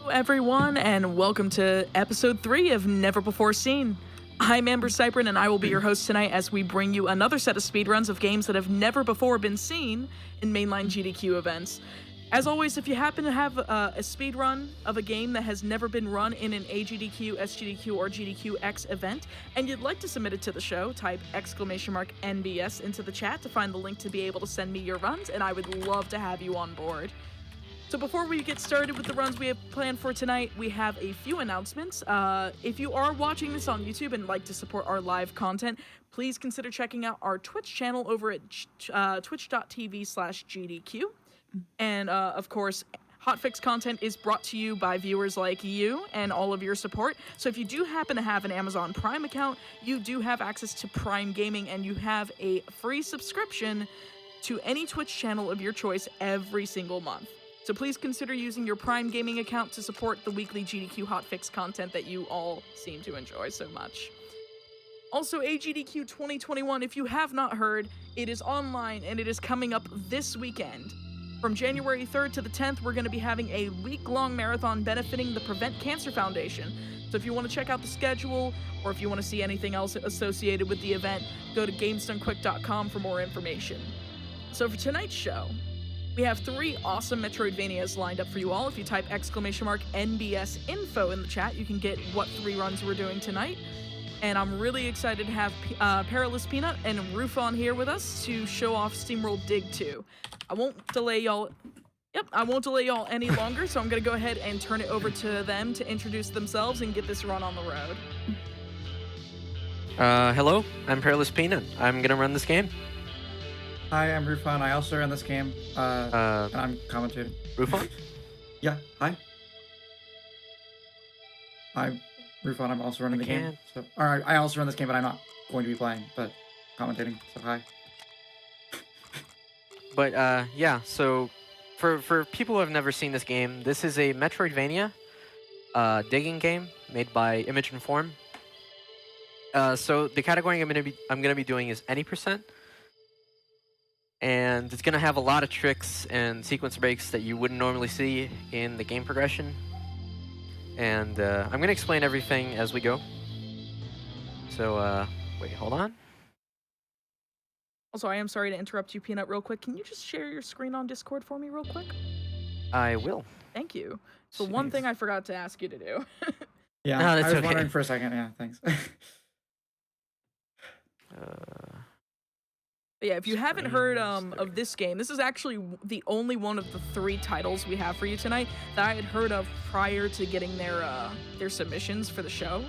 everyone, and welcome to episode 3 of Never Before Seen. I'm AmberCyprian, and I will be your host tonight as we bring you another set of speedruns of games that have never before been seen in mainline GDQ events. As always, if you happen to have a speedrun of a game that has never been run in an AGDQ, SGDQ, or GDQx event, and you'd like to submit it to the show, type !NBS into the chat to find the link to be able to send me your runs, and I would love to have you on board. So before we get started with the runs we have planned for tonight, we have a few announcements. If you are watching this on YouTube and like to support our live content, please consider checking out our Twitch channel over at twitch.tv/GDQ. And of course, Hotfix content is brought to you by viewers like you and all of your support. So if you do happen to have an Amazon Prime account, you do have access to Prime Gaming, and you have a free subscription to any Twitch channel of your choice every single month. So please consider using your Prime Gaming account to support the weekly GDQ Hotfix content that you all seem to enjoy so much. Also, AGDQ 2021, if you have not heard, it is online and it is coming up this weekend. From January 3rd to the 10th, we're going to be having a week-long marathon benefiting the Prevent Cancer Foundation. So if you want to check out the schedule, or if you want to see anything else associated with the event, go to gamesdonequick.com for more information. So for tonight's show, we have 3 awesome Metroidvanias lined up for you all. If you type !NBS info in the chat, you can get what 3 runs we're doing tonight. And I'm really excited to have Perilous Peanut and Rufon here with us to show off SteamWorld Dig 2. I won't delay y'all any longer, so I'm gonna go ahead and turn it over to them to introduce themselves and get this run on the road. Hello, I'm Perilous Peanut. I'm gonna run this game. Hi, I'm Rufon. I also run this game, and I'm commentating. Rufon? Yeah, hi. I'm Rufon. I'm also running the game. So, I also run this game, but I'm not going to be playing, but commentating. So hi. But yeah. So for people who have never seen this game, this is a Metroidvania digging game made by Image and Form. So the category I'm gonna be doing is any %. And it's going to have a lot of tricks and sequence breaks that you wouldn't normally see in the game progression. And I'm going to explain everything as we go. So, wait, hold on. Also, I am sorry to interrupt you, Peanut, real quick. Can you just share your screen on Discord for me real quick? I will. Thank you. So one thing I forgot to ask you to do. Yeah, no, I was okay. wondering for a second. Yeah, thanks. Yeah, if you haven't heard of this game, this is actually the only one of the 3 titles we have for you tonight that I had heard of prior to getting their submissions for the show.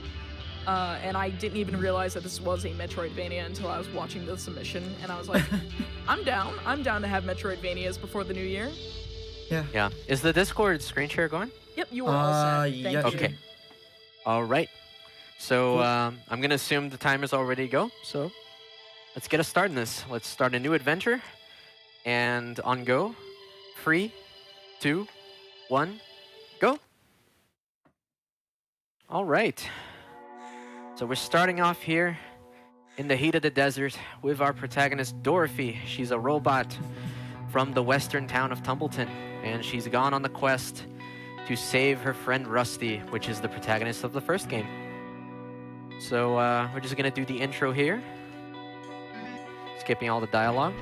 And I didn't even realize that this was a Metroidvania until I was watching the submission, and I was like, I'm down to have Metroidvanias before the new year. Yeah. Yeah. Is the Discord screen share going? Yep, you are all set. Thank yes, you. Okay. All right. So I'm going to assume the timer's all ready to go. So let's get us started in this. Let's start a new adventure. And on go. 3, 2, 1, go. All right. So we're starting off here in the heat of the desert with our protagonist, Dorothy. She's a robot from the western town of Tumbleton. And she's gone on the quest to save her friend Rusty, which is the protagonist of the first game. So we're just going to do the intro here. Skipping all the dialogue.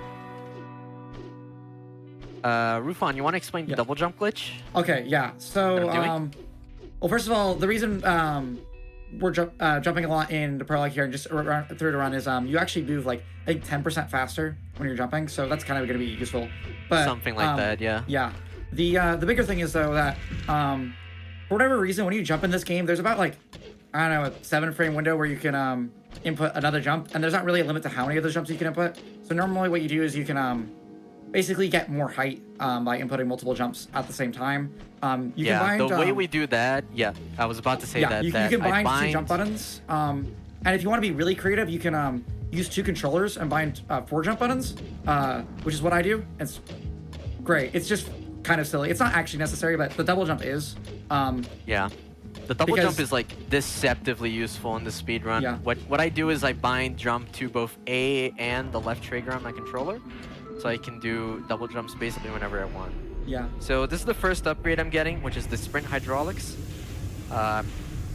Rufon, you want to explain the double jump glitch? Okay, yeah. So, well, first of all, the reason we're jumping a lot in the prologue here and just through the run is you actually move like I think 10% faster when you're jumping, so that's kind of going to be useful. But something like that, yeah. Yeah. The bigger thing is though that for whatever reason when you jump in this game, there's about like I don't know a 7-frame window where you can input another jump, and there's not really a limit to how many of those jumps you can input. So normally what you do is you can basically get more height by inputting multiple jumps at the same time. You can bind, the way we do that, I was about to say that. You can bind 2 jump buttons, and if you want to be really creative, you can use 2 controllers and bind 4 jump buttons, which is what I do. It's great. It's just kind of silly. It's not actually necessary, but the double jump is. Yeah. The double jump is like deceptively useful in the speedrun. Yeah. What I do is I bind jump to both A and the left trigger on my controller, so I can do double jumps basically whenever I want. Yeah. So this is the first upgrade I'm getting, which is the sprint hydraulics.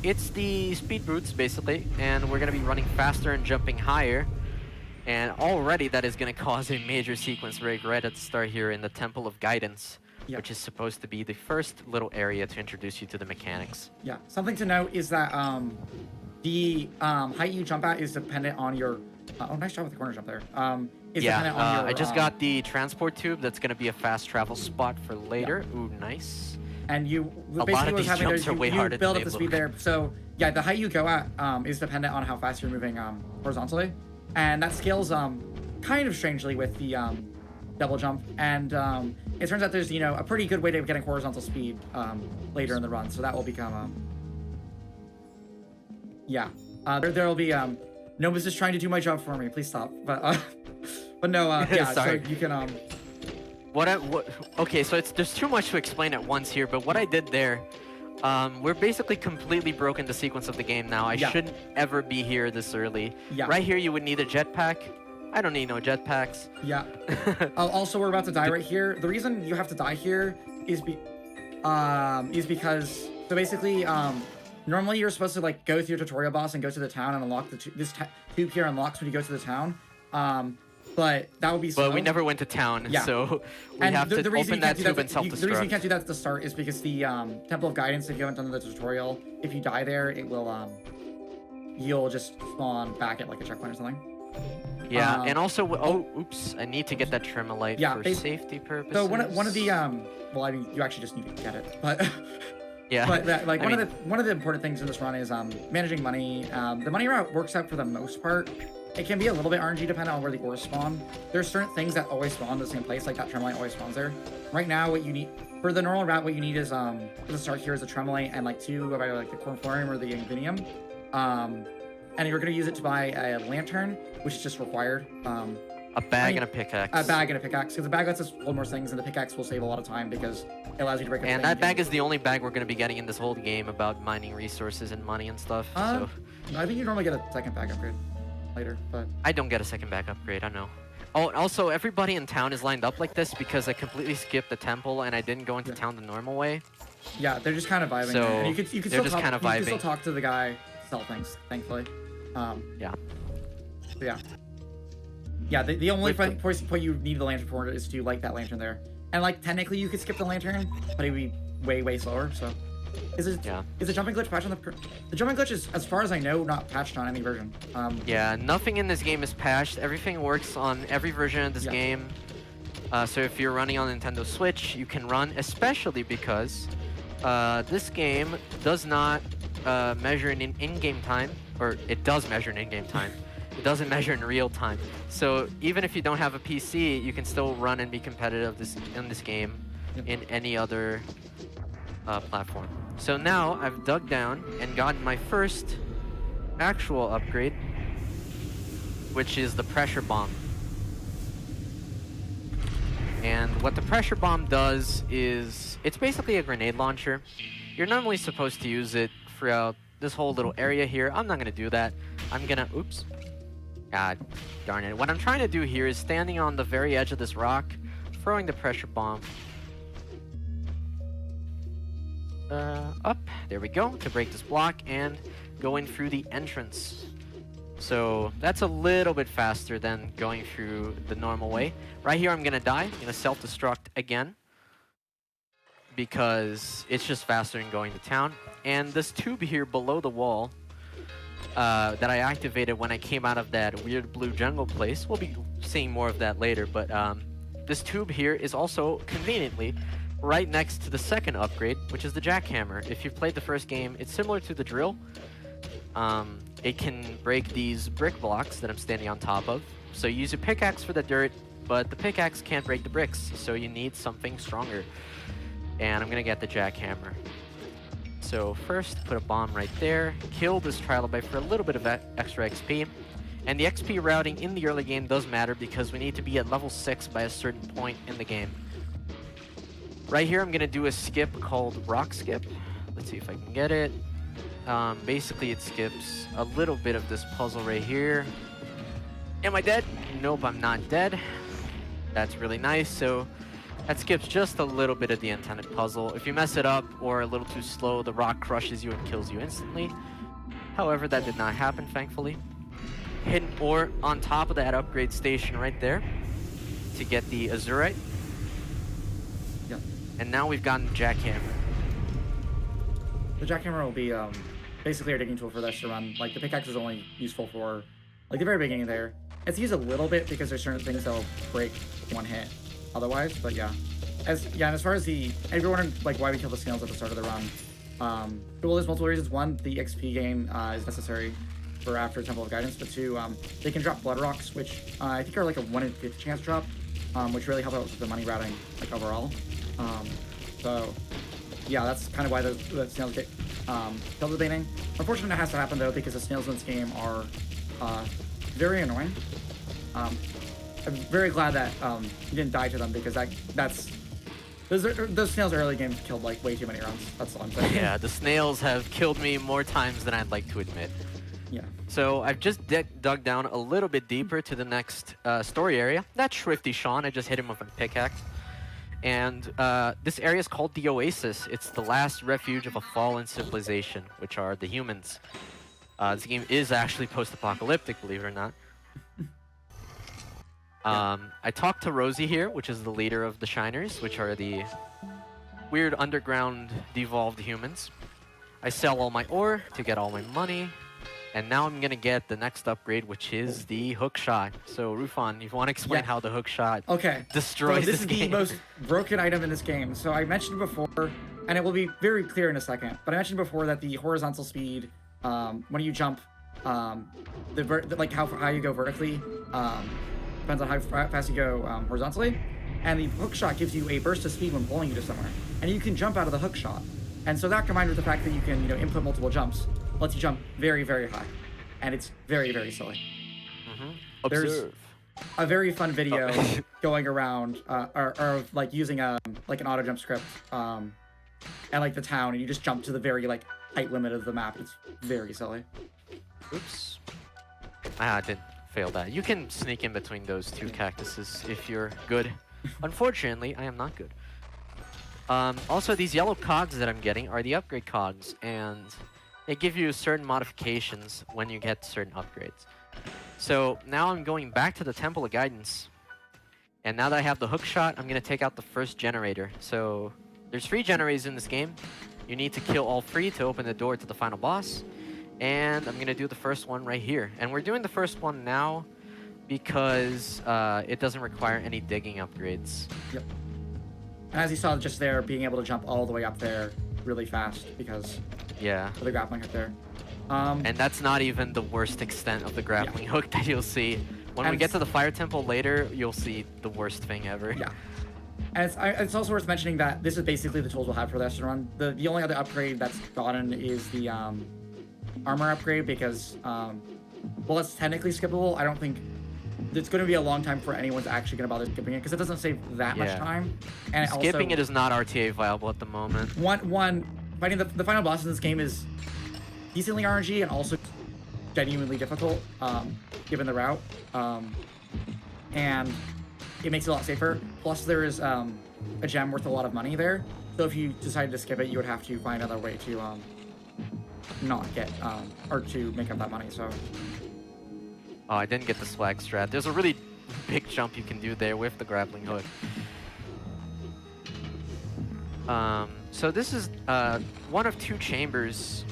It's the speed boots basically, and we're gonna be running faster and jumping higher. And already that is gonna cause a major sequence break right at the start here in the Temple of Guidance, which is supposed to be the first little area to introduce you to the mechanics. Yeah. Something to note is that the height you jump at is dependent on your. Oh, nice job with the corner jump there. Is dependent on your, I just got the transport tube. That's gonna be a fast travel spot for later. Ooh, nice. And you a lot of these jumps are way harder you build than up the they speed look. there. So yeah, the height you go at is dependent on how fast you're moving horizontally, and that scales kind of strangely with the double jump. And it turns out there's a pretty good way of getting horizontal speed later in the run. So that will become there'll be Noma's just trying to do my job for me. Please stop. But no, yeah. Sorry. So you can Okay, so there's too much to explain at once here, but what I did there, we're basically completely broken the sequence of the game now. I shouldn't ever be here this early. Yeah. Right here, you would need a jetpack. I don't need no jetpacks. Yeah. Also, we're about to die right here. The reason you have to die here is because so basically normally you're supposed to like go through your tutorial boss and go to the town and unlock this tube here unlocks when you go to the town. But that would be slow. But we never went to town, so we and have to open that tube and self-destruct. The reason you can't do that at the start is because the Temple of Guidance, if you haven't done the tutorial, if you die there, it will you'll just spawn back at like a checkpoint or something. Yeah, and also, oops, I need to get that tremolite for safety purposes. So one of the well, I mean, you actually just need to get it, but yeah. But that, like one of the important things in this run is managing money. The money route works out for the most part. It can be a little bit RNG dependent on where the ores spawn. There's certain things that always spawn in the same place, like that tremolite always spawns there. Right now, what you need for the normal route, what you need is for the start here is a tremolite and like two of either like the cornflorium or the invidium. And you're gonna use it to buy a lantern, which is just required. A bag and a pickaxe. A bag and a pickaxe, because the bag lets us hold more things, and the pickaxe will save a lot of time because it allows you to break up. And that bag is the only bag we're going to be getting in this whole game about mining resources and money and stuff. So I think you normally get a second bag upgrade later, but I don't get a second bag upgrade. I know. Oh, and also everybody in town is lined up like this because I completely skipped the temple and I didn't go into town the normal way. Yeah, they're just kind of vibing. So and you could they're still just kind of vibing. You can still talk to the guy, sell things, thankfully. Yeah. So yeah. Yeah, the only point you need the lantern for is to light that lantern there. And like technically you could skip the lantern, but it'd be way slower. So is the jumping glitch patched on the jumping glitch is, as far as I know, not patched on any version. Yeah, nothing in this game is patched. Everything works on every version of this game. So if you're running on Nintendo Switch, you can run, especially because this game does not measure in in-game time, or it does measure in in-game time. It doesn't measure in real time. So even if you don't have a PC, you can still run and be competitive in this game in any other platform. So now I've dug down and gotten my first actual upgrade, which is the pressure bomb. And what the pressure bomb does is, it's basically a grenade launcher. You're normally supposed to use it throughout this whole little area here. I'm not gonna do that. I'm gonna, oops. God darn it. What I'm trying to do here is standing on the very edge of this rock, throwing the pressure bomb up, there we go, to break this block and go in through the entrance. So that's a little bit faster than going through the normal way. Right here I'm gonna die, I'm gonna self-destruct again because it's just faster than going to town. And this tube here below the wall that I activated when I came out of that weird blue jungle place. We'll be seeing more of that later, but this tube here is also conveniently right next to the second upgrade, which is the jackhammer. If you've played the first game, it's similar to the drill. It can break these brick blocks that I'm standing on top of. So you use your pickaxe for the dirt, but the pickaxe can't break the bricks, so you need something stronger. And I'm gonna get the jackhammer. So first, put a bomb right there, kill this trilobite for a little bit of extra XP. And the XP routing in the early game does matter because we need to be at level 6 by a certain point in the game. Right here, I'm gonna do a skip called Rock Skip. Let's see if I can get it. Basically, it skips a little bit of this puzzle right here. Am I dead? Nope, I'm not dead. That's really nice. So That skips just a little bit of the intended puzzle. If you mess it up or a little too slow, the rock crushes you and kills you instantly. However, that did not happen, thankfully. Hidden ore on top of that upgrade station right there to get the azurite. Yep. And now we've gotten jackhammer. The jackhammer will be basically our digging tool for this to run. Like, the pickaxe is only useful for, like, the very beginning there. It's used a little bit because there's certain things that'll break one hit otherwise, but yeah. And as far as if you're wondering, like, why we kill the snails at the start of the run, well, there's multiple reasons. One, the XP gain is necessary for after Temple of Guidance, but two, they can drop blood rocks, which I think are like a 1 in 50 chance drop, which really help out with the money routing, like, overall. So yeah, that's kind of why the snails get killed at the beginning. Unfortunately, it has to happen though, because the snails in this game are very annoying. I'm very glad that you didn't die to them, because those snails early game killed like way too many runs. That's all I'm saying. Yeah, the snails have killed me more times than I'd like to admit. Yeah. So I've just dug down a little bit deeper to the next story area. That's Shrifty Sean. I just hit him with a pickaxe. And this area is called the Oasis. It's the last refuge of a fallen civilization, which are the humans. This game is actually post-apocalyptic, believe it or not. I talked to Rosie here, which is the leader of the Shiners, which are the weird underground devolved humans. I sell all my ore to get all my money, and now I'm gonna get the next upgrade, which is the hook shot. So Rufan, you want to explain how the hook shot destroys this this game? This is the most broken item in this game. So I mentioned before, and it will be very clear in a second, but I mentioned before that the horizontal speed, when you jump, like how high you go vertically, depends on how fast you go horizontally, and the hook shot gives you a burst of speed when pulling you to somewhere, and you can jump out of the hook shot. And so that, combined with the fact that you can input multiple jumps, lets you jump very, very high, and it's very, very silly. There's a very fun video going around, or like using like an auto jump script, and like the town, and you just jump to the very like height limit of the map. It's very silly. Oops. I did fail that. You can sneak in between those two cactuses if you're good. Unfortunately, I am not good. Also, these yellow cogs that I'm getting are the upgrade cogs, and they give you certain modifications when you get certain upgrades. So now I'm going back to the Temple of Guidance, and now that I have the hook shot, I'm going to take out the first generator. So there's 3 generators in this game. You need to kill all 3 to open the door to the final boss. And I'm going to do the first one right here. And we're doing the first one now because it doesn't require any digging upgrades. Yep. And as you saw just there, being able to jump all the way up there really fast because of the grappling hook there. And that's not even the worst extent of the grappling hook that you'll see. When we get to the Fire Temple later, you'll see the worst thing ever. Yeah. And it's also worth mentioning that this is basically the tools we'll have for this run. The only other upgrade that's gotten is the armor upgrade, because well, it's technically skippable. I don't think it's going to be a long time before anyone's actually going to bother skipping it, because it doesn't save that much time. And skipping also, it is not RTA viable at the moment. Fighting the final boss in this game is decently RNG and also genuinely difficult, given the route, and it makes it a lot safer. Plus, there is a gem worth a lot of money there, so if you decided to skip it, you would have to find another way to not get or to make up that money. So oh, I didn't get the swag strat. There's a really big jump you can do there with the grappling hook. So this is one of 2 chambers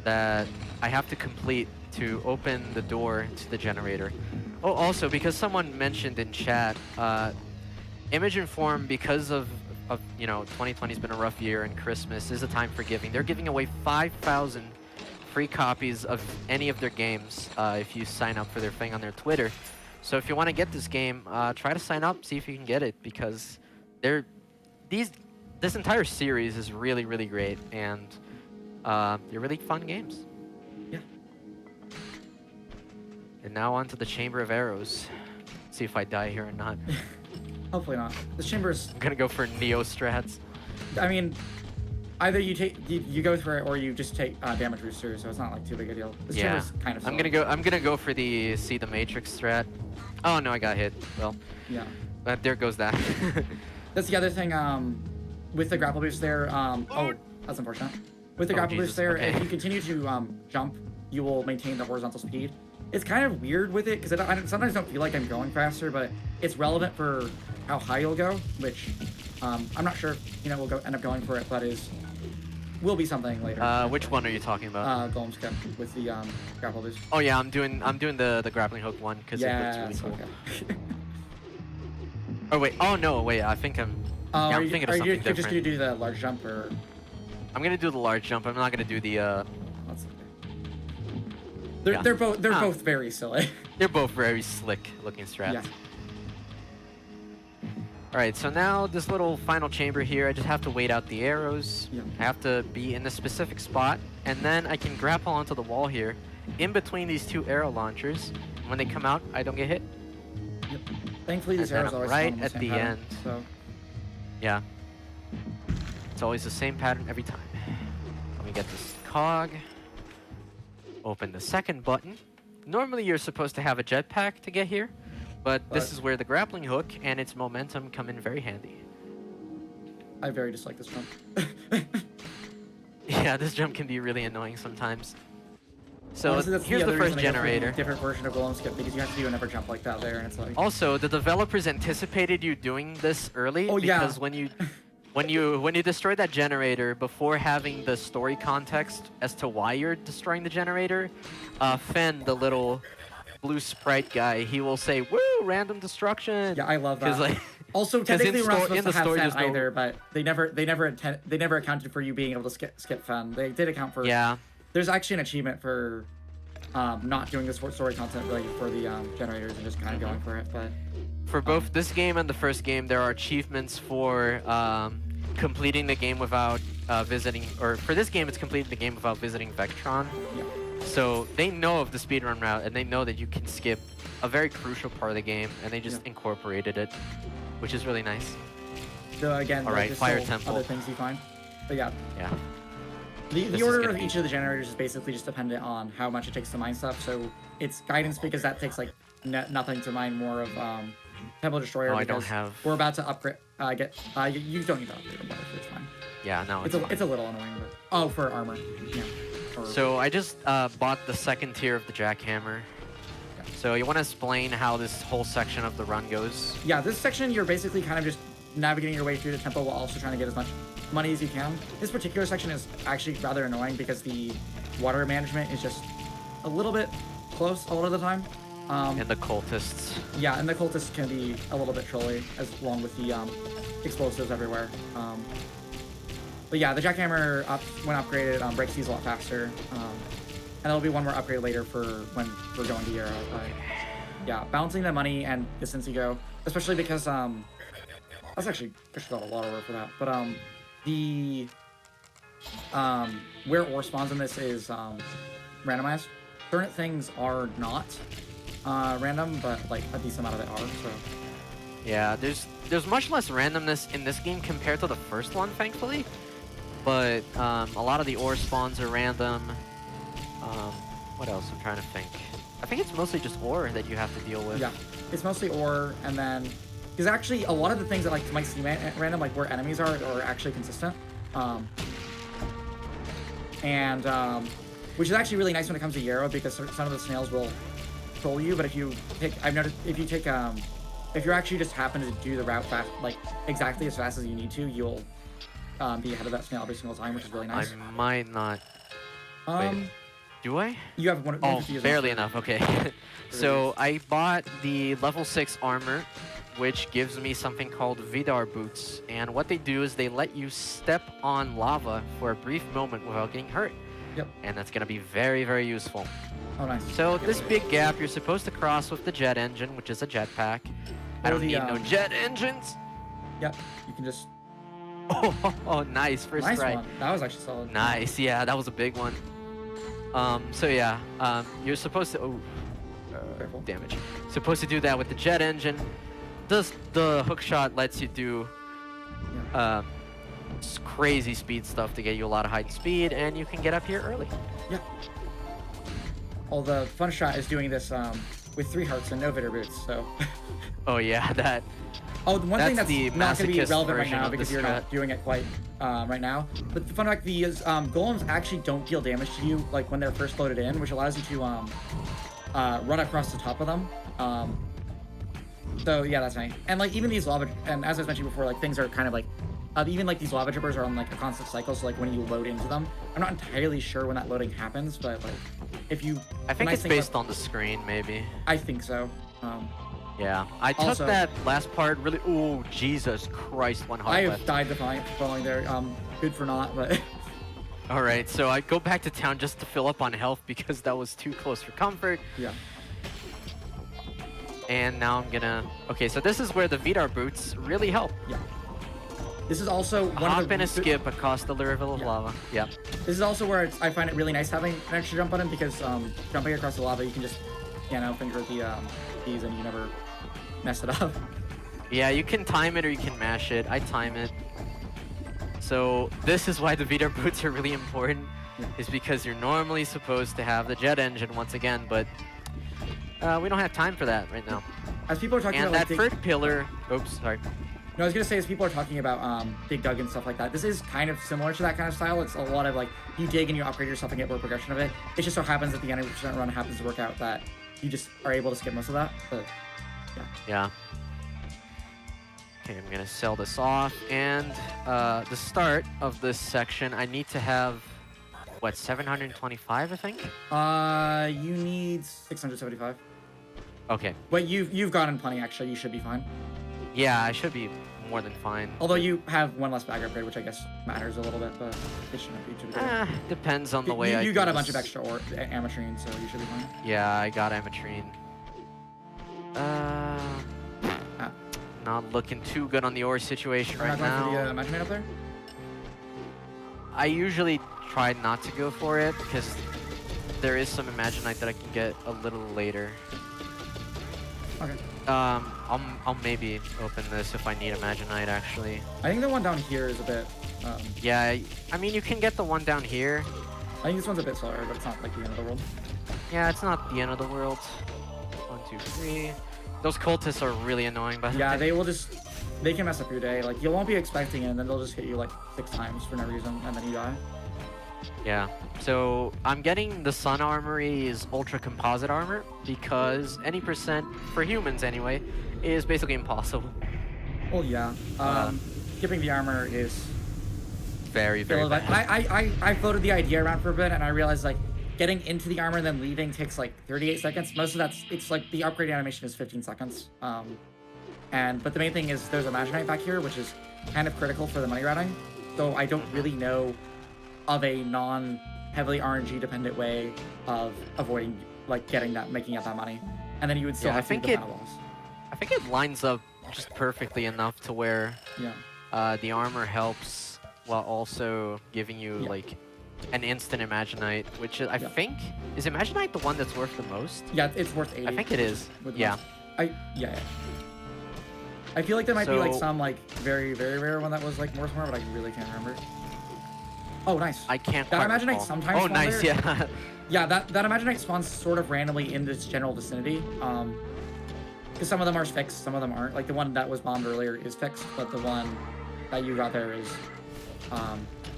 that I have to complete to open the door to the generator. Oh, also, because someone mentioned in chat, Image Inform, because of 2020's been a rough year and Christmas is a time for giving. They're giving away 5,000 free copies of any of their games if you sign up for their thing on their Twitter. So if you want to get this game, try to sign up, see if you can get it, because this entire series is really, really great, and they're really fun games. Yeah. And now on to the Chamber of Arrows. See if I die here or not. Hopefully not. This chamber is... I'm gonna go for Neo strats. I mean, either you go for it or you just take damage booster, so it's not like too big a deal. This chamber is kind of... I'm gonna go for the See the Matrix strat. Oh no, I got hit. Well, yeah. But there goes that. That's the other thing. With the grapple boost there. Oh, that's unfortunate. With the grapple boost there, if you continue to jump, you will maintain the horizontal speed. It's kind of weird with it because I sometimes don't feel like I'm going faster, but it's relevant for how high you'll go, which I'm not sure if, we'll end up going for it, but will be something later. Which one are you talking about? Golem skip with the grapple boost. Oh yeah, I'm doing the grappling hook one because it looks really cool. Okay. Oh wait, I think I'm. Oh, I'm thinking of something different. Just gonna do the large jump, or? I'm gonna do the large jump. I'm not gonna do the. That's okay. They're both very silly. They're both very slick looking strats. Yeah. All right, so now this little final chamber here, I just have to wait out the arrows. Yeah. I have to be in a specific spot, and then I can grapple onto the wall here, in between these two arrow launchers. When they come out, I don't get hit. Yep. Thankfully, these arrows always right spawn at the pattern, end. So. Yeah. It's always the same pattern every time. Let me get this cog. Open the second button. Normally you're supposed to have a jetpack to get here, but this is where the grappling hook and its momentum come in very handy. I very dislike this jump. Yeah, this jump can be really annoying sometimes. So honestly, here's the first generator. Different version of golem skip because you have to do another jump like that there, and it's like. Also, the developers anticipated you doing this early because when you destroyed that generator before having the story context as to why you're destroying the generator, Fen, the little blue sprite guy, he will say, "Woo, random destruction." Yeah, I love that. Like, also, technically, we're not supposed to have story, Fen either, but they never accounted for you being able to skip Fen. They did account for. Yeah. There's actually an achievement for not doing the story content related for the generators and just kind of going for it. But for both this game and the first game, there are achievements for completing the game without visiting, or for this game, it's completing the game without visiting Vectron. Yeah. So they know of the speedrun route, and they know that you can skip a very crucial part of the game, and they just incorporated it, which is really nice. So again, all right, just fire temple. Other things you find, but yeah. Yeah. The order of each of the generators is basically just dependent on how much it takes to mine stuff. So it's guidance because that takes like nothing to mine more of Temple Destroyer. Oh, I don't have. We're about to upgrade. You don't need to upgrade them, but it's fine. Yeah, no, it's a little annoying, but for armor. Yeah. So I just bought the second tier of the jackhammer. Yeah. So you want to explain how this whole section of the run goes? Yeah, this section you're basically kind of just navigating your way through the temple while also trying to get as much money as you can. This particular section is actually rather annoying because the water management is just a little bit close a lot of the time. And the cultists. Yeah, and the cultists can be a little bit trolly, as along with the explosives everywhere. But yeah, the jackhammer when upgraded breaks these a lot faster. And there'll be one more upgrade later for when we're going to Euro. But yeah, balancing the money and distance you go, especially because that's actually I should have a lot of work for that. But the where ore spawns in this is randomized. Certain things are not random, but like a decent amount of it are. So yeah, there's much less randomness in this game compared to the first one, thankfully. But a lot of the ore spawns are random. What else? I'm trying to think. I think it's mostly just ore that you have to deal with. Yeah, it's mostly ore, and then because actually a lot of the things that like might seem random, like where enemies are actually consistent. Which is actually really nice when it comes to Yarrow because some of the snails will troll you, but if you take, I've noticed if you actually just happen to do the route fast, like exactly as fast as you need to, you'll be ahead of that snail every single time, which is really nice. I might not. Wait, do I? You have one. Oh, barely enough. Okay. So I bought the level 6 armor, which gives me something called Vidar boots, and what they do is they let you step on lava for a brief moment without getting hurt. Yep. And that's gonna be very, very useful. Oh, nice. So this big gap you're supposed to cross with the jet engine, which is a jetpack. I don't need no jet engines. Yep. You can just. Oh, nice first try. One. That was actually solid. Nice. Yeah, that was a big one. So yeah, you're supposed to. Damage. Supposed to do that with the jet engine. The hook shot lets you do crazy speed stuff to get you a lot of height speed, and you can get up here early. Yeah. The fun shot is doing this with 3 hearts and no Vidar boots, so. Oh yeah, that Oh, the one thing that's the not going to be masochist relevant right version now of because the you're not strat. doing it quite right now. But the fun fact is golems actually don't deal damage to you like when they're first loaded in, which allows you to run across the top of them. So yeah, that's nice. And like even these lava, and as I was mentioning before, like things are kind of like even like these lava drippers are on like a constant cycle. So like when you load into them, I'm not entirely sure when that loading happens, but like if you, I think nice it's thing based about- on the screen, maybe. I think so. Yeah, I took Also- that last part really. Oh, Jesus Christ! One heart I have left. died defiant following there. Good for not, but All right, so I go back to town just to fill up on health because that was too close for comfort. yeah. And now I'm gonna. Okay, so this is where the Vidar boots really help. Yeah. This is also one Hop of the and a skip across the river of Yeah. lava. Yeah. This is also where I find it really nice having an extra jump button because jumping across the lava, you can just finger the keys and you never mess it up. Yeah, you can time it or you can mash it. I time it. So this is why the Vidar boots are really important, is because you're normally supposed to have the jet engine once again, but we don't have time for that right now. As people are talking And about that like, third pillar. Oops, sorry. no, I was gonna say as people are talking about Dig Dug and stuff like that, this is kind of similar to that kind of style. It's a lot of like you dig and you upgrade yourself and get more progression of it. It just so happens that the 90% run happens to work out that you just are able to skip most of that. But Yeah. Okay, I'm gonna sell this off, and the start of this section, I need to have what 725, I think. you need 675. Okay. But you've gotten plenty actually. You should be fine. Yeah, I should be more than fine. Although you have one less bag upgrade, which I guess matters a little bit, but it shouldn't be too big. Depends on the way you I got do a bunch of this. extra ametrine, so you should be fine. Yeah, I got Ametrine. Not looking too good on the ore situation We're right not going now. for the Imaginate up there? I usually try not to go for it because there is some Imaginite that I can get a little later. Okay. I'll maybe open this if I need Imaginite actually. I think the one down here is a bit... Yeah, I mean you can get the one down here. I think this one's a bit slower, but it's not like the end of the world. Yeah, it's not the end of the world. 1, 2, 3. Those cultists are really annoying, by the Yeah, way. they will just... They can mess up your day. Like, you won't be expecting it, and then they'll just hit you like 6 times for no reason, and then you die. Yeah, so I'm getting the Sun Armory's Ultra Composite Armor because any percent, for humans anyway, is basically impossible. Well, yeah. Skipping the armor is... Very, very bad. I floated the idea around for a bit, and I realized, like, getting into the armor and then leaving takes, like, 38 seconds. Most of that's... It's, like, the upgrade animation is 15 seconds. But the main thing is there's a Imaginite back here, which is kind of critical for the money routing. So I don't really know of a non-heavily RNG-dependent way of avoiding, like, making up that money. And then you would still Yeah, have to do the final boss. I think it lines up just perfectly enough to where Yeah. the armor helps while also giving you, like, an instant Imaginite, which I think... Is Imaginite the one that's worth the most? Yeah, it's worth 80. I think it is. with Yeah. most. Yeah. I feel like there might be like So- some like very, very rare one that was like more smart, but I really can't remember. Oh, nice. I can't That quite Imaginite recall. sometimes Oh, spawn nice, there. yeah. Yeah, that Imaginite spawns sort of randomly in this general vicinity. Because some of them are fixed, some of them aren't. Like the one that was bombed earlier is fixed, but the one that you got there is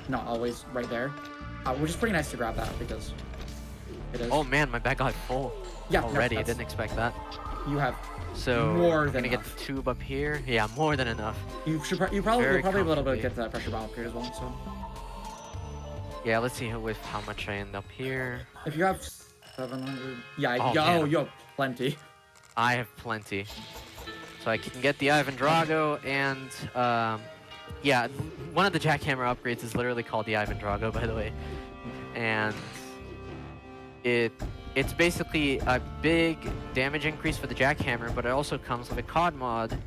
not always right there. Which is pretty nice to grab that because it is. Oh man, my bag got full Yeah, no, already. I that's- didn't expect that. You have So more I'm than gonna enough. get the tube up here. Yeah, more than enough. You probably Very be able to comfortably. get that pressure bomb upgrade as well. So Yeah, let's see with how much I end up here. if you have 700, yeah, Oh, yo, man. you have plenty. I have plenty. So I can get the Ivan Drago and yeah, one of the jackhammer upgrades is literally called the Ivan Drago, by the way. And it's basically a big damage increase for the jackhammer, but it also comes with a COD mod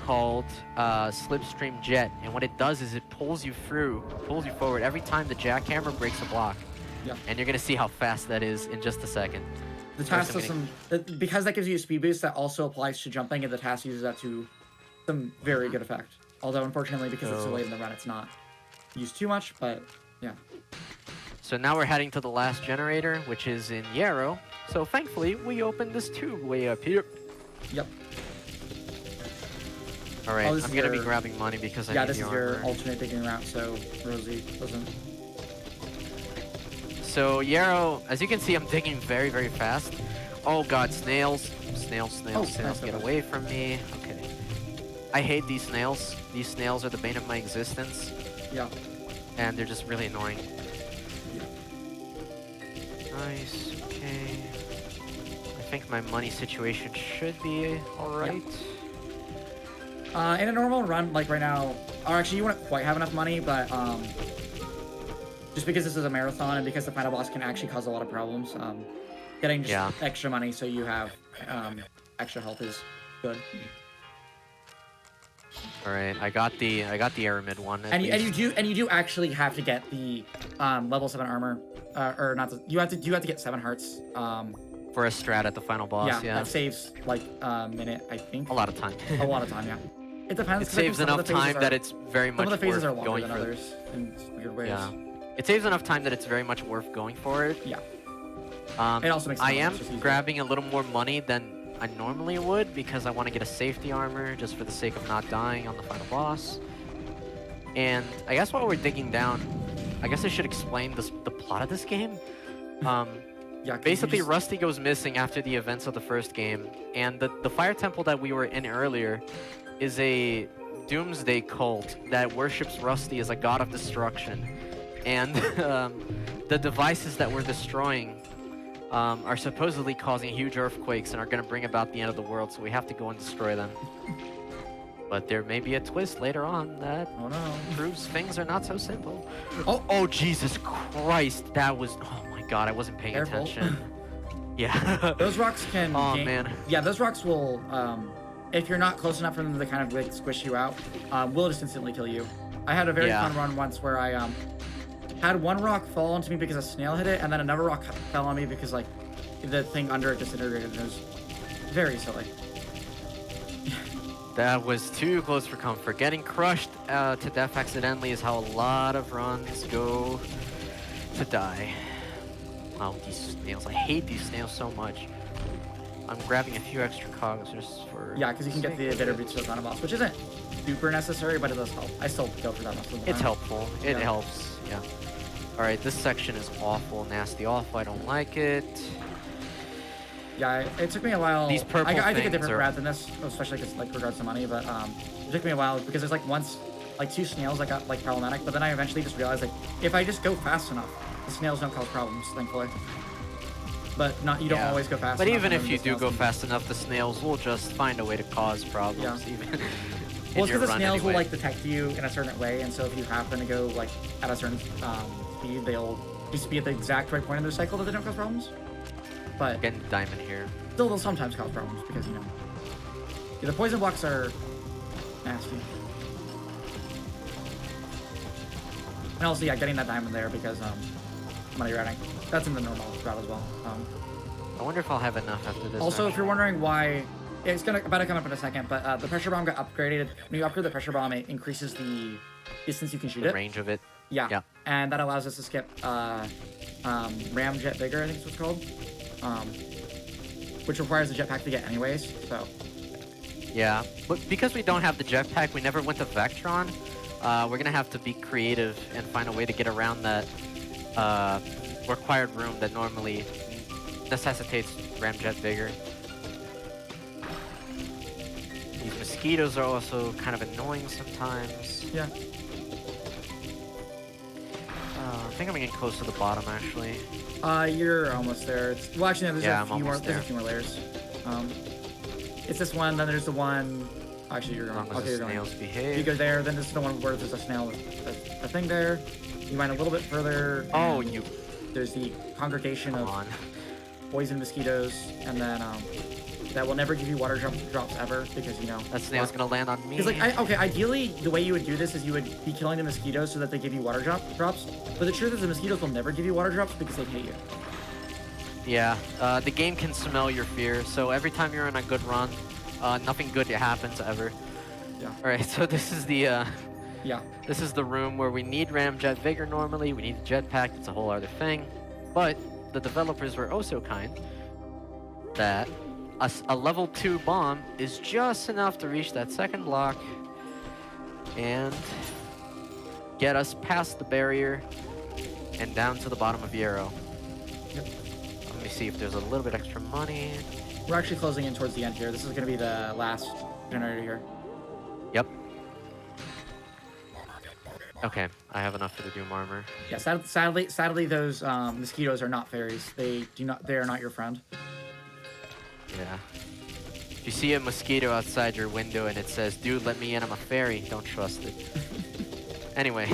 called Slipstream Jet, and what it does is it pulls you forward every time the jackhammer breaks a block. Yeah. And you're gonna see how fast that is in just a second. The First, task I'm does some because that gives you a speed boost that also applies to jumping, and the task uses that to some very good effect. Although unfortunately, because it's so So- late in the run, it's not used too much. But yeah, So now we're heading to the last generator, which is in Yarrow. So thankfully, we opened this tube way up here. yep. All right, this I'm is gonna be your- grabbing money because I Yeah, need this the is your armor. alternate digging route, so Rosie doesn't. So Yarrow, as you can see, I'm digging very, very fast. Oh god, snails, snails, Oh, snails, snails, nice, get okay. away from me. Okay. I hate these snails. These snails are the bane of my existence, Yeah. and they're just really annoying. Nice, okay. I think my money situation should be alright. In a normal run, like right now, or actually you wouldn't quite have enough money, but just because this is a marathon and because the final boss can actually cause a lot of problems, getting just extra money so you have extra health is good. All right, I got the Aramid one. And you do actually have to get the level 7 armor, or not? You have to get 7 hearts. For a strat at the final boss. Yeah, that saves like a minute, I think. a lot of time. A lot of time, yeah. It depends. It 'cause I think saves some of enough the phases time that are- it's very much Some of the phases are worth longer going than for. others in weird ways. Yeah, it saves enough time that it's very much worth going for it. Yeah. It also makes I the am levels just easier. grabbing a little more money than I normally would because I want to get a safety armor just for the sake of not dying on the final boss. And I guess while we're digging down, I guess I should explain the plot of this game. Yeah. 'cause you Basically, just- Rusty goes missing after the events of the first game, and the fire temple that we were in earlier is a doomsday cult that worships Rusty as a god of destruction. And the devices that we're destroying are supposedly causing huge earthquakes and are going to bring about the end of the world, so we have to go and destroy them. But there may be a twist later on that Oh no. proves things are not so simple. Oh. Oh, Jesus Christ, that was... Oh my god, I wasn't paying Careful. attention. Yeah. Those rocks can. Oh, man. Yeah, those rocks will. If you're not close enough for them to kind of like squish you out, will just instantly kill you. I had a very fun run once where I had one rock fall onto me because a snail hit it, and then another rock fell on me because like the thing under it disintegrated. It was very silly. That was too close for comfort. Getting crushed to death accidentally is how a lot of runs go to die. Oh, these snails. I hate these snails so much. I'm grabbing a few extra cogs just for... Yeah, because you can get the bitter beats to the final boss, which isn't super necessary, but it does help. I still go for that most of the time. It's helpful. It Yeah. helps, yeah. Alright, this section is awful, nasty, awful. I don't like it. Yeah, it took me a while. These purple I took a things different are- route than this, especially because like regards to money. But it took me a while because there's like two snails that got like problematic. But then I eventually just realized like if I just go fast enough, the snails don't cause problems, thankfully. But you don't always go fast. But enough, even and if then you the do snails go can- fast enough, the snails will just find a way to cause problems. Yeah. Even Well, in it's your because the run snails will anyway. like detect you in a certain way, and so if you happen to go like at a certain speed, they'll just be at the exact right point in their cycle that they don't cause problems. But Getting diamond here. still, they'll sometimes cause problems because yeah, the poison blocks are nasty. And also, yeah, getting that diamond there because money routing. That's in the normal route as well. I wonder if I'll have enough after this. Also, if actually. you're wondering why, it's about to come up in a second, but the pressure bomb got upgraded. When you upgrade the pressure bomb, it increases the distance you can shoot the it. range of it. Yeah. Yeah. And that allows us to skip Ramjet Vigor, I think is what it's called. Which requires the jetpack to get anyways, so. Yeah, but because we don't have the jetpack, we never went to Vectron. We're gonna have to be creative and find a way to get around that required room that normally necessitates Ramjet Vigor. These mosquitoes are also kind of annoying sometimes. Yeah. I think I'm getting close to the bottom actually. You're almost there. Well, actually, no, Yeah, there's I'm a few more. almost There's a there. few more layers. It's this one. Then there's the one. Actually, you're As going. long as Okay, the you're going. snails behave. You go there. Then this is the one where there's a snail. A thing there. You mine a little bit further. Oh, and you... There's the congregation Come of on. poison mosquitoes, and then that will never give you water drops ever because you know. That snail's gonna land on me. Because like, okay, ideally the way you would do this is you would be killing the mosquitoes so that they give you water drops. But the truth is the mosquitoes will never give you water drops because they hate you. Yeah, the game can smell your fear, so every time you're on a good run, nothing good happens ever. Yeah. Alright, so this is the Yeah. this is the room where we need Ramjet Vigor normally, we need the jetpack, it's a whole other thing. But the developers were oh so kind that a level 2 bomb is just enough to reach that second block and get us past the barrier and down to the bottom of the arrow. Yep. Let me see if there's a little bit extra money. We're actually closing in towards the end here. This is going to be the last generator here. Yep. Okay, I have enough for the Doom armor. Yeah, sadly, those mosquitoes are not fairies. They are not your friend. Yeah. If you see a mosquito outside your window and it says, "Dude, let me in, I'm a fairy," don't trust it. Anyway,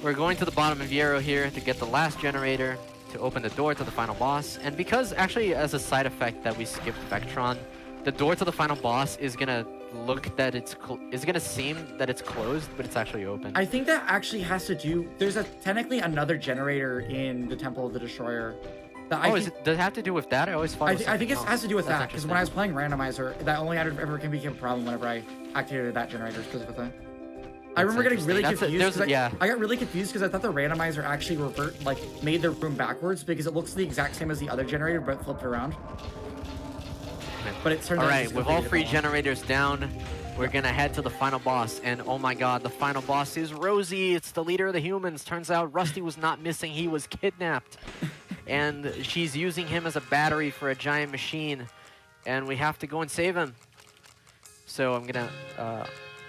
we're going to the bottom of the arrow here to get the last generator to open the door to the final boss. And because actually as a side effect that we skipped Vectron, the door to the final boss is gonna look that it's gonna seem that it's closed, but it's actually open. I think that actually has to do. There's technically another generator in the Temple of the Destroyer. Does it have to do with that? I always thought. I think it has to do with That's that because when I was playing randomizer, that only ever can become a problem whenever I activated that generator specifically. I remember getting really confused. I got really confused because I thought the randomizer actually made the room backwards because it looks the exact same as the other generator but flipped around. But it turned out. All right, with all 3 generators down, we're gonna head to the final boss. And oh my God, the final boss is Rosie. It's the leader of the humans. Turns out Rusty was not missing; he was kidnapped, and she's using him as a battery for a giant machine, and we have to go and save him. So I'm gonna.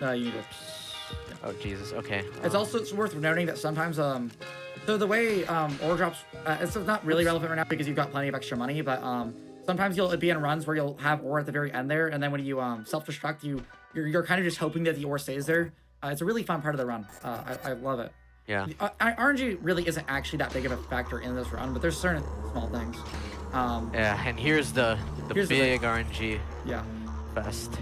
You need to. Oh Jesus. Okay. It's also worth noting that sometimes so the way ore drops, it's not really relevant right now because you've got plenty of extra money, but sometimes you'll be in runs where you'll have ore at the very end there, and then when you self-destruct, you're kind of just hoping that the ore stays there. It's a really fun part of the run. I love it. Yeah. RNG really isn't actually that big of a factor in this run, but there's certain small things. Yeah, and here's the big RNG yeah. fest.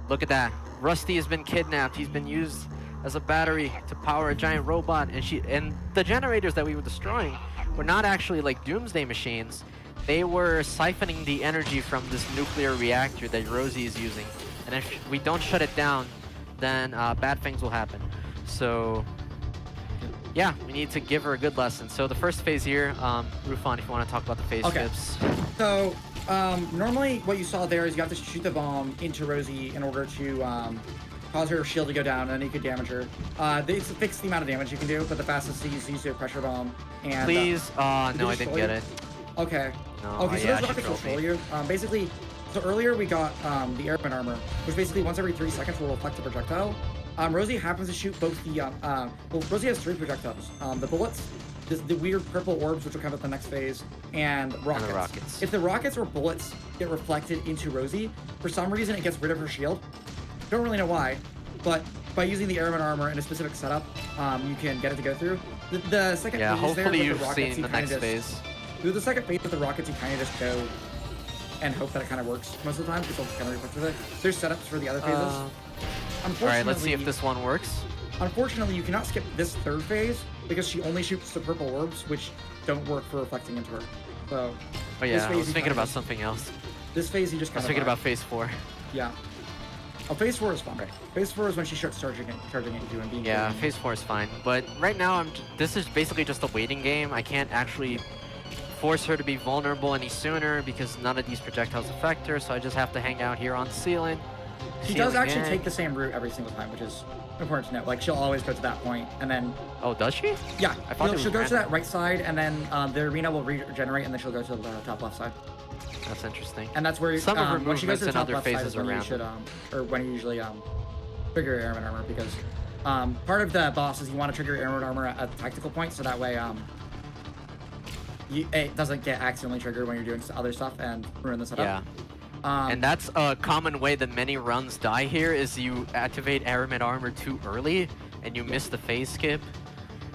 Look at that. Rusty has been kidnapped. He's been used as a battery to power a giant robot, and the generators that we were destroying were not actually like doomsday machines. They were siphoning the energy from this nuclear reactor that Rosie is using, and if we don't shut it down, then bad things will happen. So yeah, we need to give her a good lesson. So the first phase here, Rufan, if you want to talk about the phase skips. So normally what you saw there is you have to shoot the bomb into Rosie in order to cause her shield to go down, and then you could damage her. They fix the amount of damage you can do, but the fastest is to use a pressure bomb. And please, no, I didn't get it. Okay. No, okay, so yeah, those rockets will troll you. Basically, so earlier we got the airman armor, which basically once every 3 seconds will reflect a projectile. Rosie happens to shoot both the well, Rosie has 3 projectiles. The bullets, the weird purple orbs, which will come at the next phase, and rockets. And the rockets. If the rockets or bullets get reflected into Rosie, for some reason it gets rid of her shield. Don't really know why, but by using the airman armor in a specific setup, you can get it to go through. The second phase hopefully there you've with the rockets, seen the next phase. With the second phase with the rockets, you kind of just go and hope that it kind of works most of the time because it'll kind of reflect with it. There's setups for the other phases. All right, let's see if this one works. Unfortunately, you cannot skip this 3rd phase because she only shoots the purple orbs, which don't work for reflecting into her. So. Oh yeah, I was thinking about something else. This phase you just I was thinking about phase 4. Yeah. Oh, phase 4 is fun. Right. Phase 4 is when she starts charging at you and being. Yeah, phase 4 is fine, but right now this is basically just a waiting game. I can't actually force her to be vulnerable any sooner because none of these projectiles affect her, so I just have to hang out here on the ceiling. She does actually take the same route every single time, which is important to know. Like, she'll always go to that point, and then... Oh, does she? Yeah. I thought she'll go to that right side, and then the arena will regenerate, and then she'll go to the top left side. That's interesting. And that's where some of her when she goes to the and top other left phases side is when you should, or when you usually trigger airman armor, because part of the boss is you want to trigger airman armor at a tactical point, so that way it doesn't get accidentally triggered when you're doing other stuff and ruin the setup. Yeah. And that's a common way that many runs die here is you activate airman armor too early and you miss the phase skip,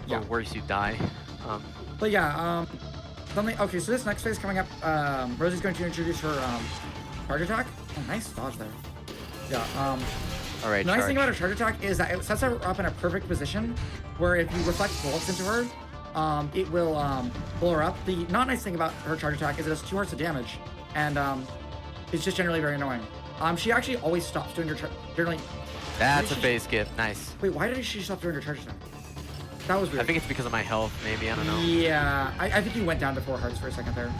or worse, you die. But yeah, okay, so this next phase coming up, Rosie's going to introduce her charge attack. Oh, nice dodge there. Yeah. All right. The nice thing about her charge attack is that it sets her up in a perfect position where if you reflect bullets into her, it will blow her up. The not nice thing about her charge attack is it has 2 hearts of damage, and it's just generally very annoying. She actually always stops doing her generally. That's a phase skip. Nice. Wait, why did she stop doing her charge attack? That was weird. I think it's because of my health, maybe. I don't know. Yeah, I think you went down to 4 hearts for a second there.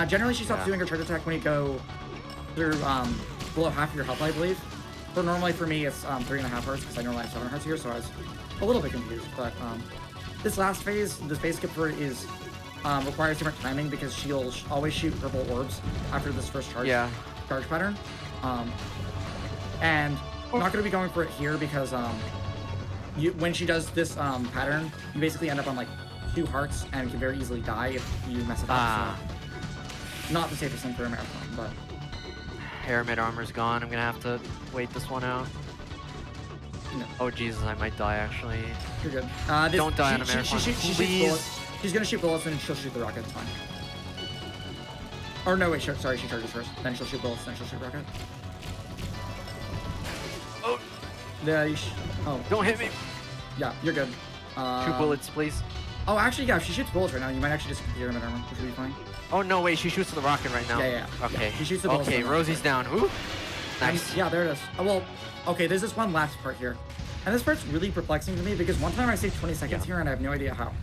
Generally, she stops Yeah. doing her charge attack when you go through below half of your health, I believe. But normally for me, it's 3.5 hearts because I normally have 7 hearts here, so I was a little bit confused. But this last phase, the phase skip for it is requires different timing because she'll always shoot purple orbs after this first charge pattern. And I'm not going to be going for it here because when she does this pattern, you basically end up on like 2 hearts and can very easily die if you mess it up. So not the safest thing for a marathon, but Pyramid armor's gone. I'm gonna have to wait this one out. no, Oh Jesus, I might die actually. you're good. Don't die on a marathon, She shoots please. bullets. She's gonna shoot bullets and she'll shoot the rocket. It's fine. Or no, wait, sorry, she charges first. Then she'll shoot bullets. Then she'll shoot rocket. Oh, Yeah. don't hit me. Yeah, you're good. Shoot bullets, please. Oh, actually, yeah. If she shoots bullets right now, you might actually just get pyramid armor, which would be fine. Oh no, wait, she shoots the rocket right now. Yeah. Okay. She shoots the bullets. Okay, Rosie's down. Ooh. Nice. Yeah, there it is. Oh, well, okay, there's this one last part here. And this part's really perplexing to me because one time I saved 20 seconds here and I have no idea how.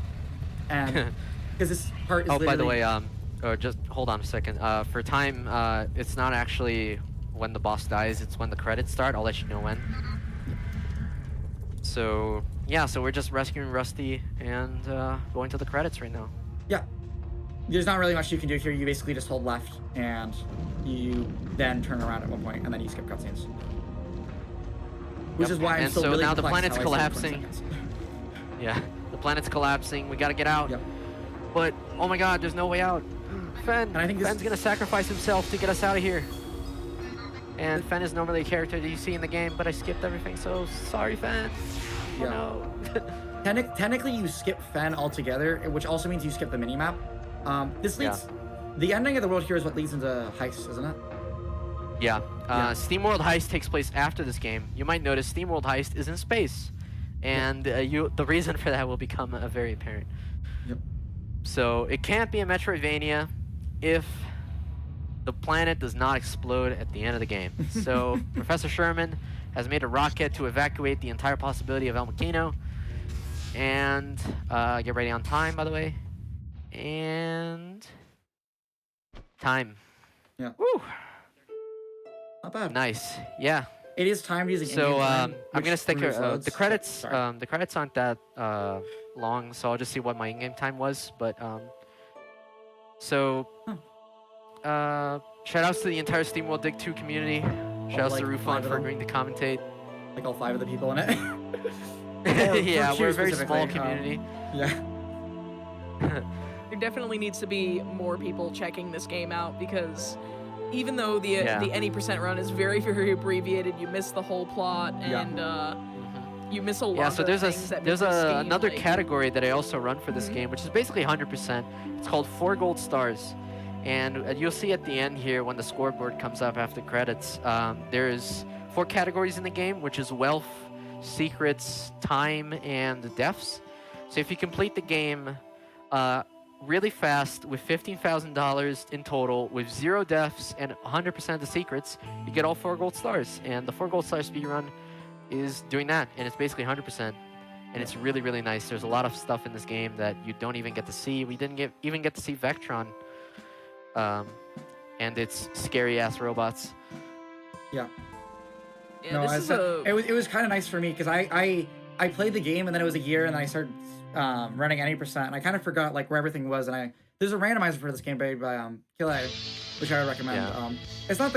And because this part is Oh, by the way, literally- just hold on a second. For time, it's not actually when the boss dies, it's when the credits start. I'll let you know when. So, yeah, so we're just rescuing Rusty and going to the credits right now. Yeah. There's not really much you can do here. You basically just hold left and you then turn around at one point and then you skip cutscenes. Which is why I'm and still so really now the perplexed planet's how I saved 20 collapsing. seconds. Yeah, the planet's collapsing. We gotta get out. Yep. But, oh my god, there's no way out. Fen, And I think this- Fen's gonna sacrifice himself to get us out of here. And Fen is normally a character that you see in the game, but I skipped everything, so sorry, Fen. Oh, Yeah. no. Technically, you skip Fen altogether, which also means you skip the minimap. This leads... The ending of the world here is what leads into Heist, isn't it? Yeah. Yeah. SteamWorld Heist takes place after this game. You might notice SteamWorld Heist is in space. And the reason for that will become very apparent. Yep. So it can't be a Metroidvania if the planet does not explode at the end of the game. So Professor Sherman has made a rocket to evacuate the entire possibility of El Maquino. And get ready on time, by the way. And time. Yeah. Woo! Not bad. Nice. Yeah. It is timed using So in-game time, I'm gonna which stick removes loads. the credits. Sorry. The credits aren't that long, so I'll just see what my in-game time was. But shout outs to the entire SteamWorld Dig 2 community. Shout outs like to 5 Rufon of for them? agreeing to commentate. Like all 5 of the people in it. Yeah, for we're a Q very small specifically, community. Yeah. There definitely needs to be more people checking this game out because even though the any percent run is very, very abbreviated, you miss the whole plot and you miss a lot Yeah, so of there's things that there's make this game, another like, category that I also run for this game, which is basically 100%. It's called 4 gold stars, and you'll see at the end here when the scoreboard comes up after credits. There's 4 categories in the game, which is wealth, secrets, time, and deaths. So if you complete the game really fast with $15,000 in total, with 0 deaths and 100% of the secrets, you get all 4 gold stars. And the 4 gold star speedrun is doing that, and it's basically 100%. And it's really, really nice. There's a lot of stuff in this game that you don't even get to see. We didn't even get to see Vectron and its scary-ass robots. Yeah. Yeah, No, this is a it was kind of nice for me because I played the game and then it was a year and then I started running any percent and I kind of forgot like where everything was and there's a randomizer for this game made by Kille, which I would recommend. Yeah. It's not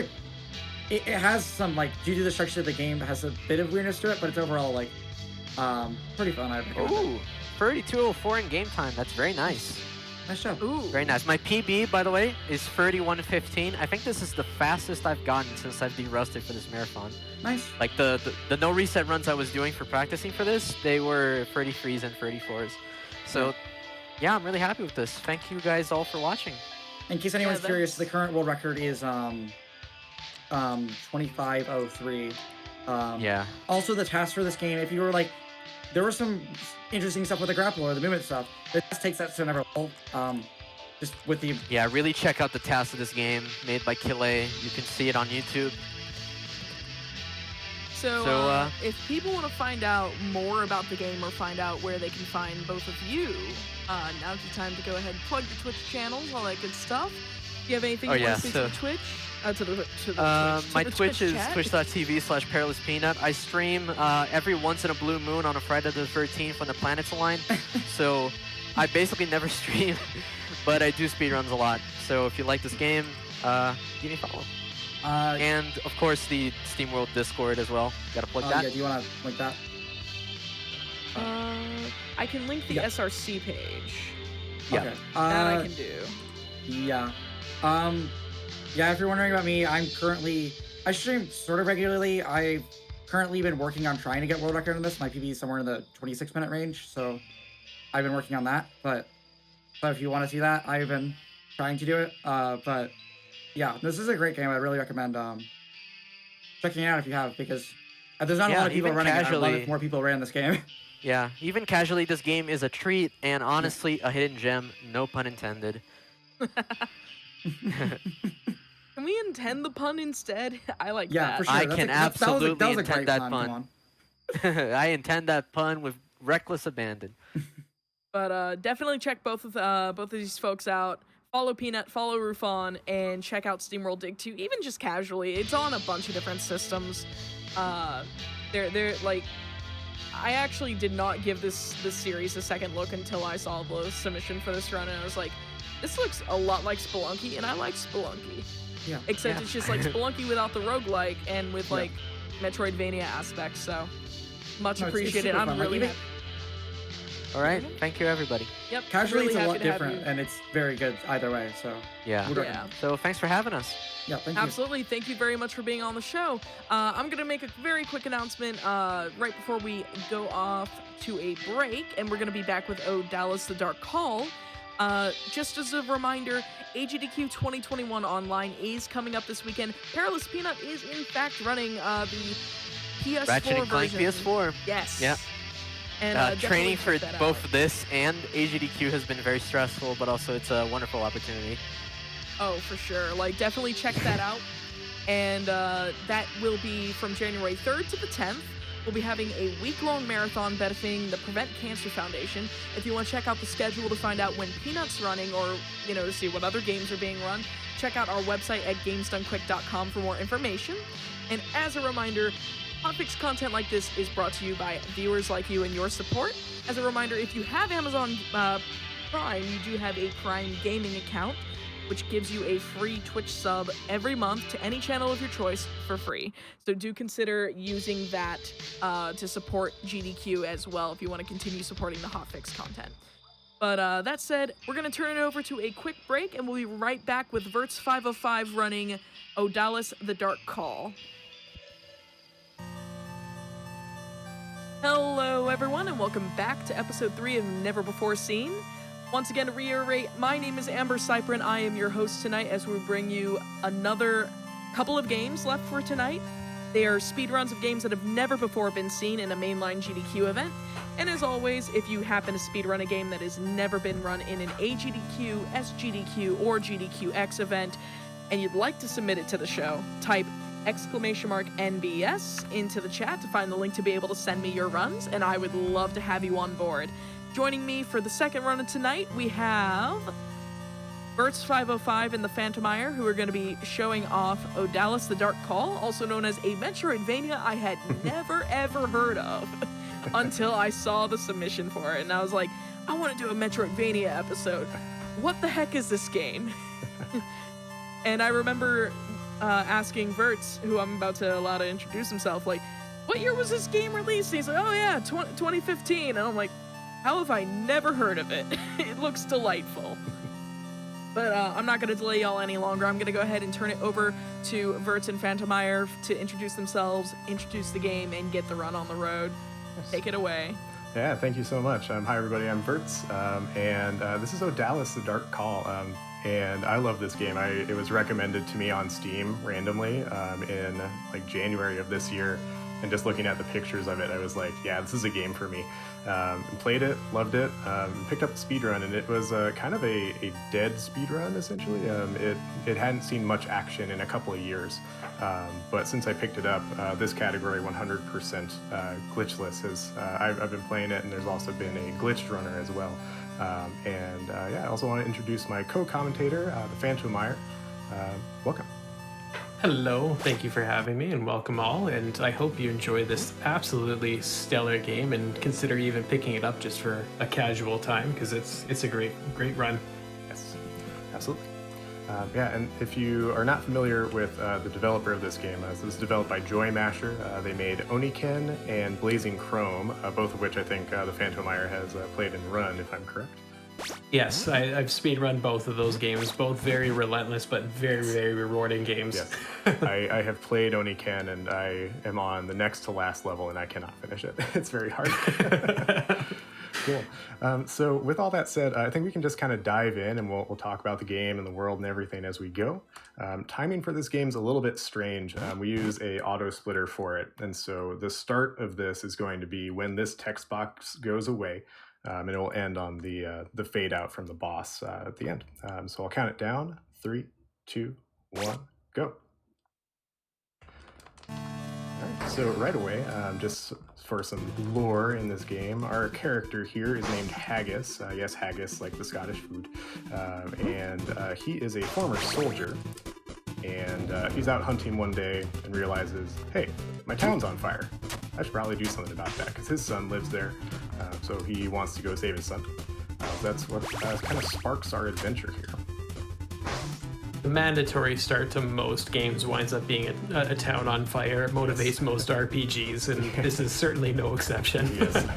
it has some like due to the structure of the game it has a bit of weirdness to it, but it's overall like pretty fun. I recommend it. Ooh, 3204 in game time. That's very nice. Nice job. ooh. Very nice. My PB, by the way, is 31:15. I think this is the fastest I've gotten since I've de-rusted for this marathon. Nice. Like the no reset runs I was doing for practicing for this, they were 33s and 34s. So yeah, I'm really happy with this. Thank you guys all for watching. In case anyone's Yeah, curious, the that's- current world record is 25:03. Yeah. Also, the task for this game, if you were like, there was some interesting stuff with the grapple or the movement stuff. This takes that to another level. Just with the Yeah, really check out the task of this game made by Kille. You can see it on YouTube. So, if people want to find out more about the game or find out where they can find both of you, now's the time to go ahead and plug the Twitch channels, all that good stuff. You have anything Oh, you yeah, want to say so- to the Twitch? To the My the Twitch is chat? twitch.tv/perillouspeanut. I stream every once in a blue moon on a Friday the 13th when the planets align. So I basically never stream, but I do speedruns a lot. So if you like this game, give me a follow. And of course the SteamWorld Discord as well. Gotta plug that. Yeah, do you want to link that? I can link the Yeah. SRC page. Yeah. Okay. That I can do. Yeah. Yeah, if you're wondering about me, I stream sort of regularly. I've currently been working on trying to get world record in this. My PB is somewhere in the 26-minute range, so I've been working on that. But if you want to see that, I've been trying to do it. But yeah, this is a great game. I really recommend checking it out if you have, because there's not a lot of people even running it. I'd love casually- if more people ran this game. Yeah, even casually, this game is a treat and honestly a hidden gem. No pun intended. Can we intend the pun instead? I like Yeah, that. for sure. I That's can that was a absolutely great intend that pun. pun. Come on. I intend that pun with reckless abandon. But definitely check both of these folks out. Follow Peanut, follow Rufon, and check out SteamWorld Dig 2, even just casually. It's on a bunch of different systems. They're like, I actually did not give this series a second look until I saw the submission for this run, and I was like, this looks a lot like Spelunky, and I like Spelunky. Yeah. Except Yeah. it's just like Spelunky without the roguelike and with Yeah. like Metroidvania aspects, so much No, it's appreciated. super I'm fun. Like, really even- happy. All right, thank you everybody. Yep. Casually, really it's a happy lot to have different, you. and it's very good either way. So Yeah. would Yeah. recommend. So thanks for having us. Yeah, thank you. Absolutely. Thank you very much for being on the show. I'm going to make a very quick announcement right before we go off to a break, and we're going to be back with Odallus the Dark Call. Just as a reminder, AGDQ 2021 online is coming up this weekend. Perilous Peanut is in fact running the PS4 Ratchet and Clank version. PS4. Yes. Yeah. And Training definitely for check that both out. this and AGDQ has been very stressful, but also it's a wonderful opportunity. Oh, for sure. Like, definitely check that out. And that will be from January 3rd to the 10th. We'll be having a week-long marathon benefiting the Prevent Cancer Foundation. If you want to check out the schedule to find out when Peanut's running, or, you know, to see what other games are being run, check out our website at gamesdonequick.com for more information. And as a reminder, hotfix content like this is brought to you by viewers like you and your support. As a reminder, if you have Amazon Prime, you do have a Prime gaming account, which gives you a free Twitch sub every month to any channel of your choice for free. So do consider using that to support GDQ as well if you want to continue supporting the hotfix content. But that said, we're going to turn it over to a quick break, and we'll be right back with Verts505 running Odallus the Dark Call. Hello everyone, and welcome back to episode 3 of Never Before Seen. Once again, to reiterate, my name is AmberCyprian. I am your host tonight as we bring you another couple of games left for tonight. They are speedruns of games that have never before been seen in a mainline GDQ event. And as always, if you happen to speedrun a game that has never been run in an AGDQ, SGDQ, or GDQx event, and you'd like to submit it to the show, type !NBS into the chat to find the link to be able to send me your runs, and I would love to have you on board. Joining me for the second run of tonight, we have Verts505 and the Phantomire, who are going to be showing off Odallus the Dark Call, also known as a Metroidvania I had never ever heard of until I saw the submission for it. And I was like, I want to do a Metroidvania episode. What the heck is this game? And I remember asking Verts, who I'm about to allow to introduce himself, like, what year was this game released? And he's like, oh yeah, 2015. And I'm like, how have I never heard of it? It looks delightful. But I'm not going to delay y'all any longer. I'm going to go ahead and turn it over to Verts and Phantomire to introduce themselves, introduce the game, and get the run on the road. Take it away. Yeah, thank you so much. Hi, everybody. I'm Verts, and this is Odallus the Dark Call. And I love this game. It was recommended to me on Steam randomly in like January of this year. And just looking at the pictures of it, I was like, yeah, this is a game for me. Played it, loved it, picked up the speedrun, and it was kind of a dead speedrun, essentially. It hadn't seen much action in a couple of years. But since I picked it up, this category 100% glitchless I've been playing it, and there's also been a glitched runner as well. Yeah, I also want to introduce my co-commentator, the Phantomire. Welcome. Hello, thank you for having me, and welcome all, and I hope you enjoy this absolutely stellar game and consider even picking it up just for a casual time, because it's a great run. Yes, absolutely. Yeah, and if you are not familiar with the developer of this game, this was developed by Joy Masher. They made Oniken and Blazing Chrome, both of which I think the Phantomire has played and run, if I'm correct. Yes, I've speedrun both of those games, both very relentless but very rewarding games. Yes, I have played Oniken, and I am on the next to last level, and I cannot finish it. It's very hard. Cool. So with all that said, I think we can just kind of dive in, and we'll talk about the game and the world and everything as we go. Timing for this game's a little bit strange. We use a auto splitter for it, and so the start of this is going to be when this text box goes away. And it will end on the fade out from the boss at the end. So I'll count it down. 3, 2, 1, go. All right, so right away, just for some lore in this game, our character here is named Haggis. Yes, haggis, like the Scottish food. And he is a former soldier. And he's out hunting one day and realizes, hey, my town's on fire. I should probably do something about that, because his son lives there, so he wants to go save his son. That's what kind of sparks our adventure here. The mandatory start to most games winds up being a town on fire. It motivates most RPGs, and this is certainly no exception. Yes.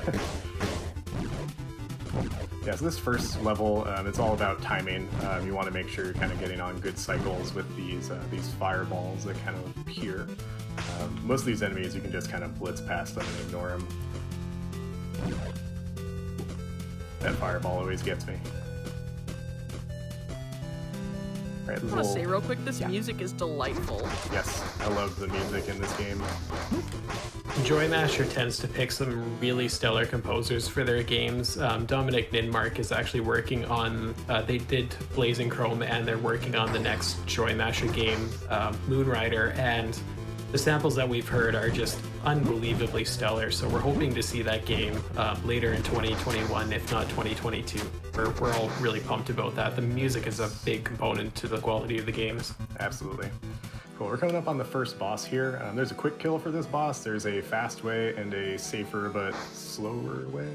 Yeah, so this first level, it's all about timing. You want to make sure you're kind of getting on good cycles with these fireballs that kind of appear. Most of these enemies you can just kind of blitz past them and ignore them. That fireball always gets me. Right, I want to say real quick, this music is delightful. Yes, I love the music in this game. Joy Masher tends to pick some really stellar composers for their games. Dominic Ninmark is actually working on, they did Blazing Chrome, and they're working on the next Joy Masher game, Moonrider, and the samples that we've heard are just unbelievably stellar, so we're hoping to see that game later in 2021, if not 2022. We're all really pumped about that. The music is a big component to the quality of the games. Absolutely. Cool, we're coming up on the first boss here. There's a quick kill for this boss. There's a fast way and a safer but slower way.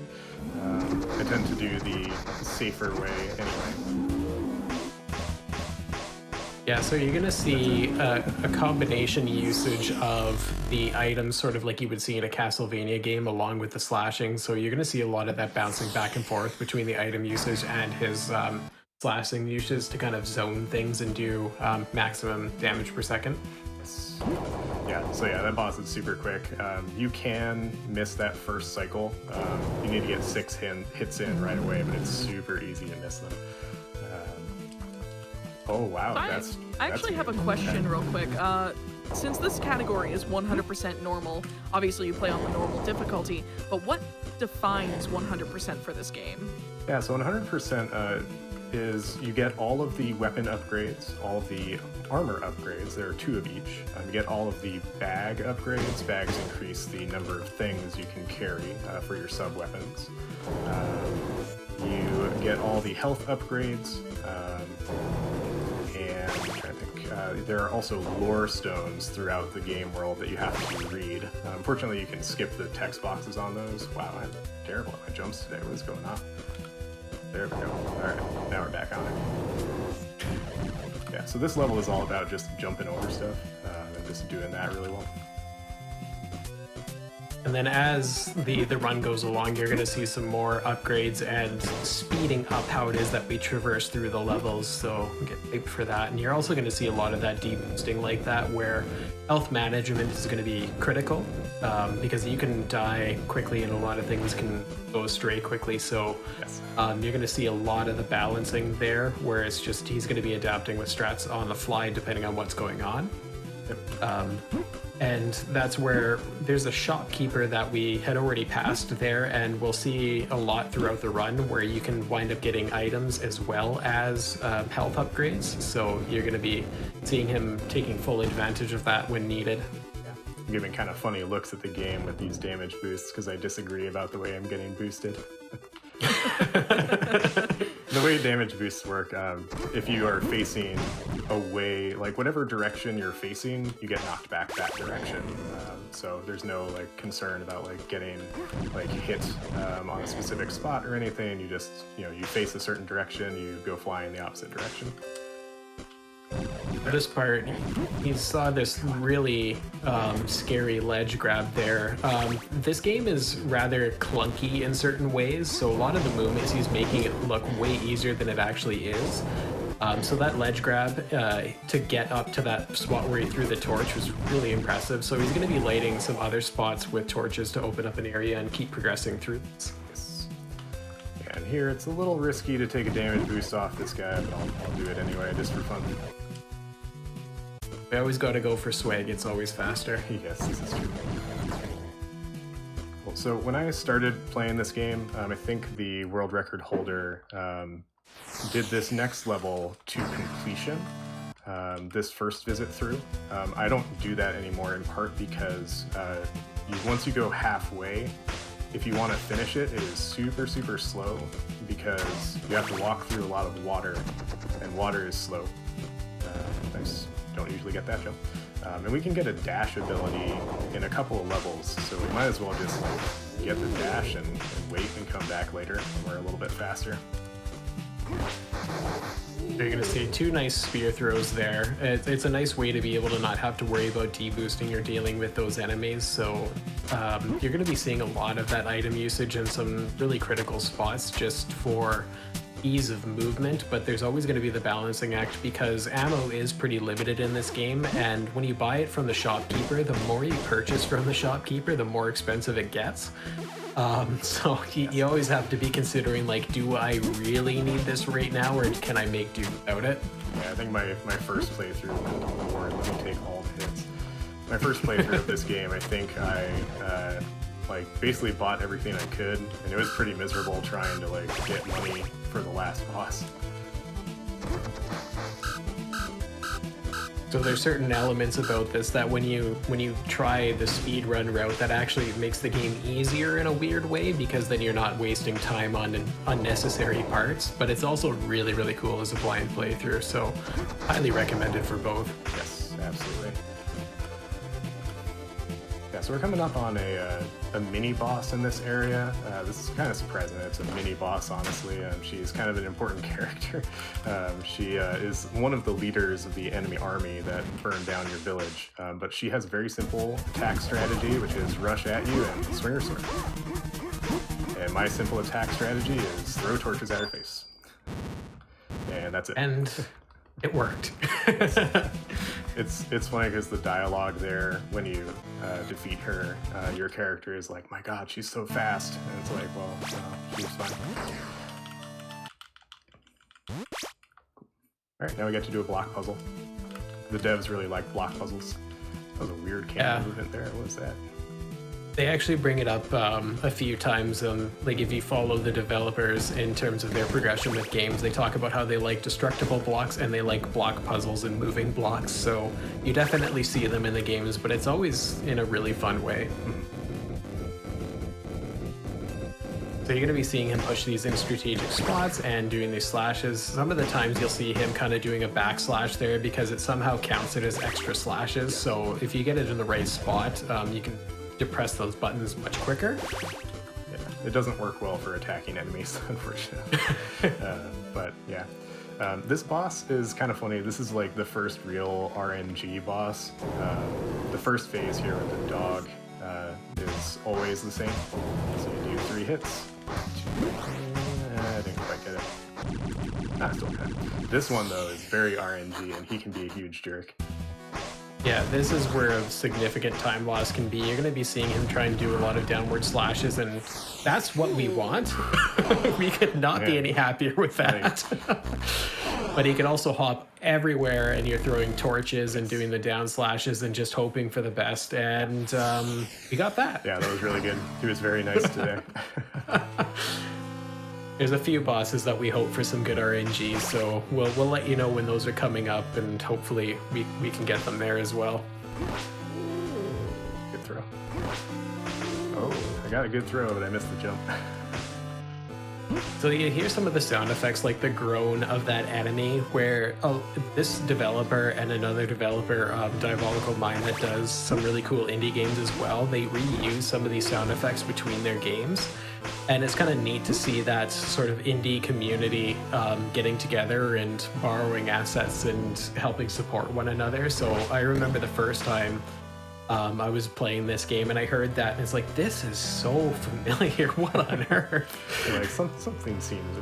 I tend to do the safer way anyway. Yeah, so you're gonna see a combination usage of the items, sort of like you would see in a Castlevania game, along with the slashing. So you're gonna see a lot of that bouncing back and forth between the item usage and his slashing usage to kind of zone things and do maximum damage per second. Yeah, so yeah, that boss is super quick. You can miss that first cycle. You need to get 6 hits in right away, but it's super easy to miss them. Oh wow, I actually have a question real quick. Since this category is 100% normal, obviously you play on the normal difficulty, but what defines 100% for this game? Yeah, so 100% is you get all of the weapon upgrades, all of the armor upgrades. There are 2 of each. You get all of the bag upgrades. Bags increase the number of things you can carry for your sub-weapons. You get all the health upgrades. And I'm trying to think, there are also lore stones throughout the game world that you have to read. Unfortunately, you can skip the text boxes on those. Wow, I'm terrible at my jumps today. What is going on? There we go. Alright, now we're back on it. Yeah, so this level is all about just jumping over stuff and just doing that really well. And then as the run goes along, you're going to see some more upgrades and speeding up how it is that we traverse through the levels, so get hyped for that. And you're also going to see a lot of that deboosting like that, where health management is going to be critical, because you can die quickly and a lot of things can go astray quickly, so Yes. you're going to see a lot of the balancing there, where it's just he's going to be adapting with strats on the fly depending on what's going on. And that's where there's a shopkeeper that we had already passed there, and we'll see a lot throughout the run where you can wind up getting items as well as health upgrades. So you're going to be seeing him taking full advantage of that when needed. I'm giving kind of funny looks at the game with these damage boosts because I disagree about the way I'm getting boosted. The way damage boosts work, if you are facing away, like whatever direction you're facing, you get knocked back that direction. So there's no like concern about like getting like hit on a specific spot or anything. You just, you face a certain direction, you go flying the opposite direction. For this part, you saw this really scary ledge grab there. This game is rather clunky in certain ways, so a lot of the movements he's making it look way easier than it actually is. So that ledge grab to get up to that spot where he threw the torch was really impressive. So he's going to be lighting some other spots with torches to open up an area and keep progressing through this. Yeah, and here it's a little risky to take a damage boost off this guy, but I'll do it anyway, just for fun. I always got to go for swag, it's always faster. Yes, this is true. Well, so when I started playing this game, I think the world record holder did this next level to completion, this first visit through. I don't do that anymore, in part because once you go halfway, if you want to finish it, it is super, super slow because you have to walk through a lot of water, and water is slow. Nice. Don't usually get that jump. And we can get a dash ability in a couple of levels, so we might as well just like get the dash and wait and come back later when we're a little bit faster. You're going to see two nice spear throws there. It's a nice way to be able to not have to worry about deboosting or dealing with those enemies, so you're going to be seeing a lot of that item usage in some really critical spots just for ease of movement, but there's always going to be the balancing act because ammo is pretty limited in this game, and when you buy it from the shopkeeper, the more you purchase from the shopkeeper, the more expensive it gets. So you always have to be considering, like, do I really need this right now, or can I make do without it? Yeah, I think my first playthrough, let me take all the hits. My first playthrough of this game, I think I like basically bought everything I could, and it was pretty miserable trying to like get money for the last boss. So there's certain elements about this that when you try the speedrun route, that actually makes the game easier in a weird way, because then you're not wasting time on unnecessary parts, but it's also really, really cool as a blind playthrough, so highly recommended for both. Yes, absolutely. Yeah, so we're coming up on a mini boss in this area. This is kind of surprising. It's a mini boss, honestly. She's kind of an important character. She is one of the leaders of the enemy army that burned down your village. But she has a very simple attack strategy, which is rush at you and swing her sword. And my simple attack strategy is throw torches at her face. And that's it. And it worked. It's funny because the dialogue there, when you defeat her, your character is like, my god, she's so fast. And it's like, well, she's fine. Alright, now we get to do a block puzzle. The devs really like block puzzles. That was a weird camera movement there. What was that? They actually bring it up a few times. Like if you follow the developers in terms of their progression with games, they talk about how they like destructible blocks and they like block puzzles and moving blocks. So you definitely see them in the games, but it's always in a really fun way. So you're going to be seeing him push these in strategic spots and doing these slashes. Some of the times you'll see him kind of doing a backslash there because it somehow counts it as extra slashes. So if you get it in the right spot, you can depress those buttons much quicker. Yeah, it doesn't work well for attacking enemies, unfortunately. But yeah, this boss is kind of funny. This is like the first real RNG boss. The first phase here with the dog is always the same. So you do 3 hits. I didn't quite get it. Nah, still kind of. This one though is very RNG, and he can be a huge jerk. Yeah, this is where a significant time loss can be. You're going to be seeing him try and do a lot of downward slashes, and that's what we want. We could not be any happier with that. But he can also hop everywhere, and you're throwing torches and doing the down slashes and just hoping for the best, and we got that. Yeah, that was really good. He was very nice today. There's a few bosses that we hope for some good RNG, so we'll let you know when those are coming up, and hopefully we can get them there as well. Good throw. Oh, I got a good throw, but I missed the jump. So you hear some of the sound effects, like the groan of that enemy, where this developer and another developer, Diabolical Mind, that does some really cool indie games as well, they reuse some of these sound effects between their games. And it's kind of neat to see that sort of indie community getting together and borrowing assets and helping support one another. So I remember the first time I was playing this game and I heard that, and it's like, this is so familiar. What on earth? Yeah, like something seems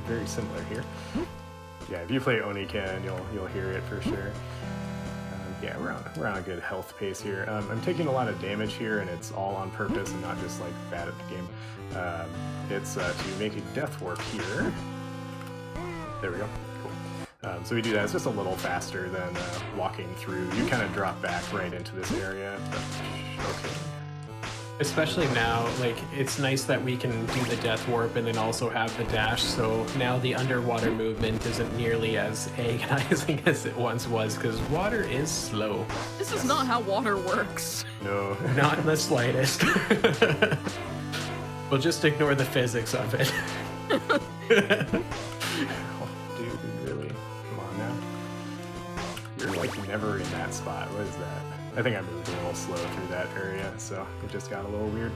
very similar here. Yeah, if you play Oniken, you'll hear it for sure. Yeah, we're on a good health pace here. I'm taking a lot of damage here, and it's all on purpose and not just like bad at the game. It's to make a death warp here. There we go. Cool. So we do that. It's just a little faster than walking through. You kind of drop back right into this area. Okay. Especially now, like, it's nice that we can do the death warp and then also have the dash, so now the underwater movement isn't nearly as agonizing as it once was, because water is slow. This is not how water works. No. Not in the slightest. We'll just ignore the physics of it. Oh, dude, really? Come on now. You're like never in that spot. What is that? I think I moved a little slow through that area, so it just got a little weird.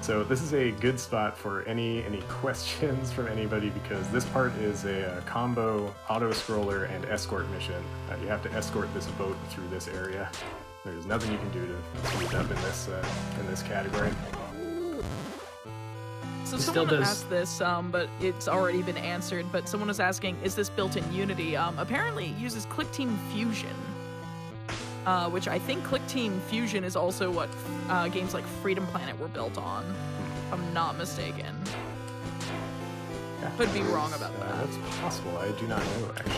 So this is a good spot for any questions from anybody, because this part is a combo auto-scroller and escort mission. You have to escort this boat through this area. There's nothing you can do to speed up in this category. So It someone still does- asked this, but it's already been answered. But someone was asking, is this built in Unity? Apparently it uses ClickTeam Fusion. Which I think ClickTeam Fusion is also what games like Freedom Planet were built on, if I'm not mistaken. Yeah, Could be wrong about that. That's possible. I do not know, actually.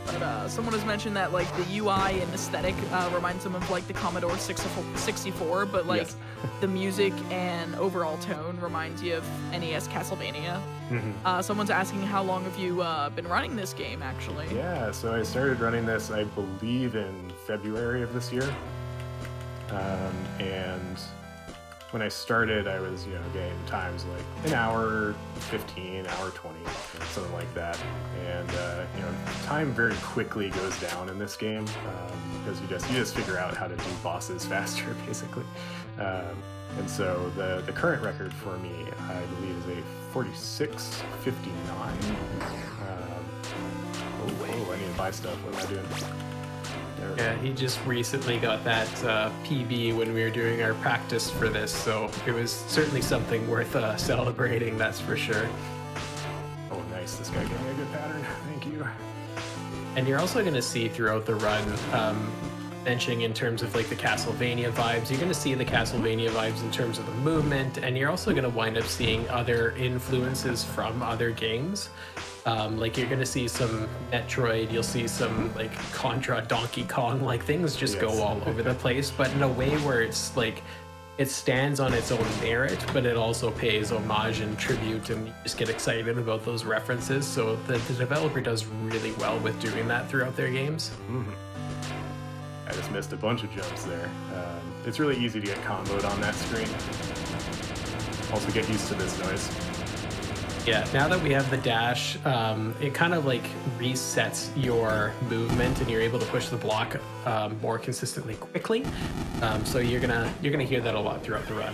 But someone has mentioned that like the UI and aesthetic reminds them of like the Commodore 64, but like Yes. the music and overall tone reminds you of NES Castlevania. Someone's asking, how long have you been running this game, actually? Yeah, so I started running this, I believe, in February of this year. And when I started, I was, getting times like an hour 15, hour 20, something like that. And, time very quickly goes down in this game because you just figure out how to do bosses faster, basically. And so the current record for me, I believe, is a 46:59. I need to buy stuff. What am I doing? There we go. Yeah, he just recently got that PB when we were doing our practice for this, so it was certainly something worth celebrating, that's for sure. Oh, nice. This guy gave me a good pattern. Thank you. And you're also going to see throughout the run, mentioning in terms of like the Castlevania vibes, you're going to see the Castlevania vibes in terms of the movement, and you're also going to wind up seeing other influences from other games. Like you're going to see some Metroid, you'll see some like Contra, Donkey Kong, like things just go all over the place, but in a way where it's like, it stands on its own merit, but it also pays homage and tribute, and you just get excited about those references. So the developer does really well with doing that throughout their games. I just missed a bunch of jumps there. It's really easy to get comboed on that screen. Also get used to this noise. Yeah, now that we have the dash, it kind of like resets your movement, and you're able to push the block more consistently quickly. So you're gonna hear that a lot throughout the run.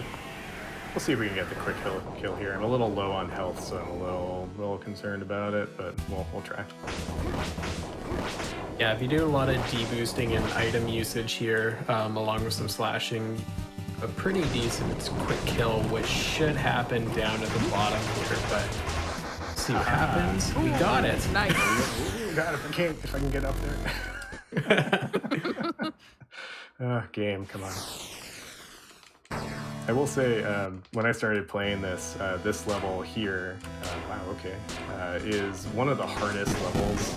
We'll see if we can get the quick kill here. I'm a little low on health, so I'm a little concerned about it, but we'll try. Yeah, if you do a lot of deboosting and item usage here, along with some slashing, a pretty decent quick kill, which should happen down at the bottom here, but see what happens. We got it. Nice. Ooh, God, if I can get up there. Game, come on. I will say, when I started playing this, this level here, is one of the hardest levels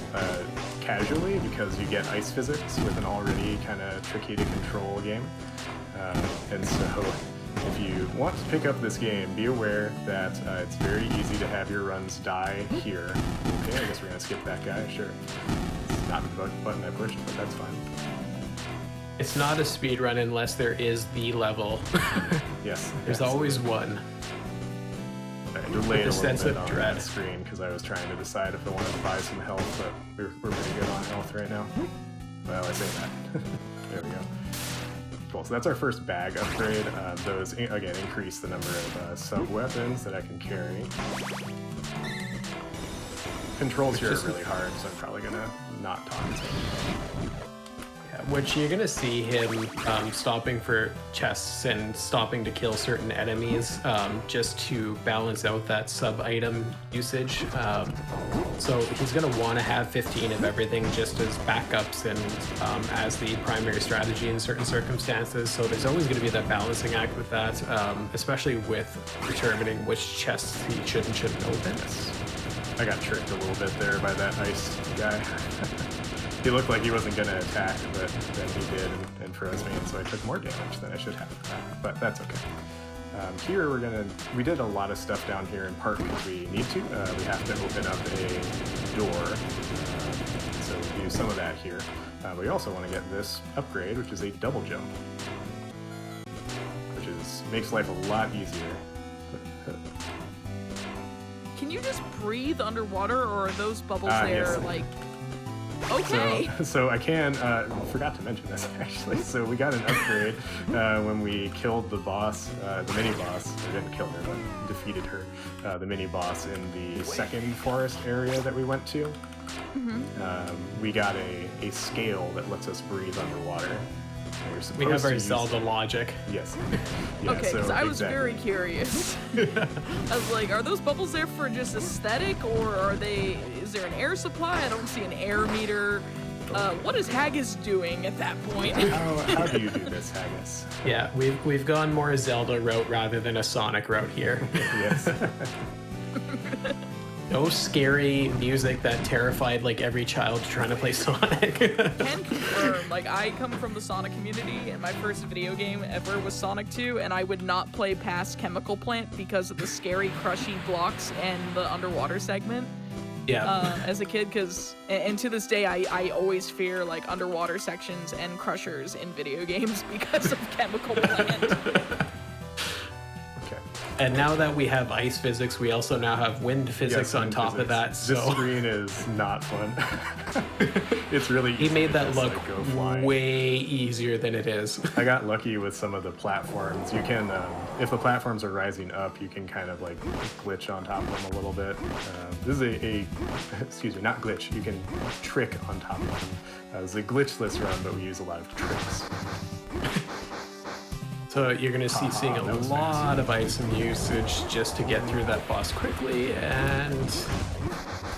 casually, because you get ice physics with an already kind of tricky to control game. And so if you want to pick up this game, be aware that it's very easy to have your runs die here. Okay, I guess we're going to skip that guy, sure. It's not the button I pushed, but that's fine. It's not a speed run unless there is the level. Yes. There's always one. I delayed a The sense little of bit on dread. that screen because I was trying to decide if I wanted to buy some health, but we're pretty good on health right now. Well, I say that. There we go. Cool, so that's our first bag upgrade. Those, again, increase the number of sub-weapons that I can carry. Controls here are really hard, so I'm probably gonna not talk as much. Which you're gonna see him stopping for chests and stopping to kill certain enemies just to balance out that sub-item usage. So he's gonna want to have 15 of everything just as backups and as the primary strategy in certain circumstances. So there's always gonna be that balancing act with that, especially with determining which chests he should and shouldn't open. I got tricked a little bit there by that ice guy. He looked like he wasn't going to attack, but then he did and froze me, and so I took more damage than I should have. But that's okay. Here we did a lot of stuff down here in part because we need to. We have to open up a door, so we do some of that here. We also want to get this upgrade, which is a double jump, which makes life a lot easier. Can you just breathe underwater, or are those bubbles Yes. there like? Okay. So I can, forgot to mention this actually. So we got an upgrade when we killed the boss, the mini boss. We didn't kill her, but defeated her. The mini boss in the second forest area that we went to. We got a scale that lets us breathe underwater. We have our Zelda logic. Yes. Yeah, Okay, because so I was very exactly. curious. I was like, are those bubbles there for just aesthetic, or is there an air supply? I don't see an air meter. What is Haggis doing at that point? How do you do this, Haggis? Yeah, we've gone more Zelda route rather than a Sonic route here. Yes. No scary music that terrified like every child trying to play Sonic. Can confirm, like, I come from the Sonic community, and my first video game ever was Sonic 2, and I would not play past Chemical Plant because of the scary crushy blocks and the underwater segment. Yeah. As a kid, and to this day, I always fear like underwater sections and crushers in video games because of Chemical Plant. Okay. And now that we have ice physics, we also now have wind physics Yes, on wind top of physics. that. This So screen is not fun. It's really he easy made to that just, look like, go flying. way easier than it is. I got lucky with some of the platforms. You can, if the platforms are rising up, you can kind of like glitch on top of them a little bit. This is excuse me, not glitch. You can trick on top of them. It's a glitchless run, but we use a lot of tricks. So you're going to see seeing a that was lot of item usage just to get through that boss quickly, and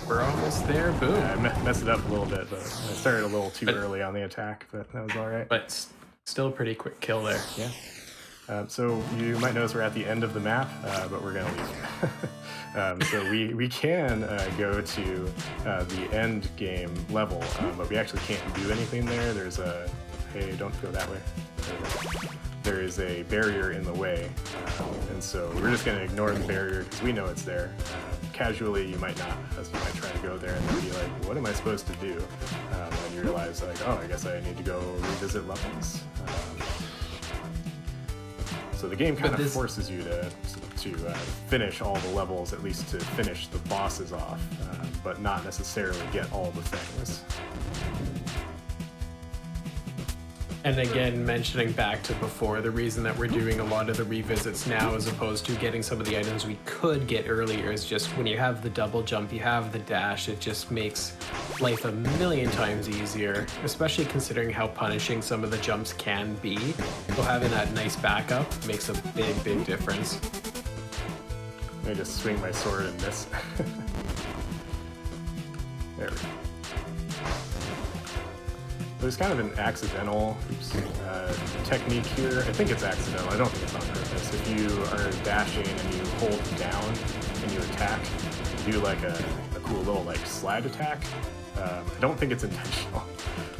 we're almost there. Boom. I messed it up a little bit, but I started a little too early on the attack, but that was all right. But still a pretty quick kill there. Yeah. So you might notice we're at the end of the map, but we're gonna leave. So we can go to the end game level, but we actually can't do anything there. There's a, hey, don't go that way. There is a barrier in the way, and so we're just gonna ignore the barrier because we know it's there. Casually, you might not, as you might try to go there and then be like, what am I supposed to do? And you realize like, oh, I guess I need to go revisit levels. So the game kind of forces you to finish all the levels, at least to finish the bosses off, but not necessarily get all the things. And again, mentioning back to before, the reason that we're doing a lot of the revisits now as opposed to getting some of the items we could get earlier is just when you have the double jump, you have the dash, it just makes life a million times easier, especially considering how punishing some of the jumps can be. So having that nice backup makes a big, big difference. I just swing my sword and miss. There we go. There's kind of an accidental technique here. I think it's accidental. I don't think it's on purpose. If you are dashing and you hold down and you attack, you do like a cool little like slide attack. I don't think it's intentional,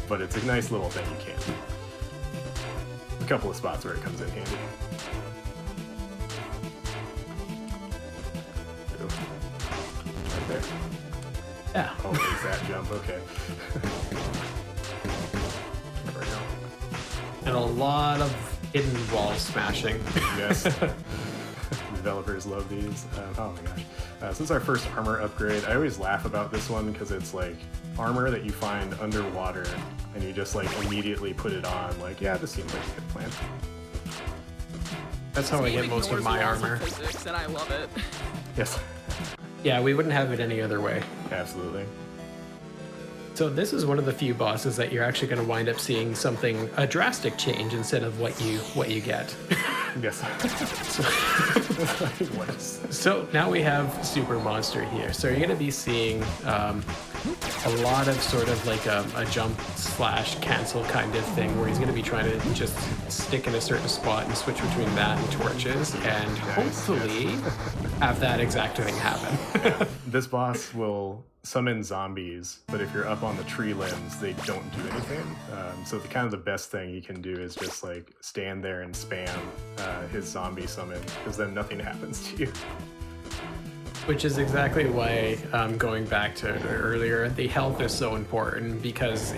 but it's a nice little thing you can do. A couple of spots where it comes in handy. Right there. Yeah. Oh, there's that jump. Okay. And a lot of hidden wall smashing. Yes. developers love these. Oh my gosh. Since our first armor upgrade, I always laugh about this one because it's like armor that you find underwater and you just like immediately put it on. Like, yeah, this seems like a good plan. That's how I get most of my armor. Physics, and I love it. Yes. Yeah, we wouldn't have it any other way. Absolutely. So this is one of the few bosses that you're actually going to wind up seeing a drastic change instead of what you get. Yes. So now we have Super Monster here. So you're going to be seeing a lot of sort of like a jump / cancel kind of thing where he's going to be trying to just stick in a certain spot and switch between that and torches and hopefully have that exact thing happen. This boss will summon zombies, but if you're up on the tree limbs, they don't do anything. So the best thing he can do is just like stand there and spam his zombie summon, because then nothing happens to you. Which is exactly why, going back to earlier, the health is so important, because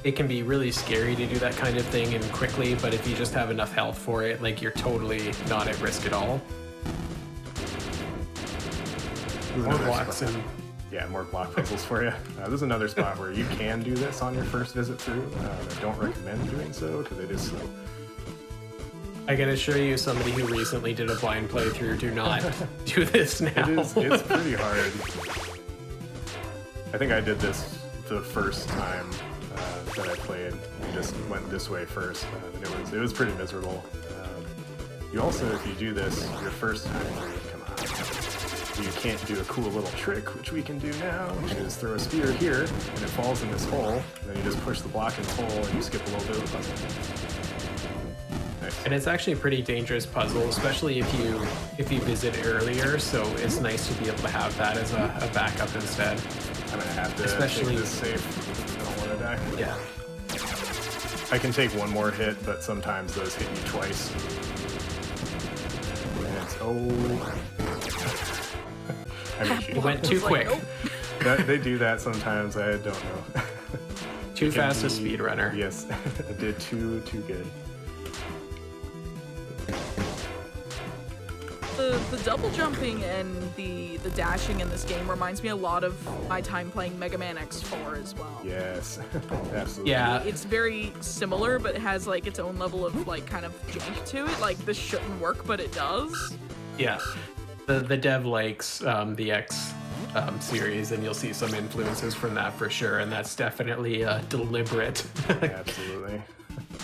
it can be really scary to do that kind of thing and quickly, but if you just have enough health for it, like you're totally not at risk at all. More blocks and yeah, more block puzzles for you. There's another spot where you can do this on your first visit through. I don't recommend doing so because it is slow. I can assure you, somebody who recently did a blind playthrough, do not do this now. It's pretty hard. I think I did this the first time that I played. We just went this way first, and it was pretty miserable. You also, if you do this your first time, come on, you can't do a cool little trick, which we can do now, which is throw a spear here, and it falls in this hole, and then you just push the block in the hole, and you skip a little bit of the puzzle. Nice. And it's actually a pretty dangerous puzzle, especially if you visit earlier, so it's nice to be able to have that as a backup instead. I'm gonna have to especially take this safe. I don't want to die. Yeah. I can take one more hit, but sometimes those hit you twice. And it's I mean, It went too quick. They do that sometimes. I don't know. Too fast a speedrunner. Yes, I did too good. The double jumping and the dashing in this game reminds me a lot of my time playing Mega Man X4 as well. Yes, absolutely. Yeah. It's very similar, but it has like its own level of like kind of jank to it. Like this shouldn't work, but it does. Yeah. The dev likes the X series, and you'll see some influences from that for sure, and that's definitely a deliberate Absolutely.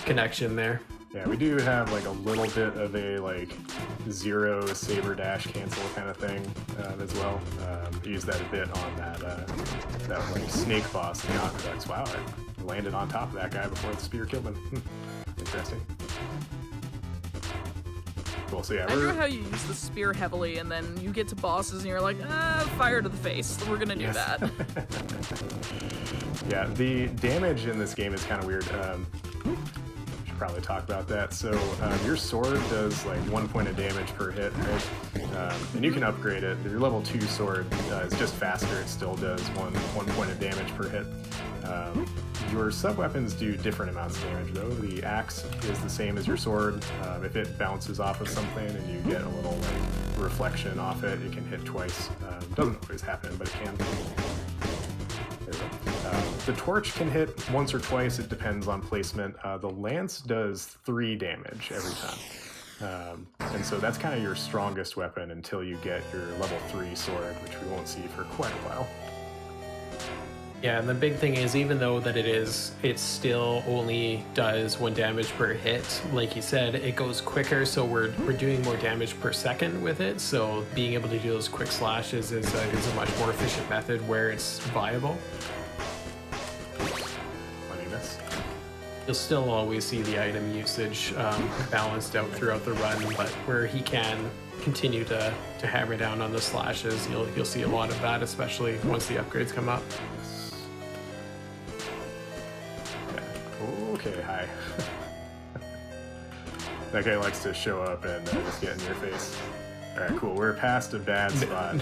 connection there. Yeah, we do have like a little bit of a like zero saber dash cancel kind of thing as well. We use that a bit on that like snake boss in the aqueducts. Wow, I landed on top of that guy before the spear killed him. Interesting. Cool. So yeah, I know how you use the spear heavily, and then you get to bosses, and you're like, fire to the face. We're gonna do that. Yeah, the damage in this game is kind of weird. Should probably talk about that. So your sword does like 1 point of damage per hit, right? And you can upgrade it. Your level 2 sword is just faster. It still does one point of damage per hit. Your sub-weapons do different amounts of damage, though. The axe is the same as your sword. If it bounces off of something and you get a little like reflection off it, it can hit twice. Doesn't always happen, but it can. There we go. The torch can hit once or twice. It depends on placement. The lance does 3 damage every time. And so that's kind of your strongest weapon until you get your level 3 sword, which we won't see for quite a while. Yeah, and the big thing is, even though that it still only does 1 damage per hit, like you said, it goes quicker, so we're doing more damage per second with it, so being able to do those quick slashes is a much more efficient method where it's viable. Funny miss. You'll still always see the item usage balanced out throughout the run, but where he can continue to hammer down on the slashes, you'll see a lot of that, especially once the upgrades come up. Okay, hi. That guy likes to show up and just get in your face. All right, cool. We're past a bad spot.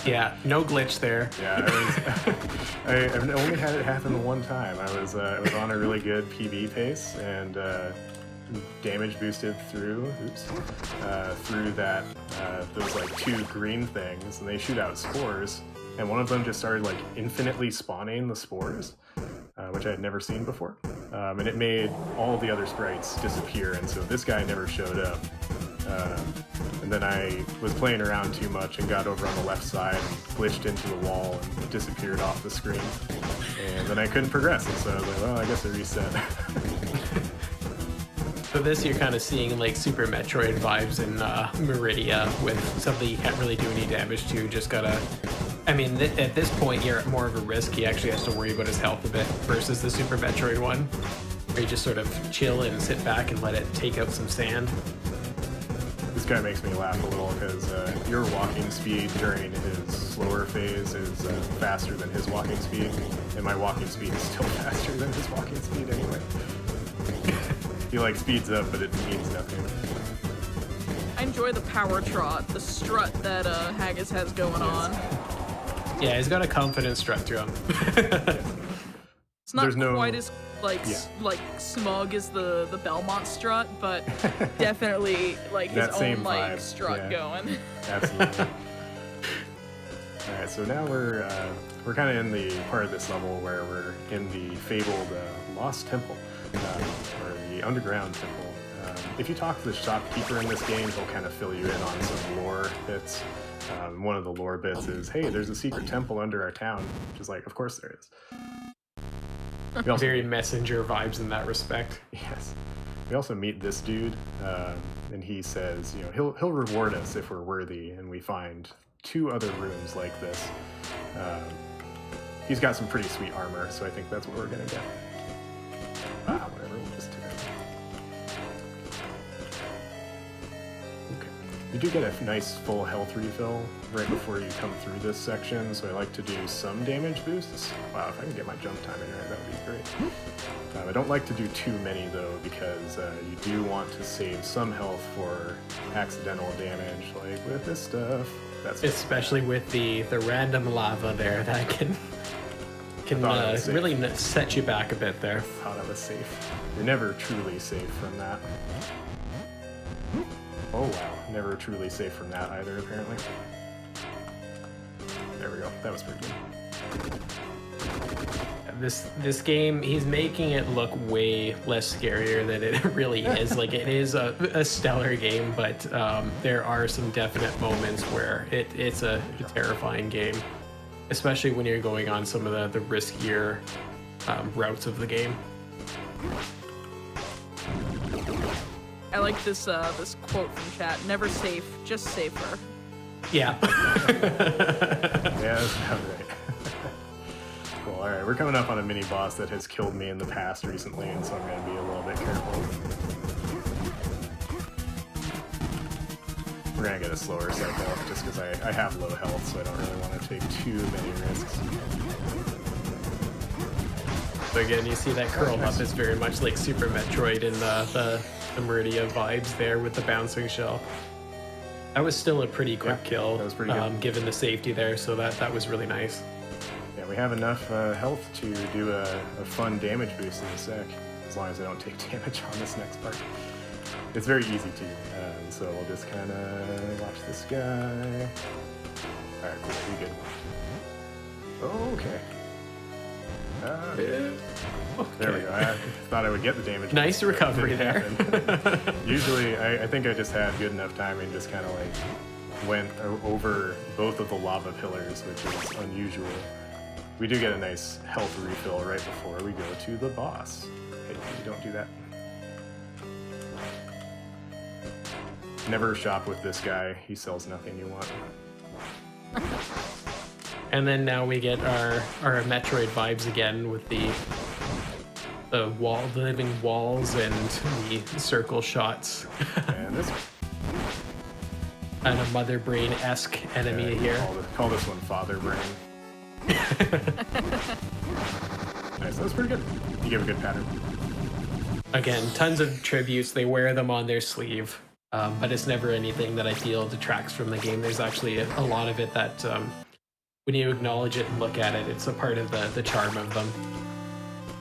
Yeah, no glitch there. Yeah, I've only had it happen one time. I was on a really good PB pace, and damage boosted through that those like 2 green things, and they shoot out spores, and one of them just started like infinitely spawning the spores, which I had never seen before, and it made all the other sprites disappear, and so this guy never showed up. And then I was playing around too much and got over on the left side and glitched into the wall and disappeared off the screen. And then I couldn't progress, and so I was like, well, I guess I reset. So this you're kind of seeing like Super Metroid vibes in Meridia with something you can't really do any damage to. Just gotta, I mean, at this point you're at more of a risk. He actually has to worry about his health a bit versus the Super Metroid one, where you just sort of chill and sit back and let it take out some sand. This guy makes me laugh a little because your walking speed during his slower phase is faster than his walking speed, and my walking speed is still faster than his walking speed anyway. He like speeds up, but it means nothing. I enjoy the power trot, the strut that Haggis has going on. Yeah, he's got a confident strut to him. It's not There's no- quite as like smug as the Belmont strut, but definitely like his That same own like vibe, strut yeah. going. Absolutely. All right, so now we're kind of in the part of this level where we're in the fabled Lost Temple, or the underground temple. If you talk to the shopkeeper in this game, he'll kind of fill you in on some lore bits. One of the lore bits is, hey, there's a secret temple under our town, which is like, of course there is. We also Very messenger vibes in that respect. Yes. We also meet this dude, and he says, you know, he'll reward us if we're worthy, and we find 2 other rooms like this. He's got some pretty sweet armor, so I think that's what we're gonna get. Whatever, we'll just do it. Okay. You do get a nice full health refill right before you come through this section, so I like to do some damage boosts. Wow, if I can get my jump timing right, that would be great. I don't like to do too many though, because you do want to save some health for accidental damage, like with this stuff. That's Especially with the random lava there, that can thought I was safe. really set you back a bit there. Thought I was safe. You're never truly safe from that. Oh wow, never truly safe from that either, apparently. There we go, that was pretty good. This game, he's making it look way less scarier than it really is. Like, it is a stellar game, but there are some definite moments where it's a terrifying game, especially when you're going on some of the riskier routes of the game. I like this this quote from chat: "Never safe, just safer." Yeah. Yeah, that's about right. Cool, alright, we're coming up on a mini boss that has killed me in the past recently, and so I'm going to be a little bit careful. We're going to get a slower cycle just because I have low health, so I don't really want to take too many risks. So again, you see that curl up is very much like Super Metroid in the Meridia vibes there with the bouncing shell. That was still a pretty quick kill, that was pretty good. given the safety there, so that was really nice. Yeah, we have enough health to do a fun damage boost in a sec, as long as I don't take damage on this next part. It's very easy to, so we'll just kind of watch this guy. Alright, cool, we good. Okay. There we go. I thought I would get the damage. Nice boost, but it recovery didn't there. happen. Usually, I think I just had good enough timing, just kind of like went over both of the lava pillars, which is unusual. We do get a nice health refill right before we go to the boss. Hey, you don't do that. Never shop with this guy. He sells nothing you want. And then now we get our Metroid vibes again with the living walls and the circle shots. And this And a Mother Brain-esque enemy here. Call this one Father Brain. Nice, that was pretty good. You gave a good pattern. Again, tons of tributes. They wear them on their sleeve, but it's never anything that I feel detracts from the game. There's actually a lot of it that, when you acknowledge it and look at it, it's a part of the charm of them.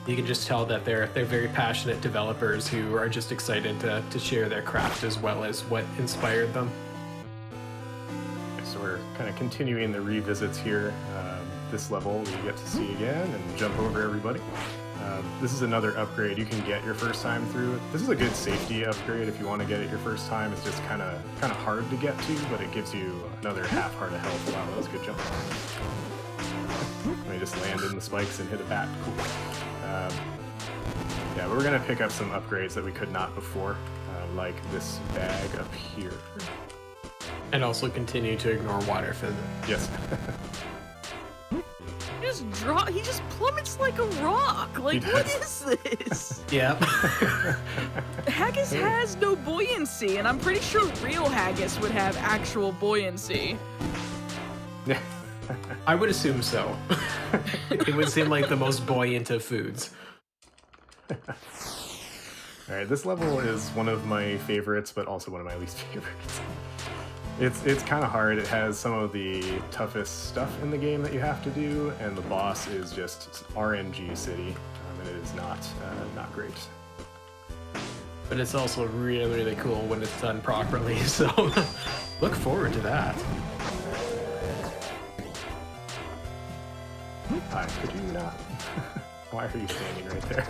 You can just tell that they're very passionate developers who are just excited to share their craft as well as what inspired them. So we're kind of continuing the revisits here. This level we get to see again and jump over everybody. This is another upgrade you can get your first time through. This is a good safety upgrade if you want to get it your first time. It's just kind of hard to get to, but it gives you another half heart of health. Wow, that was a good jump. Let me just land in the spikes and hit a bat. Cool. Yeah, we're gonna pick up some upgrades that we could not before, like this bag up here. And also continue to ignore water physics. Yes. He just plummets like a rock. Like, what is this? Yep. Haggis has no buoyancy, and I'm pretty sure real haggis would have actual buoyancy. I would assume so. It would seem like the most buoyant of foods. Alright, this level is one of my favorites, but also one of my least favorites. It's kind of hard. It has some of the toughest stuff in the game that you have to do, and the boss is just RNG City, and it is not great. But it's also really, really cool when it's done properly, so look forward to that. Hi, could you not? Why are you standing right there?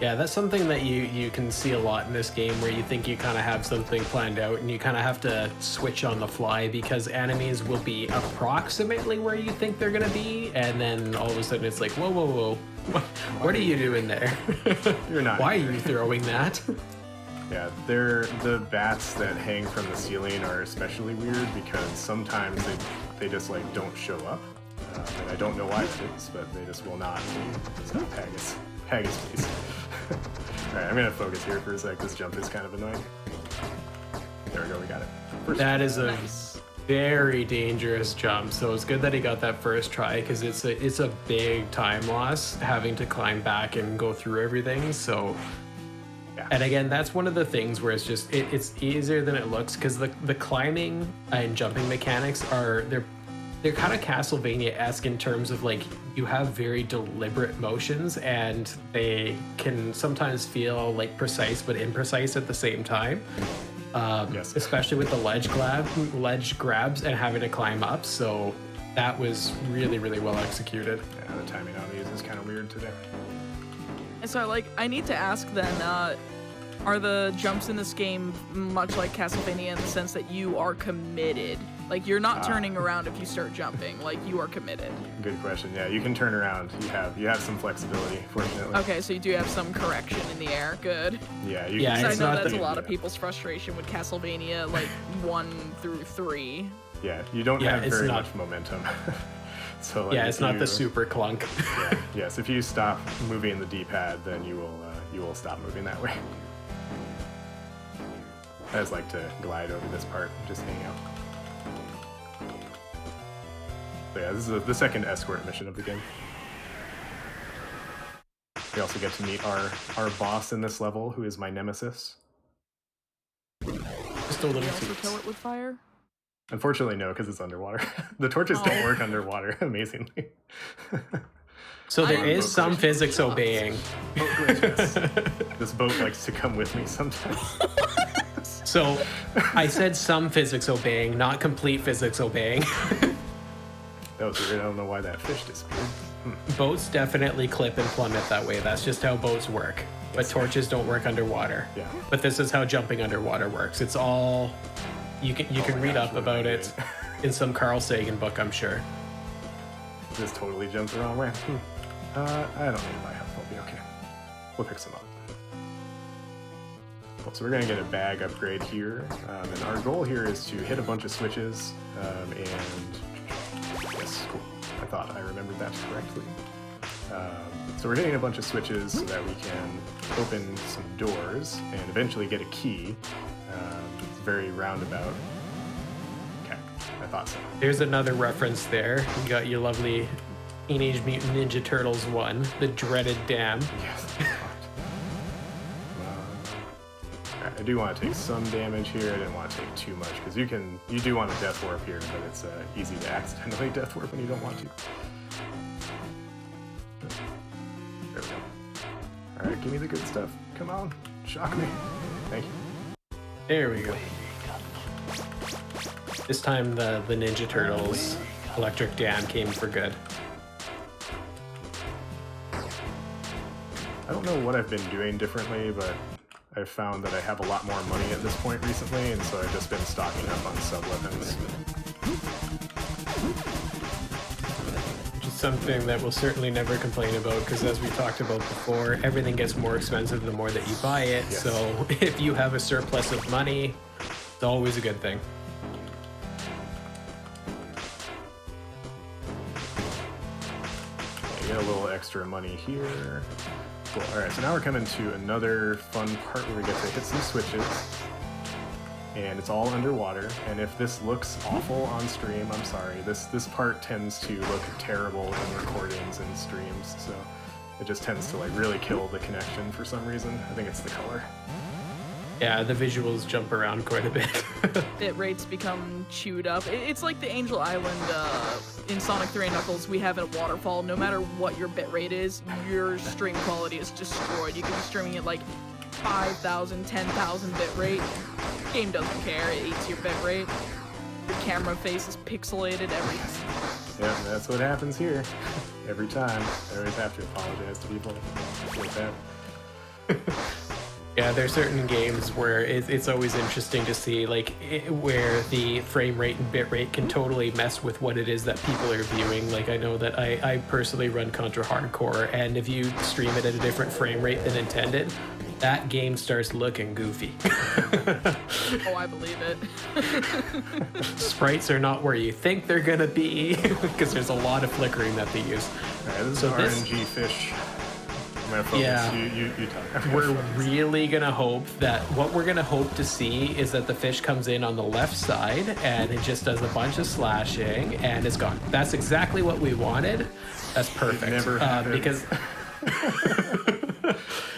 Yeah, that's something that you can see a lot in this game, where you think you kind of have something planned out and you kind of have to switch on the fly because enemies will be approximately where you think they're going to be, and then all of a sudden it's like, whoa, whoa, whoa, what are you doing there? You're not. Why are you throwing that? Yeah, the bats that hang from the ceiling are especially weird because sometimes they just like don't show up, and I don't know why it is, but they just will not. It's not Haggis, please. Alright, I'm gonna focus here for a sec. This jump is kind of annoying. There we go, we got it. That is a very dangerous jump, so it's good that he got that first try because it's a big time loss having to climb back and go through everything. So, Yeah. and again, that's one of the things where it's just it's easier than it looks because the climbing and jumping mechanics they're kind of Castlevania-esque in terms of like you have very deliberate motions and they can sometimes feel like precise but imprecise at the same time. Yes. Especially with the ledge grabs and having to climb up. So that was really, really well executed. Yeah, the timing on these is kind of weird today. And so, I need to ask then, are the jumps in this game much like Castlevania in the sense that you are committed? Like, you're not turning around if you start jumping. Like, you are committed. Good question. Yeah, you can turn around. You have some flexibility, fortunately. Okay, so you do have some correction in the air. Good. Yeah, you Yeah, can. I it's know not that's the- a lot of people's frustration with Castlevania, like 1 through 3. Yeah, you don't Yeah, have it's very not- much momentum. So like, Yeah, if it's not you- the super clunk. Yeah, yes, if you stop moving the D-pad, then you will stop moving that way. I just like to glide over this part and just hang out. So yeah, this is the second escort mission of the game. We also get to meet our boss in this level, who is my nemesis. Just a little You also toots. kill it with fire? Unfortunately, no, because it's underwater. The torches don't work underwater, amazingly. So there I- is some physics obeying. Oh, great, yes. This boat likes to come with me sometimes. So I said some physics obeying, not complete physics obeying. That was weird. I don't know why that fish disappeared. Boats definitely clip and plummet that way. That's just how boats work. But torches don't work underwater. Yeah. But this is how jumping underwater works. It's all you can my read gosh, up what am I about it doing? in some Carl Sagan book, I'm sure. Just totally jumped the wrong way. I don't need my health. I'll be okay. We'll pick some up. Cool, so we're gonna get a bag upgrade here, and our goal here is to hit a bunch of switches. And yes, cool. I thought I remembered that correctly. So we're hitting a bunch of switches so that we can open some doors and eventually get a key. It's very roundabout. Okay, I thought so. There's another reference there. You got your lovely Teenage Mutant Ninja Turtles 1, the dreaded dam. Yes. I do want to take some damage here. I didn't want to take too much because you do want to death warp here, but it's easy to accidentally death warp when you don't want to. There we go. All right, give me the good stuff. Come on, shock me. Thank you. There we go. This time the Ninja Turtles electric dam came for good. I don't know what I've been doing differently, but I've found that I have a lot more money at this point recently, and so I've just been stocking up on sub-weapons. Which is something that we'll certainly never complain about, because as we talked about before, everything gets more expensive the more that you buy it. Yes. So if you have a surplus of money, it's always a good thing. You get a little extra money here. Cool. All right, so now we're coming to another fun part where we get to hit some switches. And it's all underwater. And if this looks awful on stream, I'm sorry. This part tends to look terrible in recordings and streams, so it just tends to like really kill the connection for some reason. I think it's the color. Yeah, the visuals jump around quite a bit. Bit rates become chewed up. It's like the Angel Island in Sonic 3 and Knuckles. We have a waterfall. No matter what your bit rate is, your stream quality is destroyed. You can be streaming at like 5,000, 10,000 bit rate. Game doesn't care. It eats your bit rate. Your camera face is pixelated. Everything. Yeah, that's what happens here. Every time. I always have to apologize to people. Like that. Yeah, there's certain games where it's always interesting to see where the frame rate and bit rate can totally mess with what it is that people are viewing. Like I know that I personally run Contra Hardcore, and if you stream it at a different frame rate than intended, that game starts looking goofy. Oh, I believe it. Sprites are not where you think they're gonna be, because there's a lot of flickering that they use. All right, this is RNG fish. I'm gonna focus. Yeah. You talk. We're really gonna hope that what we're gonna hope to see is that the fish comes in on the left side and it just does a bunch of slashing and it's gone. That's exactly what we wanted. That's perfect. Never happened.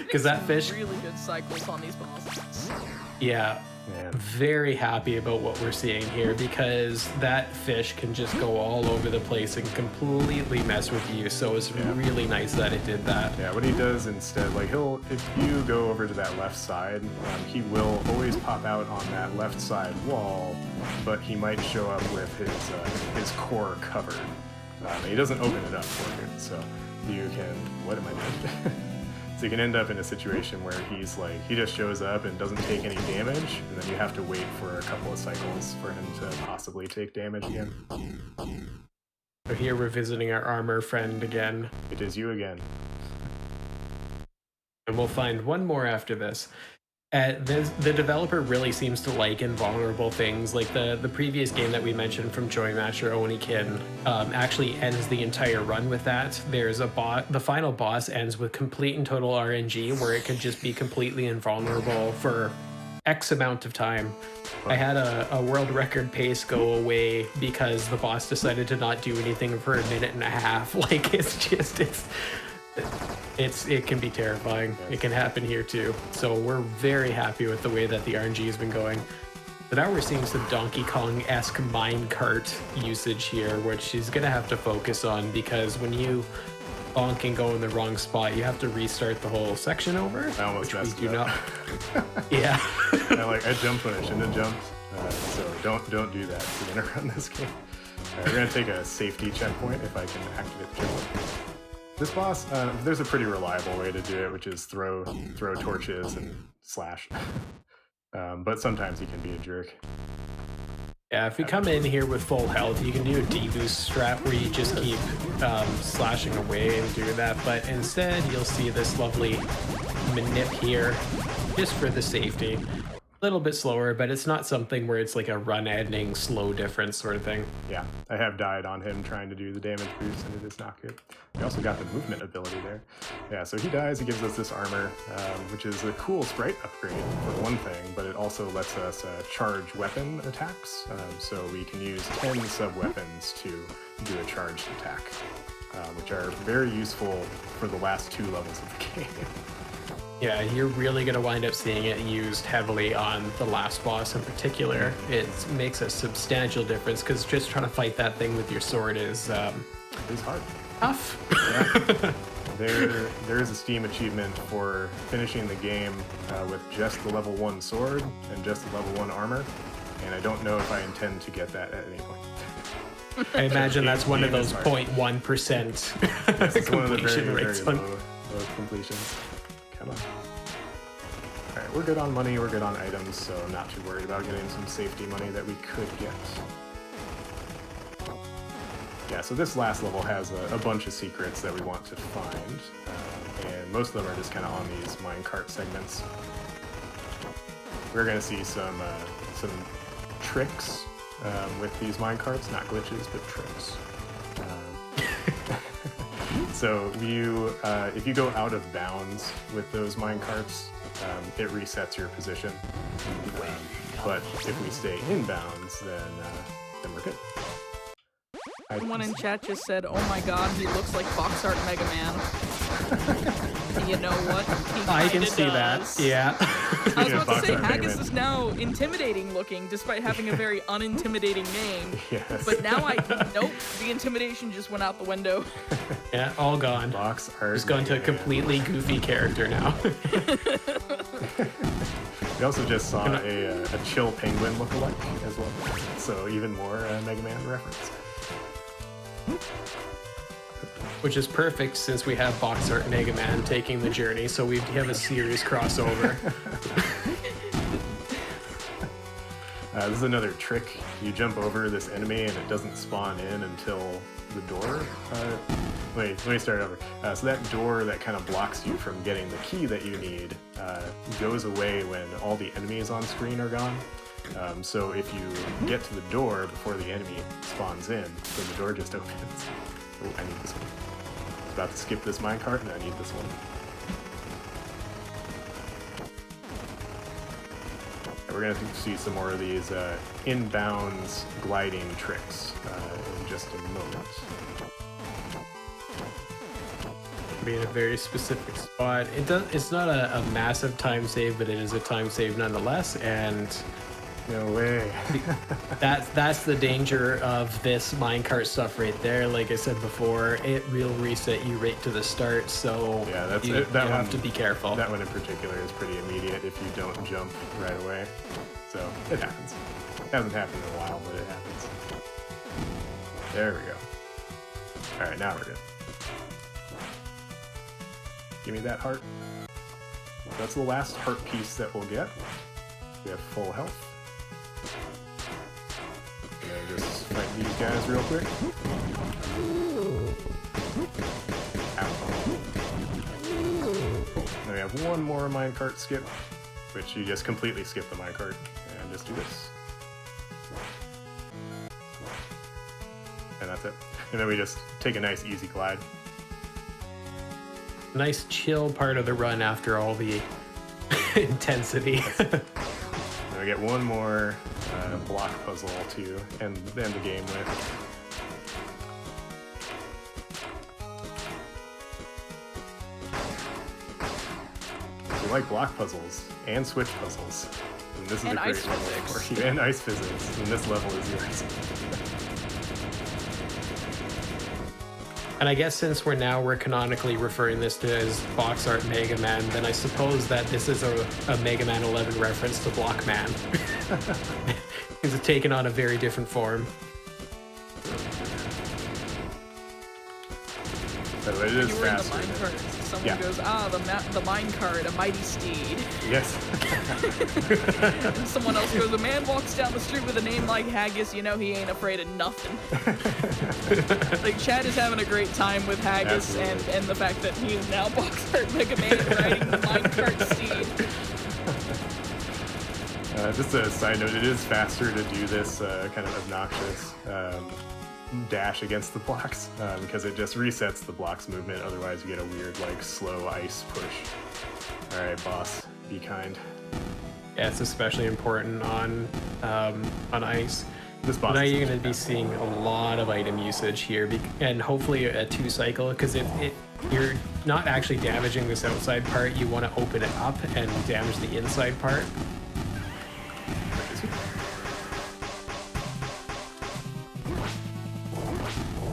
Because that fish. Really good cycles on these bosses. Yeah. Man. Very happy about what we're seeing here, because that fish can just go all over the place and completely mess with you. So it's really nice that it did that. Yeah, what he does instead, like if you go over to that left side, he will always pop out on that left side wall, but he might show up with his core covered. He doesn't open it up for you, so you can. What am I doing? So you can end up in a situation where he just shows up and doesn't take any damage, and then you have to wait for a couple of cycles for him to possibly take damage again. So here we're visiting our armor friend again. It is you again. And we'll find one more after this. The developer really seems to like invulnerable things. Like the previous game that we mentioned from Joy Master Onikin actually ends the entire run with that. There's the final boss ends with complete and total RNG, where it can just be completely invulnerable for X amount of time. I had a world record pace go away because the boss decided to not do anything for a minute and a half. Like it can be terrifying. It can happen here too. So we're very happy with the way that the RNG has been going. But now we're seeing some Donkey Kong-esque minecart usage here, which she's gonna have to focus on, because when you bonk and go in the wrong spot, you have to restart the whole section over. I almost messed it up. Yeah. I jumped when I shouldn't have jumped. So don't do that if you're gonna run this game. All right, we're gonna take a safety checkpoint if I can activate the checkpoint. This boss, there's a pretty reliable way to do it, which is throw torches and slash. But sometimes he can be a jerk. Yeah, if you come in here with full health, you can do a D-boost strat where you just keep slashing away and do that. But instead, you'll see this lovely manip here, just for the safety. A little bit slower, but it's not something where it's like a run-ending slow difference sort of thing. Yeah, I have died on him trying to do the damage boost, and it is not good. We also got the movement ability there. Yeah, so he dies, he gives us this armor, which is a cool sprite upgrade for one thing, but it also lets us charge weapon attacks. So we can use 10 sub-weapons to do a charged attack, which are very useful for the last 2 levels of the game. Yeah, you're really going to wind up seeing it used heavily on the last boss in particular. It makes a substantial difference, because just trying to fight that thing with your sword is It's hard. tough. Yeah. there is a Steam achievement for finishing the game with just the level 1 sword and just the level 1 armor, and I don't know if I intend to get that at any point. I imagine that's one of Game those is hard. 0.1% It's one of the completion very, rates. very low completions. Come on. Alright, we're good on money, we're good on items, so not too worried about getting some safety money that we could get. Yeah, so this last level has a bunch of secrets that we want to find, and most of them are just kind of on these minecart segments. We're going to see some tricks with these minecarts, not glitches, but tricks. So if you go out of bounds with those minecarts, it resets your position. But if we stay in bounds, then we're good. Someone in chat just said, "Oh my God, he looks like box art Mega Man." You know what? He I can kinda see does. that. Yeah. I was Yeah, about box to say, art Mega Haggis Man. is now intimidating looking, despite having a very unintimidating name. Yes. But now nope, the intimidation just went out the window. Yeah, all gone. Box art. Just gone to a Mega Man. completely goofy character now. We also just saw a chill penguin lookalike as well, so even more Mega Man reference. Which is perfect since we have box art Mega Man taking the journey, so we have a serious crossover. This is another trick. You jump over this enemy and it doesn't spawn in until the door. Let me start over. So that door that kind of blocks you from getting the key that you need goes away when all the enemies on screen are gone. So if you get to the door before the enemy spawns in, then the door just opens. Oh, I need this one. I was about to skip this minecart and I need this one. We're going to see some more of these inbounds gliding tricks in just a moment. Be in a very specific spot. It's not a massive time save, but it is a time save nonetheless, and No way. that's the danger of this minecart stuff right there. Like I said before, it will reset you right to the start, so Yeah, that's you, it. That you one, have to be careful. That one in particular is pretty immediate if you don't jump right away. So it happens. It hasn't happened in a while, but it happens. There we go. All right, now we're good. Give me that heart. That's the last heart piece that we'll get. We have full health. And then just fight these guys real quick. Ow. Then we have one more minecart skip, which you just completely skip the minecart and just do this. And that's it. And then we just take a nice easy glide. Nice chill part of the run after all the intensity. And we get one more block puzzle to end the game with. If you like block puzzles and switch puzzles, then this is And a great ice level physics. for you. And ice physics, and this level is yours. And I guess since we're canonically referring this to as box art Mega Man, then I suppose that this is a Mega Man 11 reference to Blockman. Because it's taken on a very different form. By the way, it is You were in the faster. minecart. Someone Yeah. goes, the minecart, a mighty steed. Yes. And someone else goes, a man walks down the street with a name like Haggis, you know he ain't afraid of nothing. Like, Chad is having a great time with Haggis Absolutely. and the fact that he is now box art Mega Man riding the minecart steed. Just a side note, it is faster to do this kind of obnoxious dash against the blocks because it just resets the blocks movement. Otherwise, you get a weird, like, slow ice push. All right, boss, be kind. Yeah, it's especially important on ice. This boss. Now is you're going to be fast. seeing a lot of item usage here, and hopefully a 2-cycle, because you're not actually damaging this outside part. You want to open it up and damage the inside part.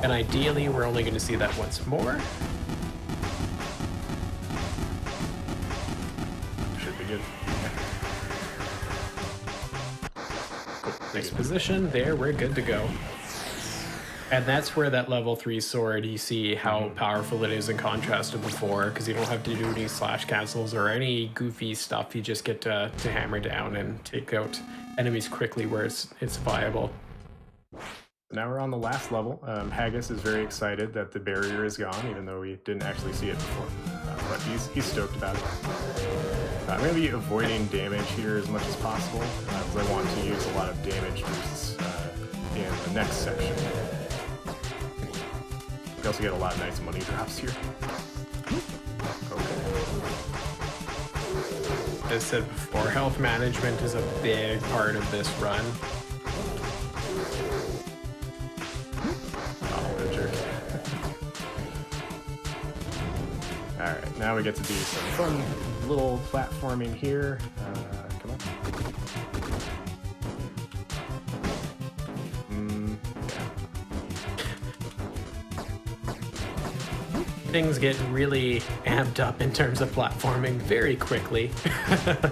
And ideally, we're only going to see that once more. good. Cool. Nice position there. We're good to go. And that's where that level 3 sword, you see how powerful it is in contrast to before, because you don't have to do any slash cancels or any goofy stuff. You just get to hammer down and take out enemies quickly where it's viable. Now we're on the last level. Haggis is very excited that the barrier is gone, even though we didn't actually see it before. But he's stoked about it. I'm going to be avoiding damage here as much as possible, because I want to use a lot of damage boosts in the next section. We also get a lot of nice money drops here. Okay. As I said before, health management is a big part of this run. Oh, what a jerk. Alright, now we get to do some fun little platforming here. Come on. Things get really amped up in terms of platforming very quickly. I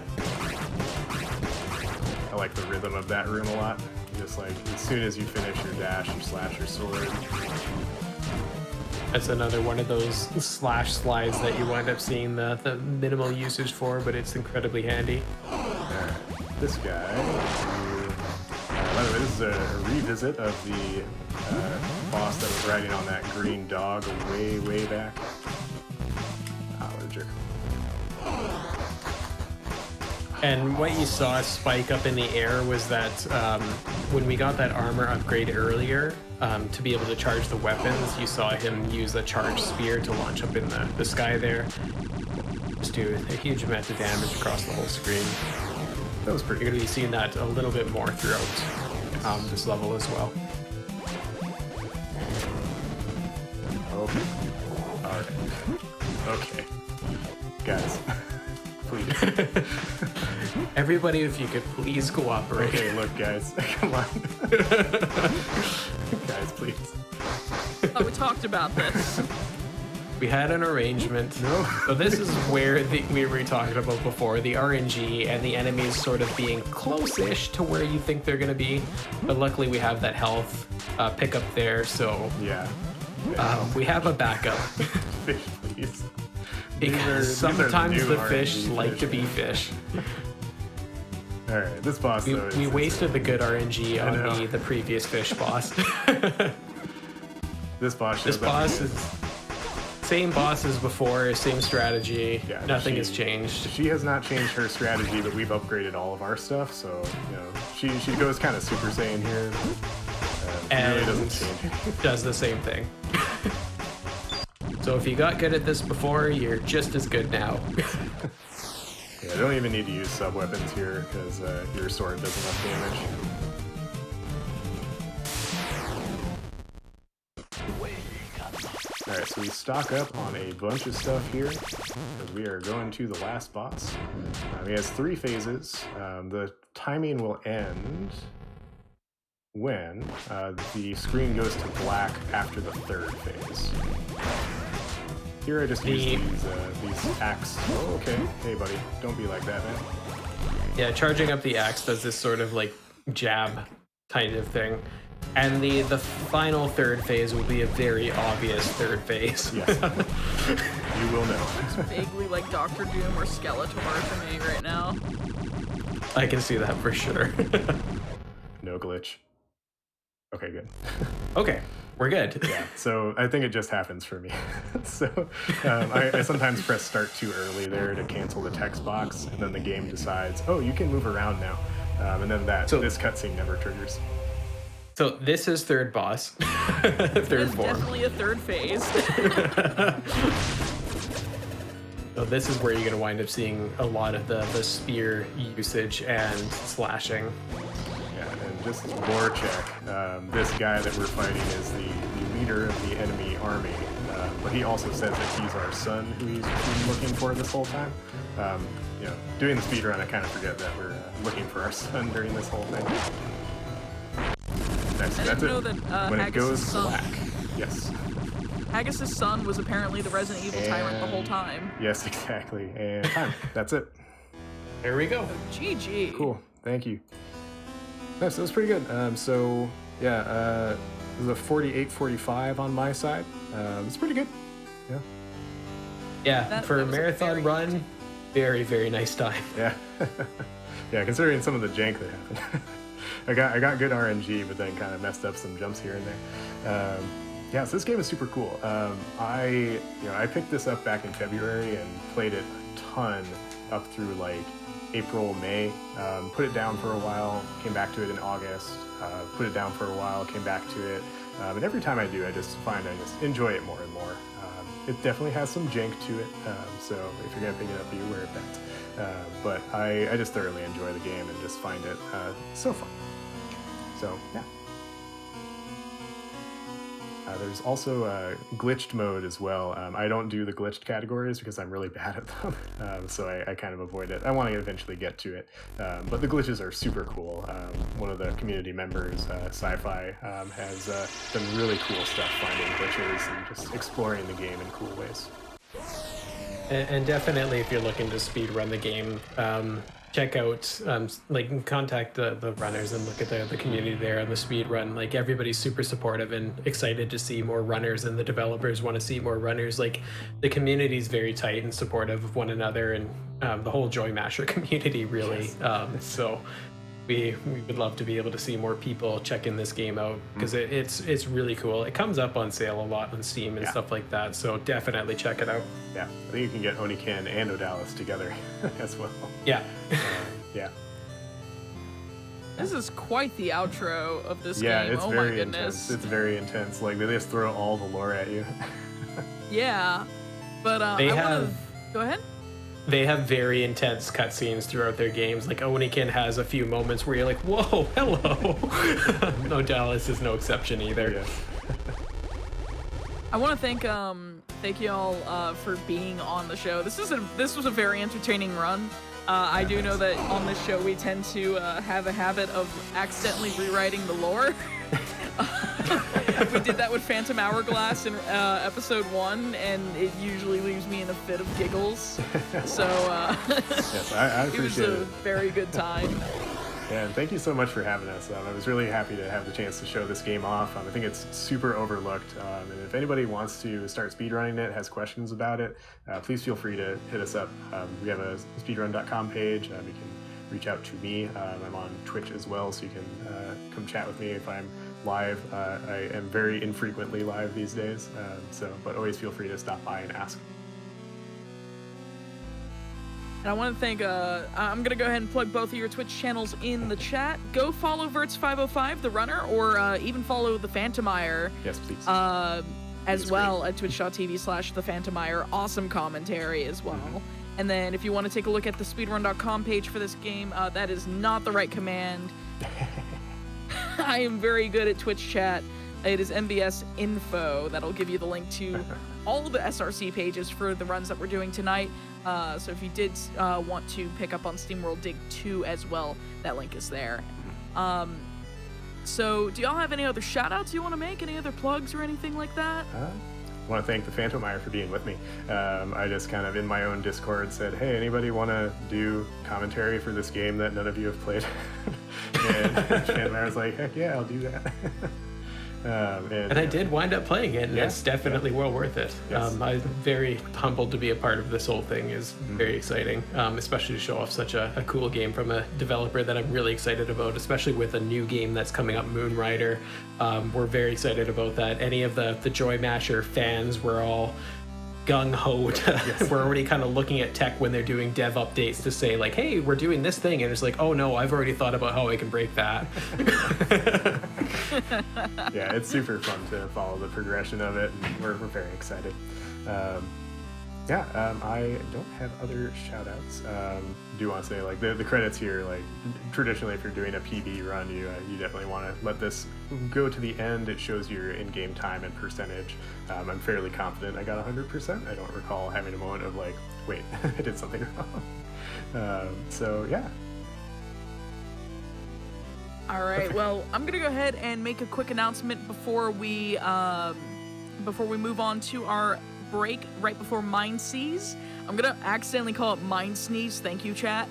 like the rhythm of that room a lot. Just like, as soon as you finish your dash, you slash your sword. That's another one of those slash slides that you wind up seeing the minimal usage for, but it's incredibly handy. Alright, this guy. By the way, this is a revisit of the boss that was riding on that green dog way, way back. Ah, what a jerk. And what you saw spike up in the air was that when we got that armor upgrade earlier, to be able to charge the weapons, you saw him use the charge spear to launch up in the sky there. Just do a huge amount of damage across the whole screen. That was pretty You're good. going to be seeing that a little bit more throughout this level as well. Okay. Alright. Okay. Guys. Please. Everybody, if you could please cooperate. Okay, look, guys. Come on. Guys, please. Oh, we talked about this. We had an arrangement. No. So this is where we were talking about before, the RNG and the enemies sort of being close-ish to where you think they're going to be. But luckily we have that health pickup there, so Yeah. we have a backup. Fish, please. Because These are sometimes new the RNG fish like to be man. fish. Alright, this boss, though, We is wasted the good RNG I know. on the previous fish boss. this boss. This shows up boss again. is same boss as before, same strategy. Yeah, Nothing she- has changed. She has not changed her strategy, but we've upgraded all of our stuff, so you know she goes kind of Super Saiyan here. It really doesn't change. Does the same thing. So if you got good at this before, you're just as good now. Yeah, don't even need to use sub weapons here because your sword does enough damage. Alright, so we stock up on a bunch of stuff here because we are going to the last boss. He has 3 phases. The timing will end when the screen goes to black after the 3rd phase. Here I just use these axe. Oh, okay. Hey, buddy. Don't be like that, man. Yeah, charging up the axe does this sort of like jab kind of thing. And the final 3rd phase will be a very obvious 3rd phase. Yes. You will know. Vaguely like Doctor Doom or Skeletor for me right now. I can see that for sure. No glitch. Okay, good. Okay, we're good. Yeah, so I think it just happens for me. So I sometimes press start too early there to cancel the text box, and then the game decides, oh, you can move around now. And then this cutscene never triggers. So this is 3rd boss. 3rd There's form. definitely a 3rd phase. So this is where you're going to wind up seeing a lot of the spear usage and slashing. Yeah, and just lore check. This guy that we're fighting is the leader of the enemy army, but he also says that he's our son, who he's been looking for this whole time. You know, doing the speedrun, I kind of forget that we're looking for our son during this whole thing. That's I didn't it. know that When it Haggis' goes son, black. Yes. Haggis' son was apparently the Resident Evil tyrant the whole time. Yes, exactly. And time. That's it. There we go. GG. Cool. Thank you. Nice. That was pretty good. So yeah, it was a 48-45 on my side. It's pretty good. Yeah. Yeah, for a was a marathon very run, very, very nice time. Yeah. Yeah, considering some of the jank that happened. I got good RNG, but then kind of messed up some jumps here and there. Yeah, so this game is super cool. I picked this up back in February and played it a ton up through like April, May. Put it down for a while, came back to it in August. Put it down for a while, came back to it. And every time I do, I just find I just enjoy it more and more. It definitely has some jank to it, so if you're gonna pick it up, be aware of that. But I just thoroughly enjoy the game and just find it so fun. So yeah. There's also a glitched mode as well. I don't do the glitched categories because I'm really bad at them, so I kind of avoid it. I want to eventually get to it, but the glitches are super cool. One of the community members, Sci-Fi, has done really cool stuff finding glitches and just exploring the game in cool ways. And definitely, if you're looking to speed run the game, check out, contact the runners and look at the community there on the speed run. Like, everybody's super supportive and excited to see more runners, and the developers want to see more runners. Like, the community is very tight and supportive of one another, and the whole Joy Masher community, really. Yes. So we would love to be able to see more people checking this game out, because it's really cool. It comes up on sale a lot on Steam and stuff like that, so definitely check it out. Yeah, I think you can get Oniken and Odallus together as well. Yeah. Yeah. This is quite the outro of this Yeah, game. it's Oh very my goodness. intense. It's very intense. Like, they just throw all the lore at you. Yeah. But They I want have- to go ahead. They have very intense cutscenes throughout their games. Like, Oniken has a few moments where you're like, whoa, hello. No, Dallas is no exception either. Yeah. I want to thank you all for being on the show. This was a very entertaining run. I do know that on this show we tend to have a habit of accidentally rewriting the lore. We did that with Phantom Hourglass in episode 1, and it usually leaves me in a fit of giggles. So Yes, I it was appreciate a it. very good time. Yeah, and thank you so much for having us. I was really happy to have the chance to show this game off. I think it's super overlooked. And if anybody wants to start speedrunning it, has questions about it, please feel free to hit us up. We have a speedrun.com page. You can reach out to me. I'm on Twitch as well, so you can come chat with me if I'm live. I am very infrequently live these days, but always feel free to stop by and ask. And I want to thank, I'm going to go ahead and plug both of your Twitch channels in the chat. Go follow Verts505, the runner, or even follow the Phantomire Yes, please. as well at twitch.tv/thephantomire. Awesome commentary as well. And then if you want to take a look at the speedrun.com page for this game, that is not the right command. I am very good at Twitch chat. It is MBS info. That'll give you the link to all of the SRC pages for the runs that we're doing tonight. So if you did want to pick up on SteamWorld Dig 2 as well, that link is there. So do y'all have any other shout outs you want to make? Any other plugs or anything like that? I want to thank the Phantomire for being with me. I just kind of in my own Discord said, hey, anybody want to do commentary for this game that none of you have played? And Phantomire was like, heck yeah, I'll do that. And I did wind up playing it, and it's definitely well worth it. Yes. I'm very humbled to be a part of this whole thing. Is very exciting, especially to show off such a cool game from a developer that I'm really excited about, especially with a new game that's coming up, Moonrider. We're very excited about that. Any of the Joy Masher fans were all gung-ho. We're already kind of looking at tech when they're doing dev updates to say, like, hey, we're doing this thing, and it's like, oh no, I've already thought about how I can break that. Yeah, it's super fun to follow the progression of it, and we're very excited. I don't have other shout outs. Do want to say, like, the credits here, like, traditionally if you're doing a PB run, you definitely want to let this go to the end. It shows your in-game time and percentage. I'm fairly confident I got 100%. I don't recall having a moment of like, wait, I did something wrong. So yeah. All right. Well, I'm gonna go ahead and make a quick announcement before we move on to our break right before MindSeize. I'm gonna accidentally call it Mind Sneeze. Thank you, chat.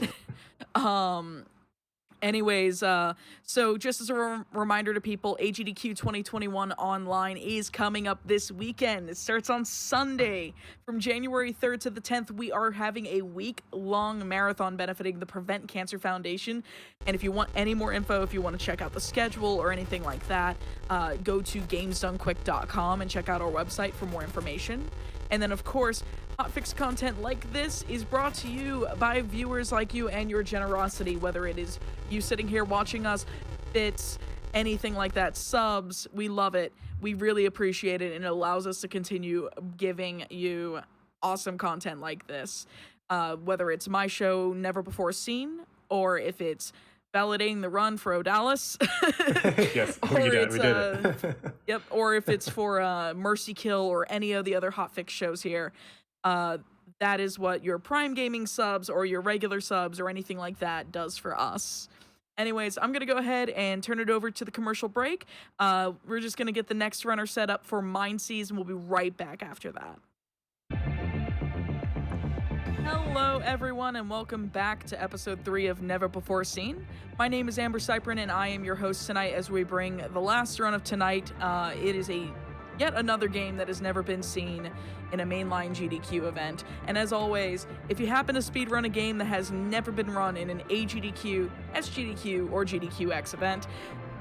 Anyways, so just as a reminder to people, AGDQ 2021 online is coming up this weekend. It starts on Sunday. From January 3rd to the 10th, we are having a week-long marathon benefiting the Prevent Cancer Foundation. And if you want any more info, if you want to check out the schedule or anything like that, go to gamesdonequick.com and check out our website for more information. And then, of course, hotfix content like this is brought to you by viewers like you and your generosity, whether it is you sitting here watching us, bits, anything like that, subs. We love it. We really appreciate it, and it allows us to continue giving you awesome content like this. Whether it's my show, Never Before Seen, or if it's validating the run for Odallus. Yes, we did it. Yep, or if it's for Mercy Kill or any of the other hotfix shows here. That is what your Prime Gaming subs or your regular subs or anything like that does for us. Anyways, I'm going to go ahead and turn it over to the commercial break. We're just going to get the next runner set up for MindSeize, and we'll be right back after that. Hello, everyone, and welcome back to episode 3 of Never Before Seen. My name is AmberCyprian, and I am your host tonight as we bring the last run of tonight. It is yet another game that has never been seen in a mainline GDQ event. And as always, if you happen to speedrun a game that has never been run in an AGDQ, SGDQ, or GDQx event,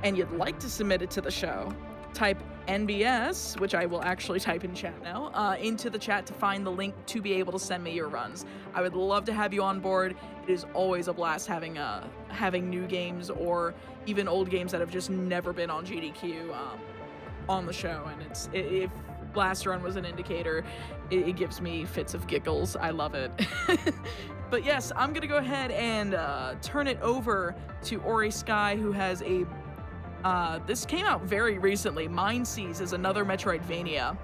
and you'd like to submit it to the show, type NBS, which I will actually type in chat now, into the chat to find the link to be able to send me your runs. I would love to have you on board. It is always a blast having new games or even old games that have just never been on GDQ on the show, and if last run was an indicator, it gives me fits of giggles. I love it. But yes, I'm gonna go ahead and turn it over to Ori Sky, who has this came out very recently. MindSeize is another Metroidvania,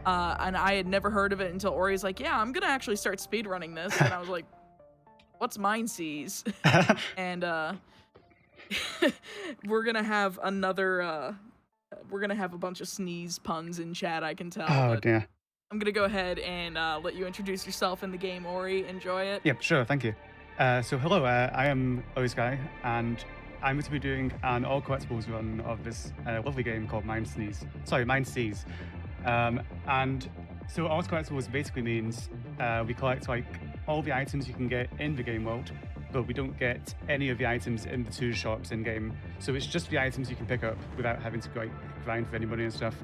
and I had never heard of it until Ori's like, yeah, I'm gonna actually start speedrunning this, and I was like, what's MindSeize? And we're gonna have we're gonna have a bunch of sneeze puns in chat, I can tell. Oh dear. I'm gonna go ahead and let you introduce yourself in the game, Ori. Enjoy it. Yep, sure, thank you. So hello, I am Ori Sky, and I'm going to be doing an all collectibles run of this lovely game called MindSeize. And so all collectibles basically means we collect like all the items you can get in the game world, but we don't get any of the items in the 2 shops in game. So it's just the items you can pick up without having to like grind for any money and stuff.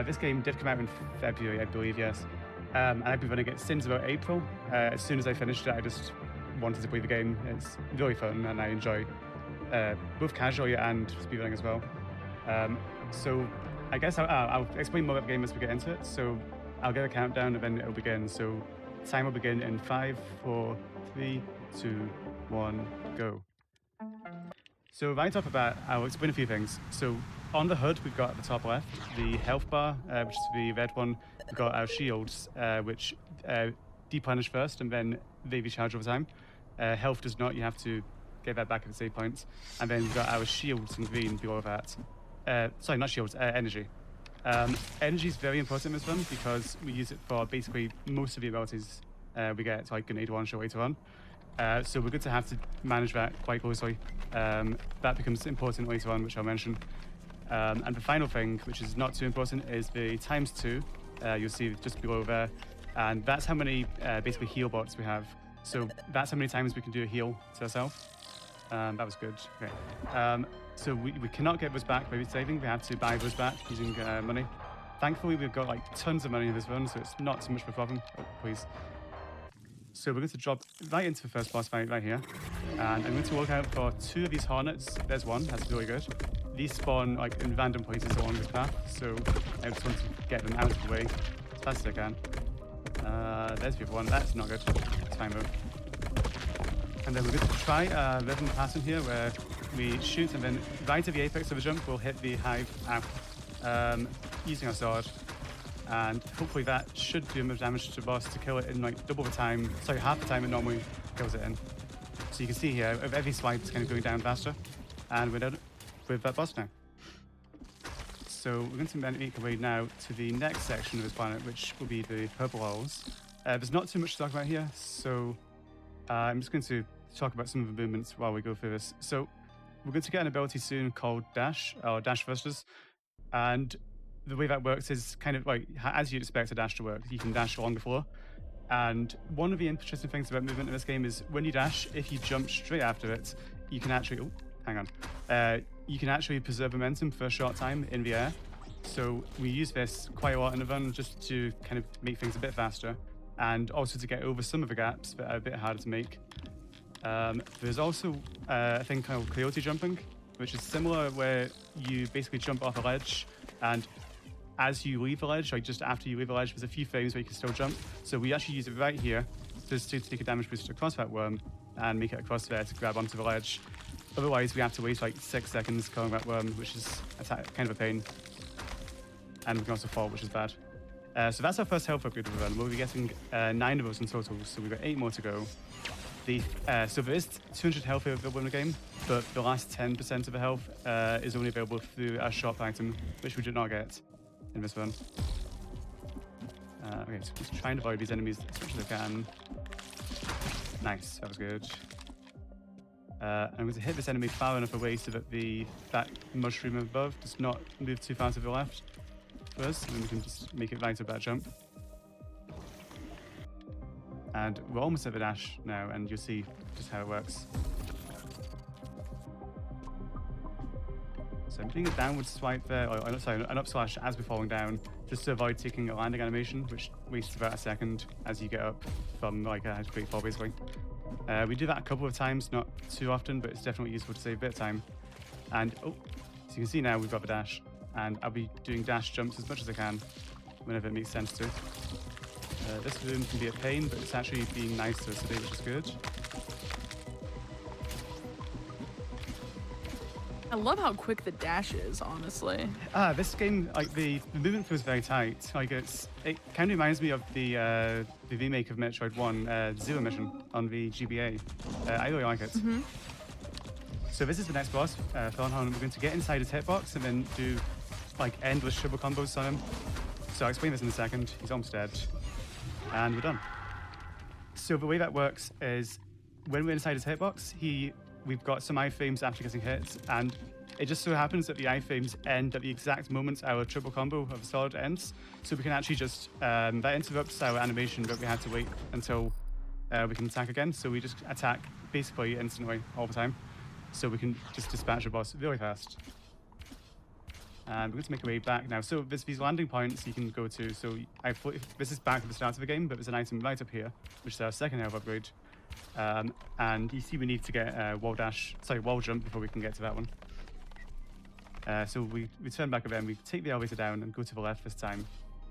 This game did come out in February, I believe, yes. And I've been running it since about April. As soon as I finished it, I just wanted to play the game. It's really fun, and I enjoy both casually and speedrunning as well. So I guess I'll explain more about the game as we get into it. So I'll get a countdown and then it'll begin. So time will begin in 5, 4, 3, 2, 1, go. So right off the bat, I'll explain a few things. So on the HUD, we've got at the top left the health bar, which is the red one. We've got our shields, which deplenish first and then they recharge over time. Health does not, you have to get that back at the save points. And then we've got our shields in green below that. Sorry, not shields, energy. Energy is very important in this one because we use it for basically most of the abilities we get, like Grenade Launcher later on. So we're good to have to manage that quite closely. That becomes important later on, which I'll mention. And the final thing, which is not too important, is the ×2. You'll see just below there. And that's how many basically heal bots we have. So that's how many times we can do a heal to ourselves. That was good. Okay. So we cannot get those back by saving. We have to buy those back using money. Thankfully, we've got like tons of money in this run, so it's not so much of a problem. Oh, please. So we're going to drop right into the first boss fight right here. And I'm going to look out for 2 of these hornets. There's one, that's really good. These spawn like in random places along this path, so I just want to get them out of the way as fast as I can. There's the other one, that's not good. Time move. And then we're going to try a rhythm pattern here where we shoot and then right at the apex of the jump we'll hit the hive out using our sword. And hopefully that should do enough damage to the boss to kill it in like half the time it normally kills it in. So you can see here, every swipe is kind of going down faster. And we're done with that boss now. So we're going to make our way now to the next section of this planet, which will be the purple holes. There's not too much to talk about here, so I'm just going to talk about some of the movements while we go through this. So we're going to get an ability soon called Dash, or Dash Thrusters. And the way that works is kind of like, as you expect a dash to work, you can dash along the floor. And one of the interesting things about movement in this game is when you dash, if you jump straight after it, you can actually, oh, hang on. You can actually preserve momentum for a short time in the air. So we use this quite a lot in the run just to kind of make things a bit faster and also to get over some of the gaps that are a bit harder to make. There's also a thing called coyote jumping, which is similar where you basically jump off a ledge, and as you leave the ledge, like just after you leave the ledge, there's a few frames where you can still jump. So we actually use it right here just to take a damage boost across that worm and make it across there to grab onto the ledge. Otherwise, we have to wait like 6 seconds killing that worm, which is kind of a pain. And we can also fall, which is bad. So that's our first health upgrade of the run. We'll be getting 9 of those in total, so we've got 8 more to go. So there is 200 health available in the game, but the last 10% of the health is only available through our shop item, which we did not get in this run. Okay, so just try and avoid these enemies as much as I can. Nice, that was good. I'm going to hit this enemy far enough away so that that mushroom above does not move too far to the left for us, and then we can just make it right to that jump. And we're almost at the dash now, and you'll see just how it works. So I'm doing a downward swipe there, or sorry, an up slash as we're falling down, just to avoid taking a landing animation, which wastes about a second as you get up from like a great fall, basically. We do that a couple of times, not too often, but it's definitely useful to save a bit of time. And oh, so you can see now we've got the dash, and I'll be doing dash jumps as much as I can whenever it makes sense to. This room can be a pain, but it's actually being nice to us today, which is good. I love how quick the dash is, honestly. This game, like the movement feels very tight. Like it kind of reminds me of the remake of Metroid 1, Zero Mission on the GBA. I really like it. Mm-hmm. So this is the next boss, Thornhorn. We're going to get inside his hitbox and then do like endless triple combos on him. So I'll explain this in a second. He's almost dead. And we're done. So the way that works is when we're inside his hitbox, we've got some iframes after getting hit, and it just so happens that the iframes end at the exact moment our triple combo of sword ends. So we can actually just, that interrupts our animation, but we have to wait until we can attack again. So we just attack basically instantly all the time. So we can just dispatch the boss really fast. And we're going to make our way back now. So there's these landing points you can go to. So this is back at the start of the game, but there's an item right up here, which is our second health upgrade. And you see we need to get wall jump before we can get to that one. So we turn back up there and we take the elevator down and go to the left this time,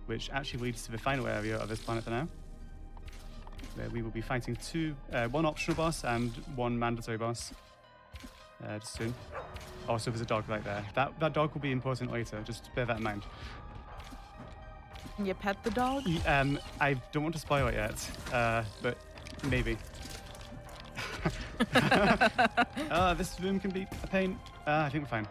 which actually leads to the final area of this planet for now. Where we will be fighting one optional boss and one mandatory boss just soon. Also, there's a dog right there. That dog will be important later, just bear that in mind. Can you pet the dog? I don't want to spoil it yet, but maybe. This room can be a pain. I think we're fine.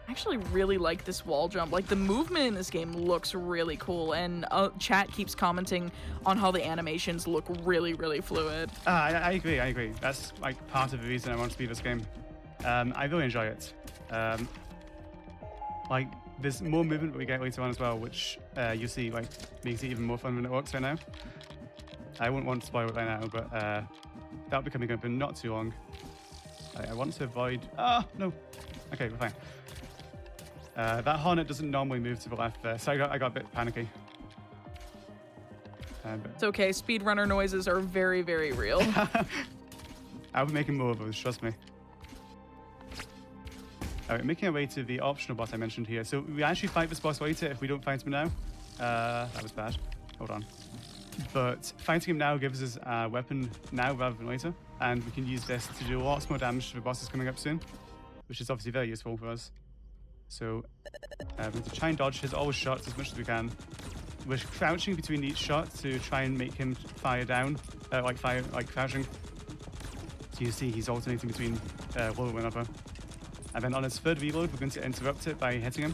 I actually really like this wall jump. Like, the movement in this game looks really cool, and chat keeps commenting on how the animations look really, really fluid. I agree. That's like part of the reason I want to beat this game. I really enjoy it. Like, there's more movement that we get later on as well, which you'll see like makes it even more fun when it works right now. I wouldn't want to spoil it right now, but that'll be coming up in not too long. I want to avoid... no. Okay, we're fine. That hornet doesn't normally move to the left there, so I got a bit panicky. It's okay, speedrunner noises are very, very real. I'll be making more of those, trust me. Alright, making our way to the optional boss I mentioned here. So we actually fight this boss later if we don't fight him now. That was bad. Hold on. But fighting him now gives us a weapon now rather than later, and we can use this to do lots more damage to the bosses coming up soon, which is obviously very useful for us. So we're going to try and dodge his always shots as much as we can. We're crouching between each shot to try and make him fire down, like crouching. So you see he's alternating between low and upper. And then on his third reload, we're going to interrupt it by hitting him,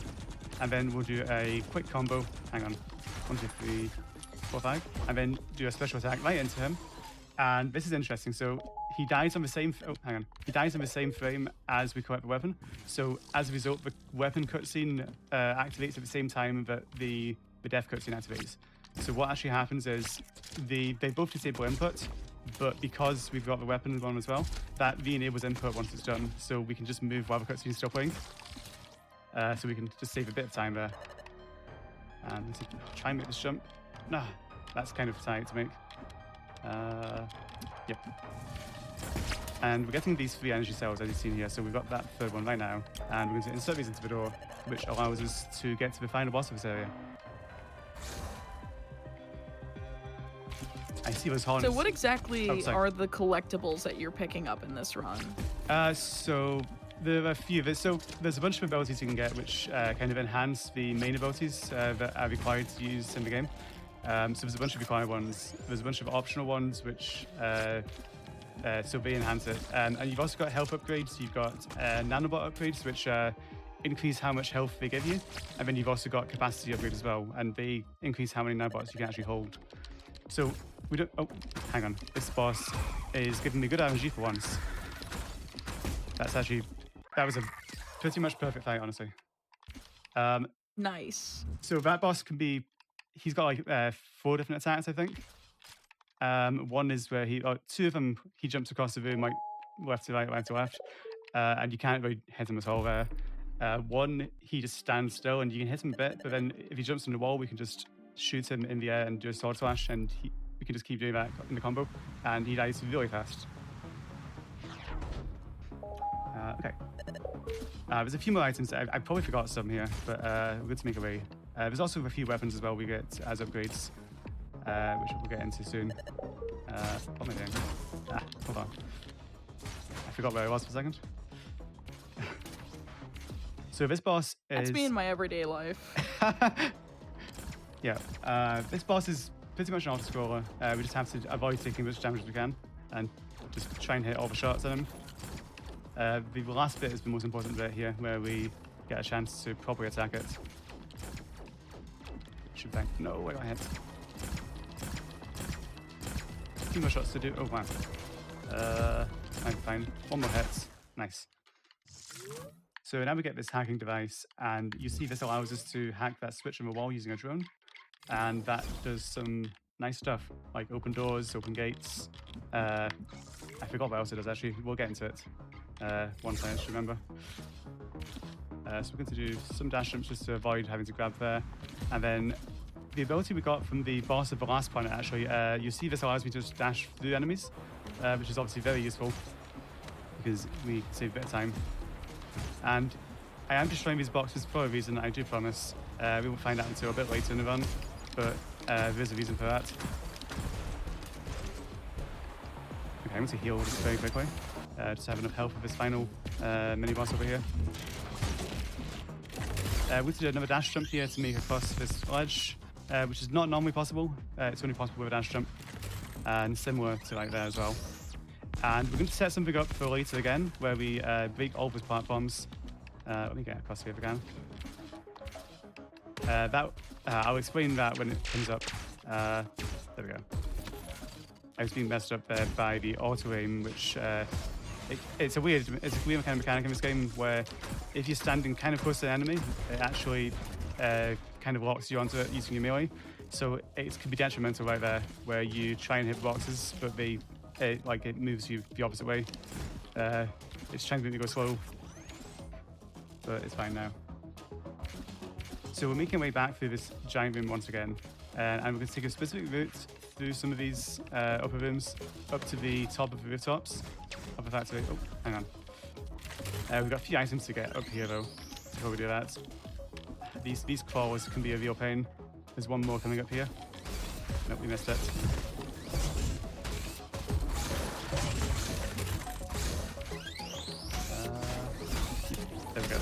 and then we'll do a quick combo. Hang on, 1, 2, 3, 4, 5, and then do a special attack right into him. And this is interesting. So he dies on the same. Oh, hang on. He dies in the same frame as we collect the weapon. So as a result, the weapon cutscene activates at the same time that the death cutscene activates. So what actually happens is they both disable input, but because we've got the weapon on as well, that re-enables input once it's done. So we can just move while the cutscene's still playing. So we can just save a bit of time there. And let's try and make this jump. Nah, that's kind of tight to make. Yep. And we're getting these 3 energy cells as you've seen here. So we've got that third one right now. And we're going to insert these into the door, which allows us to get to the final boss of this area. I see those horns. So what exactly Oh, sorry. are the collectibles that you're picking up in this run? So there are a few. So there's a bunch of abilities you can get which kind of enhance the main abilities that are required to use in the game. So there's a bunch of required ones. There's a bunch of optional ones which so they enhance it. And you've also got health upgrades. You've got nanobot upgrades which increase how much health they give you. And then you've also got capacity upgrades as well. And they increase how many nanobots you can actually hold. So we don't. Oh, hang on. This boss is giving me good RNG for once. That was a pretty much perfect fight, honestly. Nice. So that boss can be. He's got like 4 different attacks, I think. One is where 2 of them he jumps across the room like left to right, right to left, and you can't really hit him at all there. One he just stands still and you can hit him a bit, but then if he jumps on the wall, we can just shoot him in the air and do a sword slash, and we can just keep doing that in the combo, and he dies really fast. Okay. There's a few more items. I probably forgot some here, but we're good to make away. There's also a few weapons as well we get as upgrades, which we'll get into soon. What am I doing? Hold on. I forgot where I was for a second. So this boss is... That's me in my everyday life. Yeah, this boss is pretty much an auto-scroller. We just have to avoid taking as much damage as we can and just try and hit all the shots at him. The last bit is the most important bit here, where we get a chance to properly attack it. Should bang. No, where do I hit? A few more shots to do. Oh, wow. Fine. 1 more hit. Nice. So now we get this hacking device, and you see this allows us to hack that switch on the wall using a drone. And that does some nice stuff, like open doors, open gates. I forgot what else it does, actually. We'll get into it once I just remember. So we're going to do some dash jumps just to avoid having to grab there. And then the ability we got from the boss of the last planet, actually, you see this allows me to just dash through enemies, which is obviously very useful because we save a bit of time. And I am destroying these boxes for a reason, I do promise. We won't find out until a bit later in the run, but there is a reason for that. Okay, I'm going to heal just very quickly. Just have enough health for this final mini-boss over here. We're going to do another dash jump here to make across this ledge, which is not normally possible. It's only possible with a dash jump, and similar to like there as well. And we're going to set something up for later again, where we break all those platforms. Let me get across here if I can. I'll explain that when it comes up. There we go. I was being messed up there by the auto aim, which it's a weird kind of mechanic in this game where if you're standing kind of close to the enemy, it actually kind of locks you onto it using your melee. So it can be detrimental right there, where you try and hit boxes, but it moves you the opposite way. It's trying to make me go slow, but it's fine now. So we're making our way back through this giant room once again, and we're going to take a specific route through some of these upper rooms up to the top of the rooftops of the factory. Oh, hang on. We've got a few items to get up here though before we do that. These crawlers can be a real pain. There's one more coming up here. Nope, we missed it. There we go.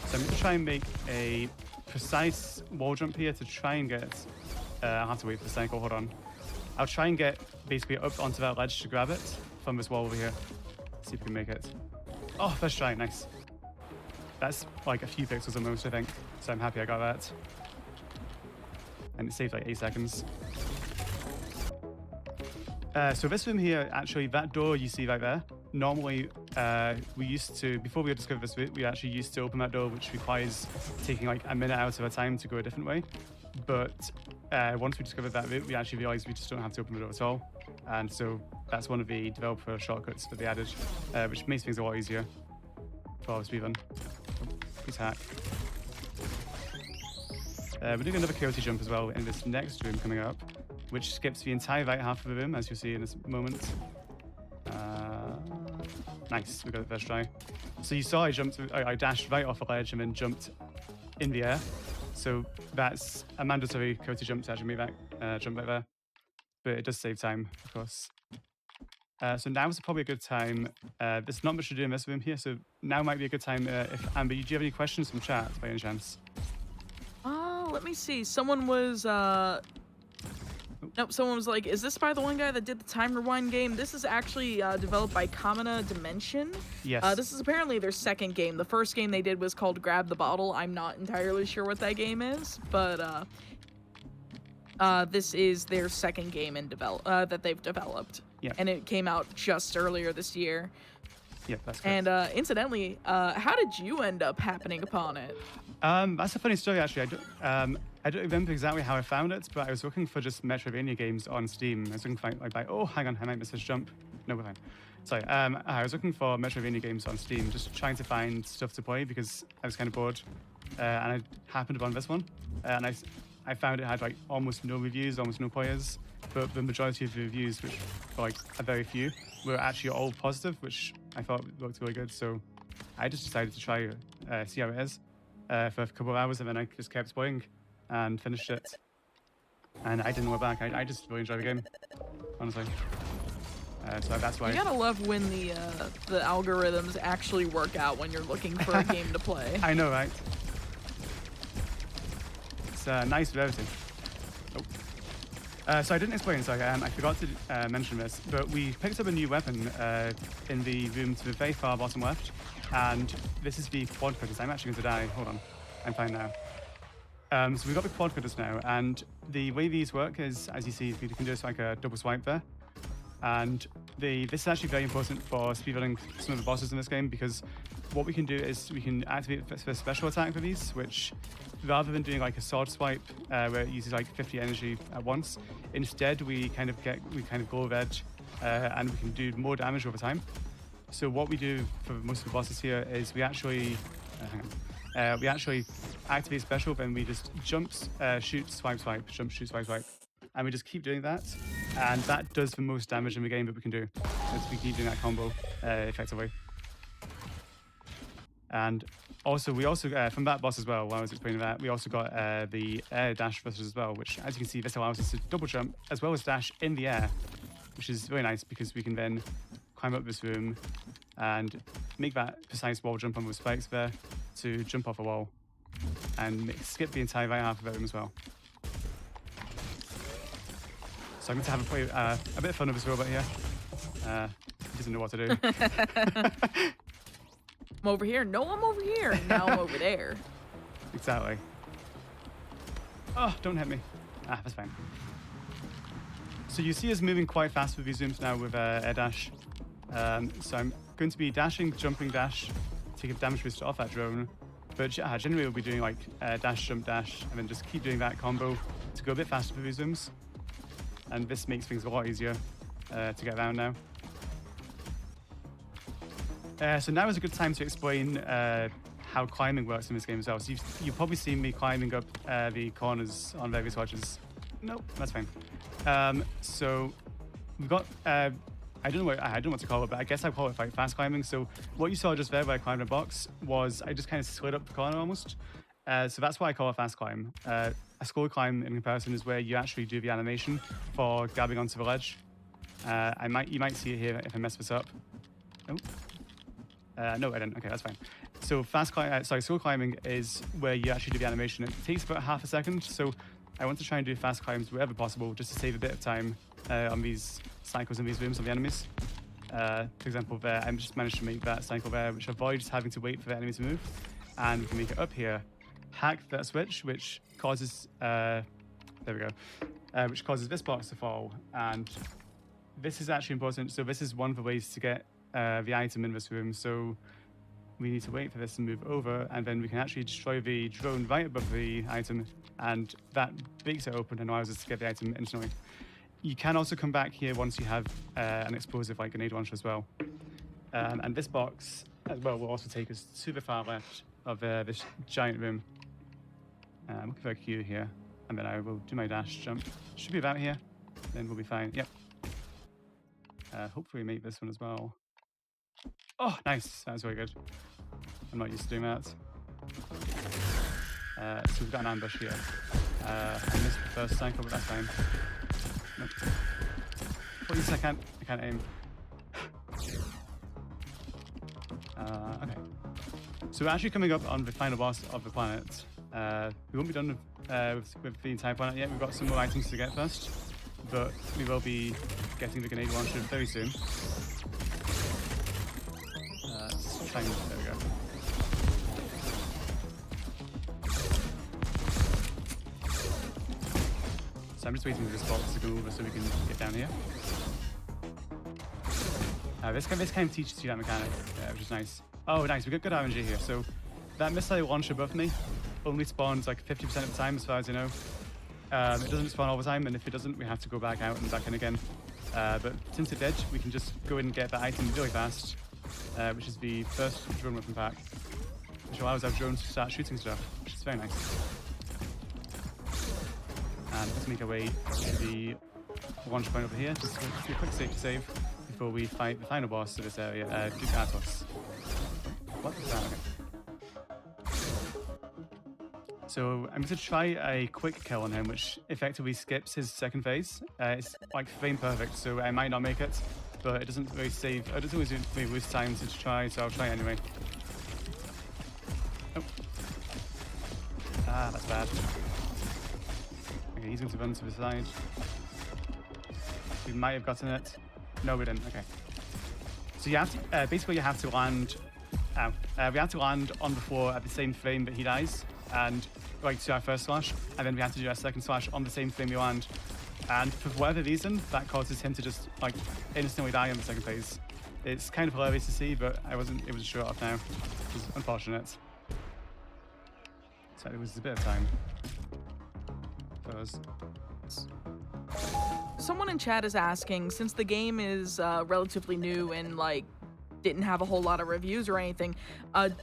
So I'm going to try and make a precise wall jump here to try and get... I'll have to wait for the cycle, hold on. I'll try and get basically up onto that ledge to grab it from this wall over here. See if we can make it. Oh, first try, nice. That's like a few pixels at most, I think. So I'm happy I got that. And it saved like 8 seconds. So this room here, actually, that door you see right there, normally we used to, before we discovered this route, we actually used to open that door, which requires taking like a minute out of our time to go a different way. But once we discovered that route, we actually realized we just don't have to open the door at all. And so that's one of the developer shortcuts that they added, which makes things a lot easier for our speedrun. Please hack. We're doing another chaotic jump as well in this next room coming up, which skips the entire right half of the room, as you'll see in this moment. Nice, we got it first try. So you saw I dashed right off a ledge and then jumped in the air. So that's a mandatory chaotic jump to actually make that jump right there. But it does save time, of course. So now is probably a good time. There's not much to do in this room here, so now might be a good time. If Amber, do you have any questions from chat by any chance? Let me see. Someone was Nope, someone was like, is this by the one guy that did the Time Rewind game? This is actually developed by Kamina Dimension. Yes. This is apparently their second game. The first game they did was called Grab the Bottle. I'm not entirely sure what that game is, but this is their second game in that they've developed. Yeah. And it came out just earlier this year. Yeah, that's correct. And incidentally, how did you end up happening upon it? That's a funny story, actually. I don't remember exactly how I found it, but I was looking for just Metroidvania games on Steam. I was looking for oh, hang on, I might miss this jump. No, we're fine. Sorry, I was looking for Metroidvania games on Steam, just trying to find stuff to play because I was kind of bored. And I happened upon this one, and I found it had like almost no reviews, almost no players, but the majority of the reviews, which were like a very few, were actually all positive, which I thought looked really good. So I just decided to try, see how it is for a couple of hours, and then I just kept playing and finished it. And I didn't look back. I just really enjoyed the game, honestly. So that's why. You gotta love when the algorithms actually work out when you're looking for a game to play. I know, right? It's nice rarity. Oh. So I didn't explain, sorry, I forgot to mention this, but we picked up a new weapon in the room to the very far bottom left, and this is the quad cutters. I'm actually going to die. Hold on. I'm fine now. So we've got the quad cutters now, and the way these work is, as you see, you can do like a double swipe there. And this is actually very important for speedrunning some of the bosses in this game, because what we can do is we can activate the special attack for these, which rather than doing like a sword swipe where it uses like 50 energy at once, instead we kind of go red and we can do more damage over time. So what we do for most of the bosses here is we actually activate special, then we just jump, shoot, swipe, swipe, jump, shoot, swipe, swipe. And we just keep doing that, and that does the most damage in the game that we can do, as we keep doing that combo effectively. And also, from that boss as well, while I was explaining that, we also got the air dash thrusters as well, which, as you can see, this allows us to double jump as well as dash in the air, which is really nice because we can then climb up this room and make that precise wall jump on those spikes there to jump off a wall and skip the entire right half of the room as well. So I'm going to have a bit of fun with this robot here. He doesn't know what to do. I'm over here. No, I'm over here. Now I'm over there. Exactly. Oh, don't hit me. That's fine. So you see us moving quite fast with these zooms now with air dash. So I'm going to be dashing, jumping, dash to give damage boost off that drone. But generally we'll be doing like dash, jump, dash, and then just keep doing that combo to go a bit faster with these zooms. And this makes things a lot easier to get around now. So now is a good time to explain how climbing works in this game as well. So you've probably seen me climbing up the corners on various watches. Nope, that's fine. So we've got, I don't know what to call it, but I guess I call it like fast climbing. So what you saw just there where I climbed a box was I just kind of slid up the corner almost. So that's why I call it fast climb. A slow climb in comparison is where you actually do the animation for grabbing onto the ledge. You might see it here if I mess this up. Oh. No, I didn't. Okay, that's fine. So slow climbing is where you actually do the animation. It takes about half a second. So I want to try and do fast climbs wherever possible, just to save a bit of time on these cycles in these rooms of the enemies. For example, there I just managed to make that cycle there, which avoids having to wait for the enemy to move, and we can make it up here. Hack that switch, which causes there we go, which causes this box to fall, and this is actually important. So this is one of the ways to get the item in this room. So we need to wait for this to move over, and then we can actually destroy the drone right above the item, and that breaks it open and allows us to get the item instantly. You can also come back here once you have an explosive like grenade launcher as well. And this box as well will also take us to the far left of this giant room. I'm looking for a queue here, and then I will do my dash jump. Should be about here, then we'll be fine. Yep. Hopefully we make this one as well. Oh, nice. That was very good. I'm not used to doing that. So we've got an ambush here. I missed the first cycle, but that's fine. Nope. Please, I can't aim. Okay. So we're actually coming up on the final boss of the planet. We won't be done with the entire planet yet. We've got some more items to get first, but we will be getting the grenade launcher very soon. Let's try and, there we go. So I'm just waiting for this box to go over so we can get down here. This kind of teaches you that mechanic, which is nice. Oh, nice. We got good RNG here. So that missile launcher above me only spawns like 50% of the time, as far as I know. It doesn't spawn all the time, and if it doesn't, we have to go back out and back in again. But since it did, we can just go in and get that item really fast, which is the first drone weapon pack, which allows our drones to start shooting stuff, which is very nice. And let's make our way to the launch point over here. Just do a quick safety save before we fight the final boss of this area, GDQx. What is that? Okay. So I'm going to try a quick kill on him, which effectively skips his second phase. It's like frame perfect, so I might not make it, but it doesn't really save. It doesn't really lose time to try, so I'll try anyway. Oh. Ah, that's bad. Okay, he's going to run to the side. We might have gotten it. No, we didn't. Okay. So you have to, basically you have to land. We have to land on the floor at the same frame that he dies, and like to our first slash, and then we have to do our second slash on the same frame we land. And for whatever reason, that causes him to just like instantly die on the second phase. It's kind of hilarious to see, but I wasn't able to show it off now. It was unfortunate. So it was a bit of time for us. Someone in chat is asking, since the game is relatively new and like didn't have a whole lot of reviews or anything,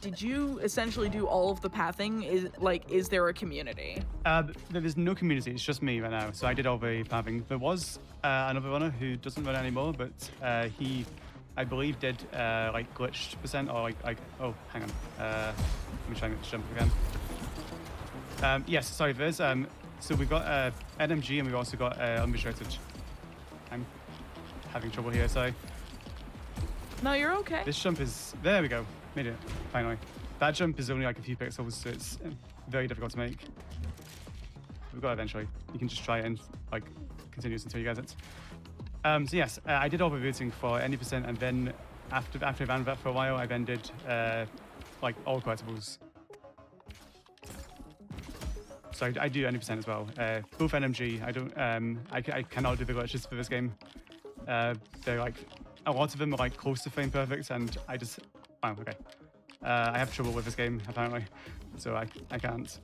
did you essentially do all of the pathing? Is there a community? There's no community, it's just me right now. So I did all the pathing. There was another runner who doesn't run anymore, but he, I believe, did like glitched percent or like oh, hang on. Let me try and get this jump again. Yes, sorry, there's so we've got NMG and we've also got unrestricted. I'm having trouble here, sorry. No, you're okay. This jump is, there we go, made it, finally. That jump is only like a few pixels, so it's very difficult to make. We've got it eventually. You can just try it and like continues until you get it. So yes, I did all the routing for any percent, and then after I ran that for a while, I then did like all collectibles. So I do 90% as well. Both NMG, I don't, I cannot do the glitches for this game. They're like, a lot of them are like close to frame perfect, and I just, oh, okay. I have trouble with this game, apparently, so I can't.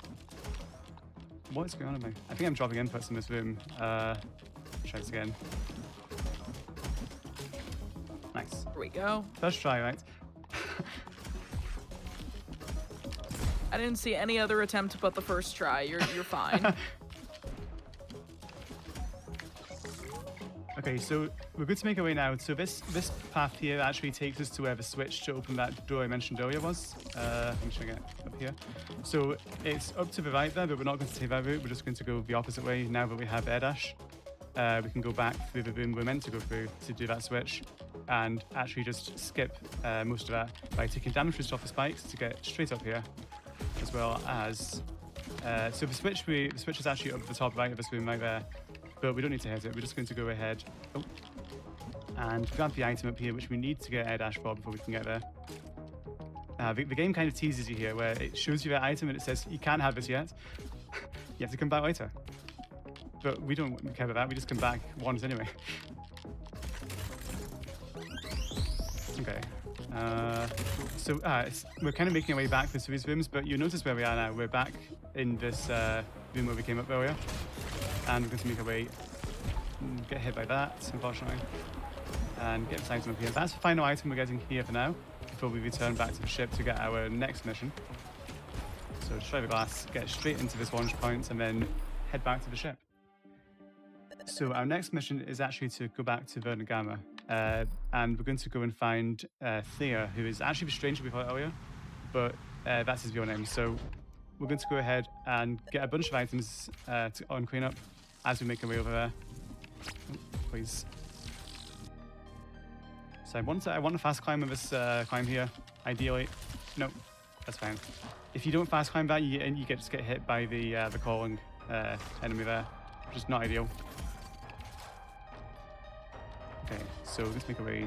What is going on with me? I think I'm dropping inputs in this room. Try this again. Nice. Here we go. First try, right? I didn't see any other attempt but the first try. You're fine. Okay, so we're good to make our way now. So this path here actually takes us to where the switch to open that door I mentioned earlier was. I'm just gonna get up here. So it's up to the right there, but we're not going to take that route. We're just going to go the opposite way now that we have air dash. We can go back through the room we're meant to go through to do that switch, and actually just skip most of that by taking damage boost off the spikes to get straight up here, as well as so the switch is actually up at the top right of this room right there. But we don't need to hit it, we're just going to go ahead and grab the item up here, which we need to get air dash for before we can get there. The game kind of teases you here, where it shows you that item and it says, you can't have this yet, you have to come back later. But we don't care about that, we just come back once anyway. Okay. We're kind of making our way back through these rooms, but you notice where we are now. We're back in this room where we came up earlier, and we're going to make our way. Get hit by that, unfortunately, and get this item up here. That's the final item we're getting here for now, before we return back to the ship to get our next mission. So destroy the glass, get straight into this launch point, and then head back to the ship. So our next mission is actually to go back to Verna Gamma, and we're going to go and find Thea, who is actually the stranger we fought earlier, but that's his real name. So we're going to go ahead and get a bunch of items on cleanup as we make our way over there. Oh, please. So I want to fast climb with this climb here, ideally. No, that's fine. If you don't fast climb that, you just get hit by the crawling enemy there, which is not ideal. Okay, so let's make our way.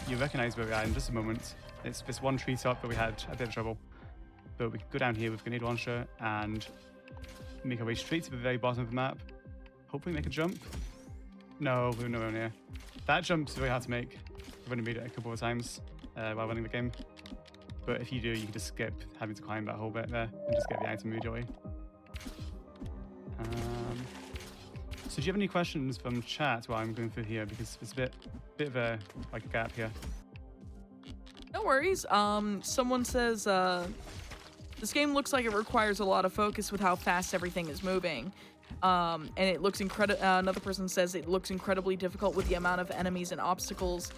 You recognize where we are in just a moment. It's this one treetop that we had a bit of trouble. But we can go down here with grenade launcher and make our way straight to the very bottom of the map. Hopefully make a jump. No, we're nowhere near. That jump's really hard to make. I've only made it a couple of times while running the game. But if you do, you can just skip having to climb that whole bit there and just get the item immediately. So do you have any questions from chat while I'm going through here? Because it's a bit of a gap here. No worries. Someone says this game looks like it requires a lot of focus with how fast everything is moving. And it looks incredible. Another person says it looks incredibly difficult with the amount of enemies and obstacles.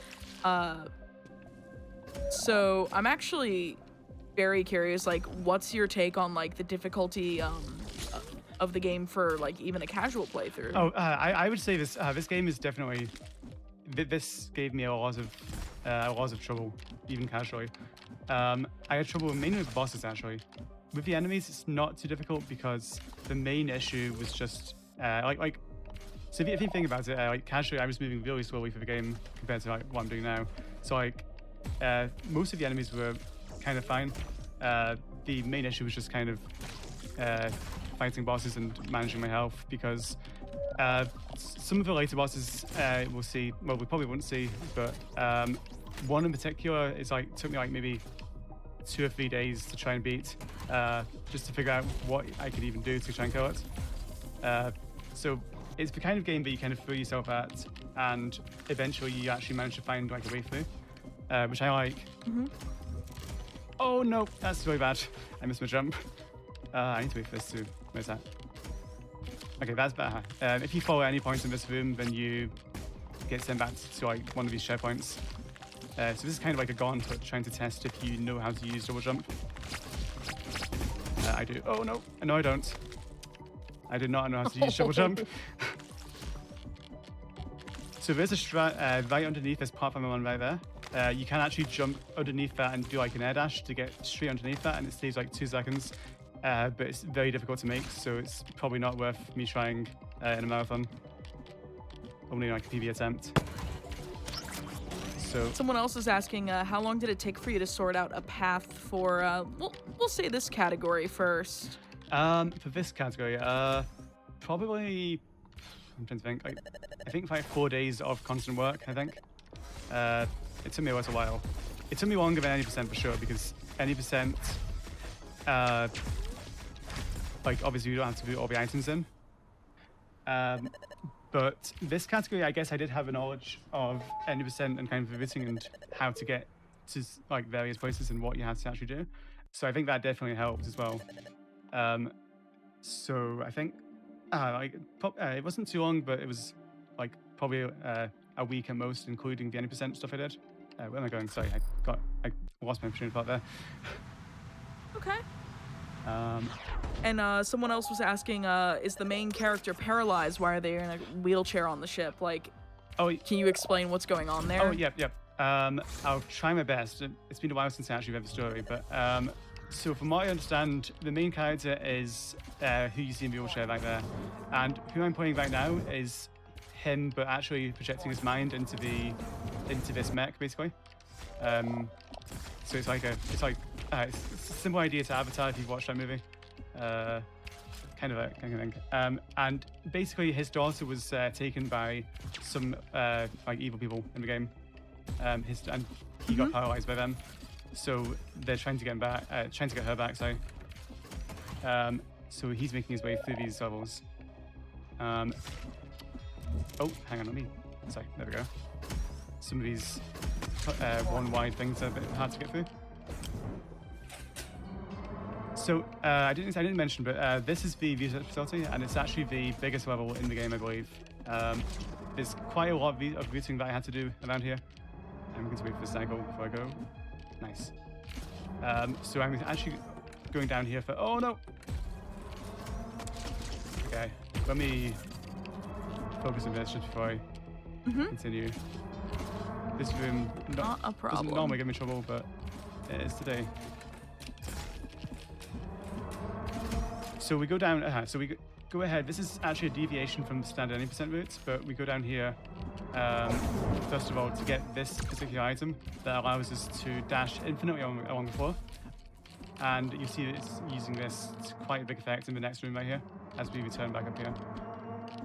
So I'm actually very curious, like, what's your take on like the difficulty of the game for like even a casual playthrough? I would say this game is definitely this gave me a lot of trouble even casually. I had trouble mainly with bosses actually. With the enemies, it's not too difficult because the main issue was just so if you think about it, like casually I was moving really slowly through the game compared to like what I'm doing now. So like most of the enemies were kind of fine. The main issue was just kind of fighting bosses and managing my health, because some of the later bosses we'll see, well, we probably won't see, but one in particular is like took me like maybe 2 or 3 days to try and beat, just to figure out what I could even do to try and kill it. So it's the kind of game that you kind of throw yourself at, and eventually you actually manage to find like a way through, which I like. Mm-hmm. Oh no, that's really bad. I missed my jump. I need to wait for this to... Where's that? Okay, that's better. If you fall at any point in this room, then you get sent back to like one of these checkpoints. So this is kind of like a gauntlet trying to test if you know how to use double jump. I do. Oh no, no I don't. I did not know how to use double jump. So there's a strat right underneath this platform one right there. You can actually jump underneath that and do like an air dash to get straight underneath that, and it stays like 2 seconds. But it's very difficult to make, so it's probably not worth me trying in a marathon. Only like a PB attempt. So someone else is asking, how long did it take for you to sort out a path for, we'll say this category first. For this category, probably, I'm trying to think, I think like 4 days of constant work, I think. It took me a little while. It took me longer than 80% for sure, because 80%, like obviously you don't have to put all the items in. But this category, I guess I did have a knowledge of 80% and kind of everything and how to get to like various places and what you had to actually do. So I think that definitely helped as well. So I think it wasn't too long, but it was like probably a week at most, including the 80% stuff I did. Where am I going? Sorry, I lost my train of thought there. Okay. And someone else was asking, is the main character paralyzed? Why are they in a wheelchair on the ship? Like, can you explain what's going on there? Oh, yep. I'll try my best. It's been a while since I actually read the story, but so from what I understand, the main character is who you see in the wheelchair right there, and who I'm playing right now is him, but actually projecting his mind into this mech, basically. So it's a simple idea to Avatar if you've watched that movie. Kind of thing. And basically his daughter was taken by some like evil people in the game. and he got paralyzed by them. So they're trying to get him back, trying to get her back. Sorry. So he's making his way through these levels. Oh, hang on, sorry, there we go. Some of these one wide things are a bit hard to get through. So I didn't mention, but this is the research facility, and it's actually the biggest level in the game, I believe. There's quite a lot of routing that I had to do around here. I'm going to wait for the cycle before I go. Nice. So I'm actually going down here for. Oh no! Okay, let me focus on this just before I continue. This room Not a problem. doesn't normally give me trouble, but it is today. So we go down. So we go ahead. This is actually a deviation from the standard 90% route, but we go down here first of all to get this particular item that allows us to dash infinitely along the floor. And you see it's using this to quite a big effect in the next room right here as we return back up here.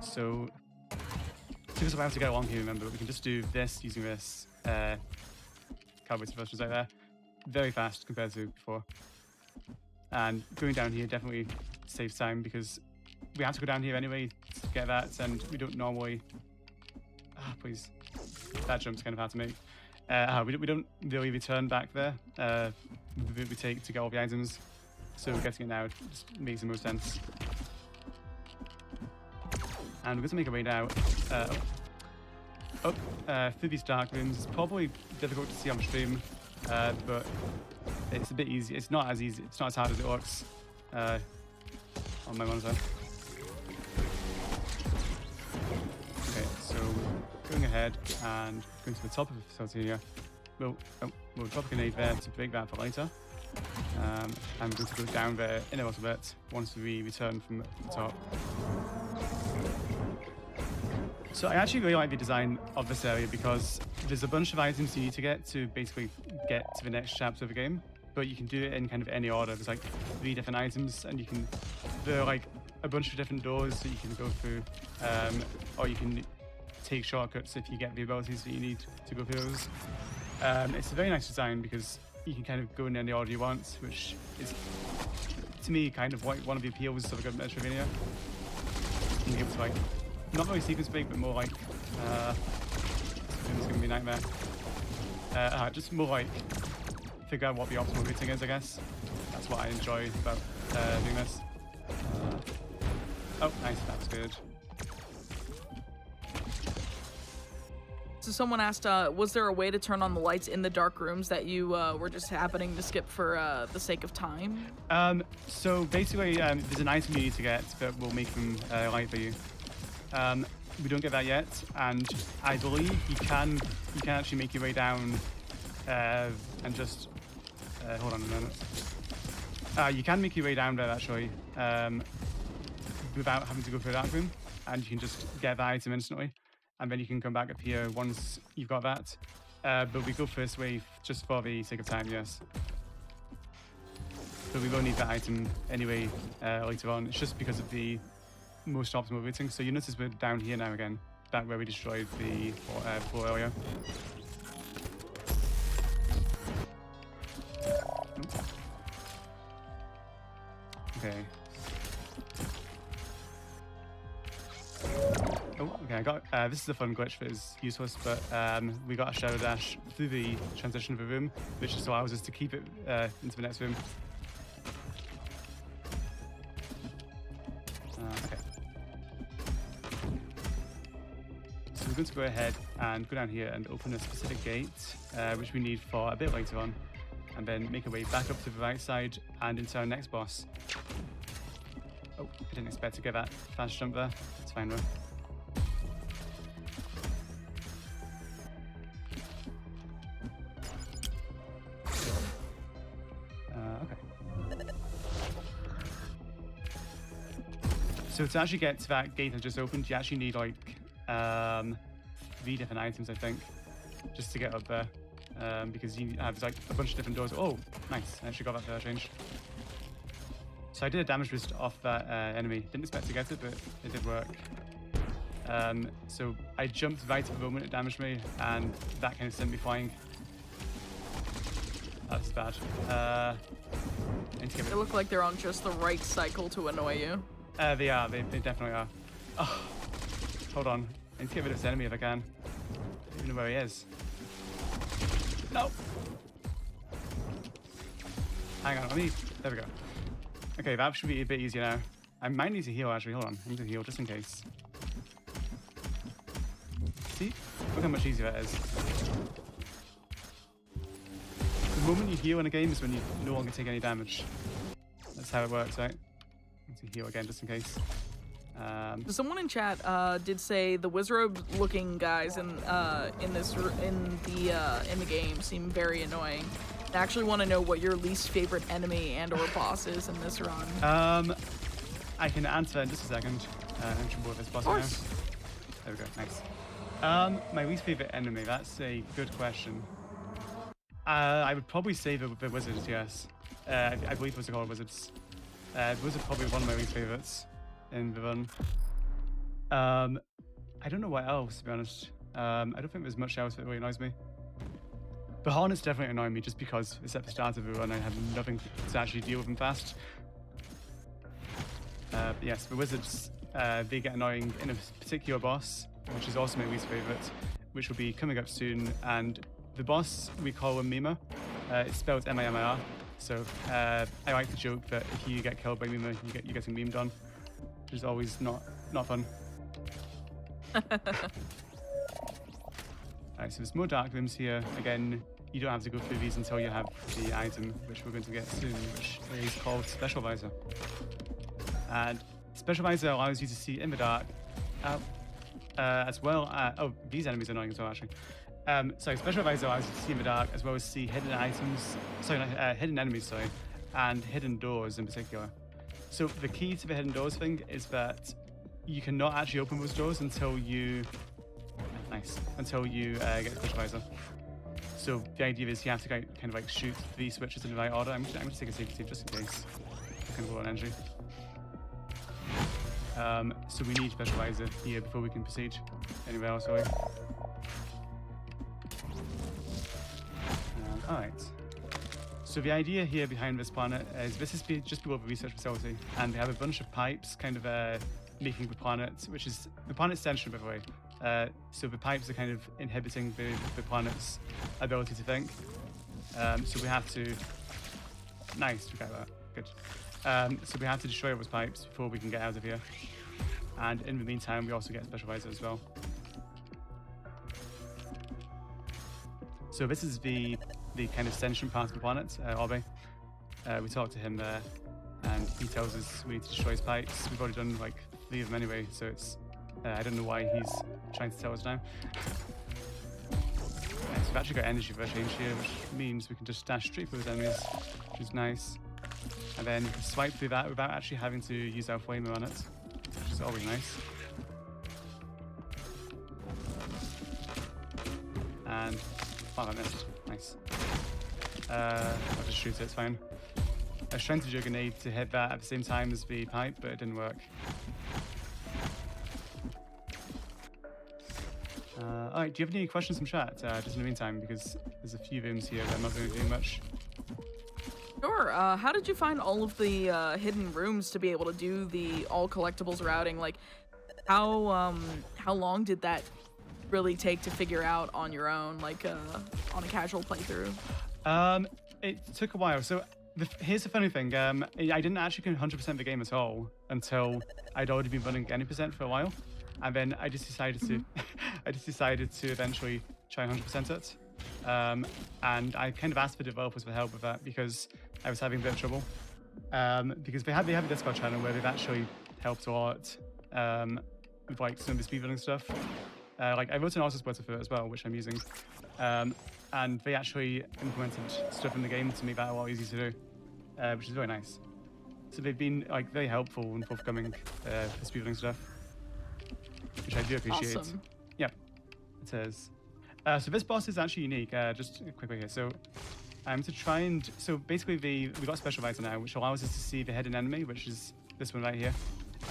So it took us a while to get along here, remember, but we can just do this using this cowboy versions right there. Very fast compared to before. And going down here definitely saves time because we have to go down here anyway to get that, and we don't normally. Please. That jump's kind of hard to make. We don't really return back there. The route we take to get all the items, so getting it now just makes the most sense. And we're going to make our way now up through these dark rooms. It's probably difficult to see on the stream, but it's a bit easy. It's not as easy. It's not as hard as it looks on my monitor. Okay, so going ahead and going to the top of the facility here. We'll drop a grenade there to break that for later. I'm going to go down there in a little bit once we return from the top. So I actually really like the design of this area because there's a bunch of items you need to get to basically get to the next chapter of the game, but you can do it in kind of any order. There's like 3 different items, and there are like a bunch of different doors that you can go through, or you can take shortcuts if you get the abilities that you need to go through those. It's a very nice design because you can kind of go in any order you want, which is, to me, kind of like one of the appeals of a good Metroidvania. You can be able to like, not really sequence break, but more like, it's gonna be a nightmare. Just more like, figure out what the optimal routing is, I guess. That's what I enjoy about doing this. Oh, nice, that's good. So someone asked, was there a way to turn on the lights in the dark rooms that you were just happening to skip for the sake of time? So basically, there's an item you need to get that will make them light for you. We don't get that yet, and I believe you can actually make your way down and just hold on a minute. You can make your way down there actually without having to go through that room, and you can just get that item instantly, and then you can come back up here once you've got that. But we go first way just for the sake of time, yes. But we will need that item anyway later on. It's just because of the most optimal routing. So you notice we're down here now again, back where we destroyed the floor earlier. Okay. Oh, okay, I got, this is a fun glitch that is useless, but we got a shadow dash through the transition of a room, which just allows us to keep it into the next room. Okay. So we're going to go ahead and go down here and open a specific gate, which we need for a bit later on, and then make our way back up to the right side and into our next boss. Oh, I didn't expect to get that fast jump there. It's fine though. Okay. So to actually get to that gate I just opened, you actually need like 3 different items, I think, just to get up there. Because you have like a bunch of different doors. Oh, nice! I actually got that changed. So I did a damage boost off that enemy. Didn't expect to get it, but it did work. So I jumped right at the moment it damaged me, and that kind of sent me flying. That's bad. They look like they're on just the right cycle to annoy you. They are. They definitely are. Oh, hold on. I need to get rid of this enemy if I can. I don't even know where he is. No. Hang on. There we go. Okay, that should be a bit easier now. I might need to heal actually. Hold on. I need to heal just in case. See? Look how much easier that is. The moment you heal in a game is when you no longer take any damage. That's how it works, right? I need to heal again just in case. Someone in chat did say the wizard-looking guys in the game seem very annoying. I actually want to know what your least favorite enemy and/or boss is in this run. I can answer in just a second. I'm sure with this boss now. There we go. Nice. My least favorite enemy. That's a good question. I would probably say the wizards. Yes. I believe those are called wizards. Those are probably one of my least favorites in the run. I don't know what else, to be honest. I don't think there's much else that really annoys me. The hornets definitely annoy me just because it's at the start of the run. I have nothing to actually deal with them fast. Yes, the wizards, they get annoying in a particular boss, which is also my least favorite, which will be coming up soon. And the boss, we call him Mima. It's spelled M-I-M-I-R. So I like to joke that if you get killed by Mima, you're getting memed on, which is always not fun. Alright, so there's more dark rooms here. Again, you don't have to go through these until you have the item, which we're going to get soon, which is called Special Visor. And Special Visor allows you to see in the dark, as well as... Oh, these enemies are annoying as well, actually. Sorry, Special Visor allows you to see in the dark, as well as see hidden items... Sorry, hidden enemies, sorry. And hidden doors in particular. So the key to the hidden doors thing is that you cannot actually open those doors until you... Nice. Until you get Special Visor. So the idea is you have to kind of like shoot these switches in the right order. I'm going to take a safety save just in case. I can roll an energy. So we need Special Visor here before we can proceed anywhere else, really. Alright. So the idea here behind this planet is this is just below the research facility, and they have a bunch of pipes kind of making the planet, which is the planet's tension, by the way. So the pipes are kind of inhibiting the planet's ability to think. So we have to... Nice, we got that. Good. So we have to destroy those pipes before we can get out of here. And in the meantime, we also get Special Visor as well. So this is the kind of sentient part of the planet, Orbe. We talked to him there, and he tells us we need to destroy his pipes. We've already done like 3 of them anyway, so it's... I don't know why he's trying to tell us now. So we've actually got energy for a change here, which means we can just dash straight through those enemies, which is nice. And then swipe through that without actually having to use our flamer on it, which is always nice. And... oh, I missed. Nice. I'll just shoot it, it's fine. I was trying to do a grenade to hit that at the same time as the pipe, but it didn't work. Alright, do you have any questions from chat? Just in the meantime, because there's a few rooms here that I'm not going to do much. Sure. How did you find all of the hidden rooms to be able to do the all collectibles routing? Like, how long did that really take to figure out on your own, like on a casual playthrough? It took a while. So here's the funny thing. I didn't actually 100% the game at all until I'd already been running any percent for a while. And then I just decided to, eventually try 100% it. And I kind of asked the developers for help with that because I was having a bit of trouble. Because they have a Discord channel where they've actually helped a lot with like some of the speedrunning stuff. Like I wrote an auto splitter for it as well, which I'm using. And they actually implemented stuff in the game to make that a lot easier to do, which is very nice. So they've been like very helpful and forthcoming for speedrunning stuff, which I do appreciate. Awesome. Yeah, it is. So this boss is actually unique. Just quickly here. So to try and basically we got Special Visor now, which allows us to see the hidden enemy, which is this one right here.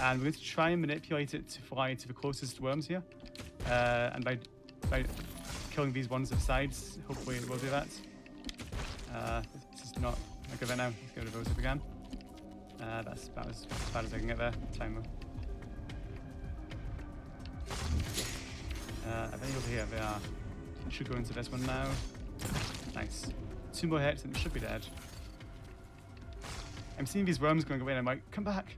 and we're going to try and manipulate it to fly to the closest worms here. And by killing these ones at the sides, hopefully it will do that. This is not good right now. Let's get rid of those if we can. That's about as bad as I can get there. Timer. I think over here they are. Should go into this one now. Nice. 2 more hits and it should be dead. I'm seeing these worms going away and I'm like, come back.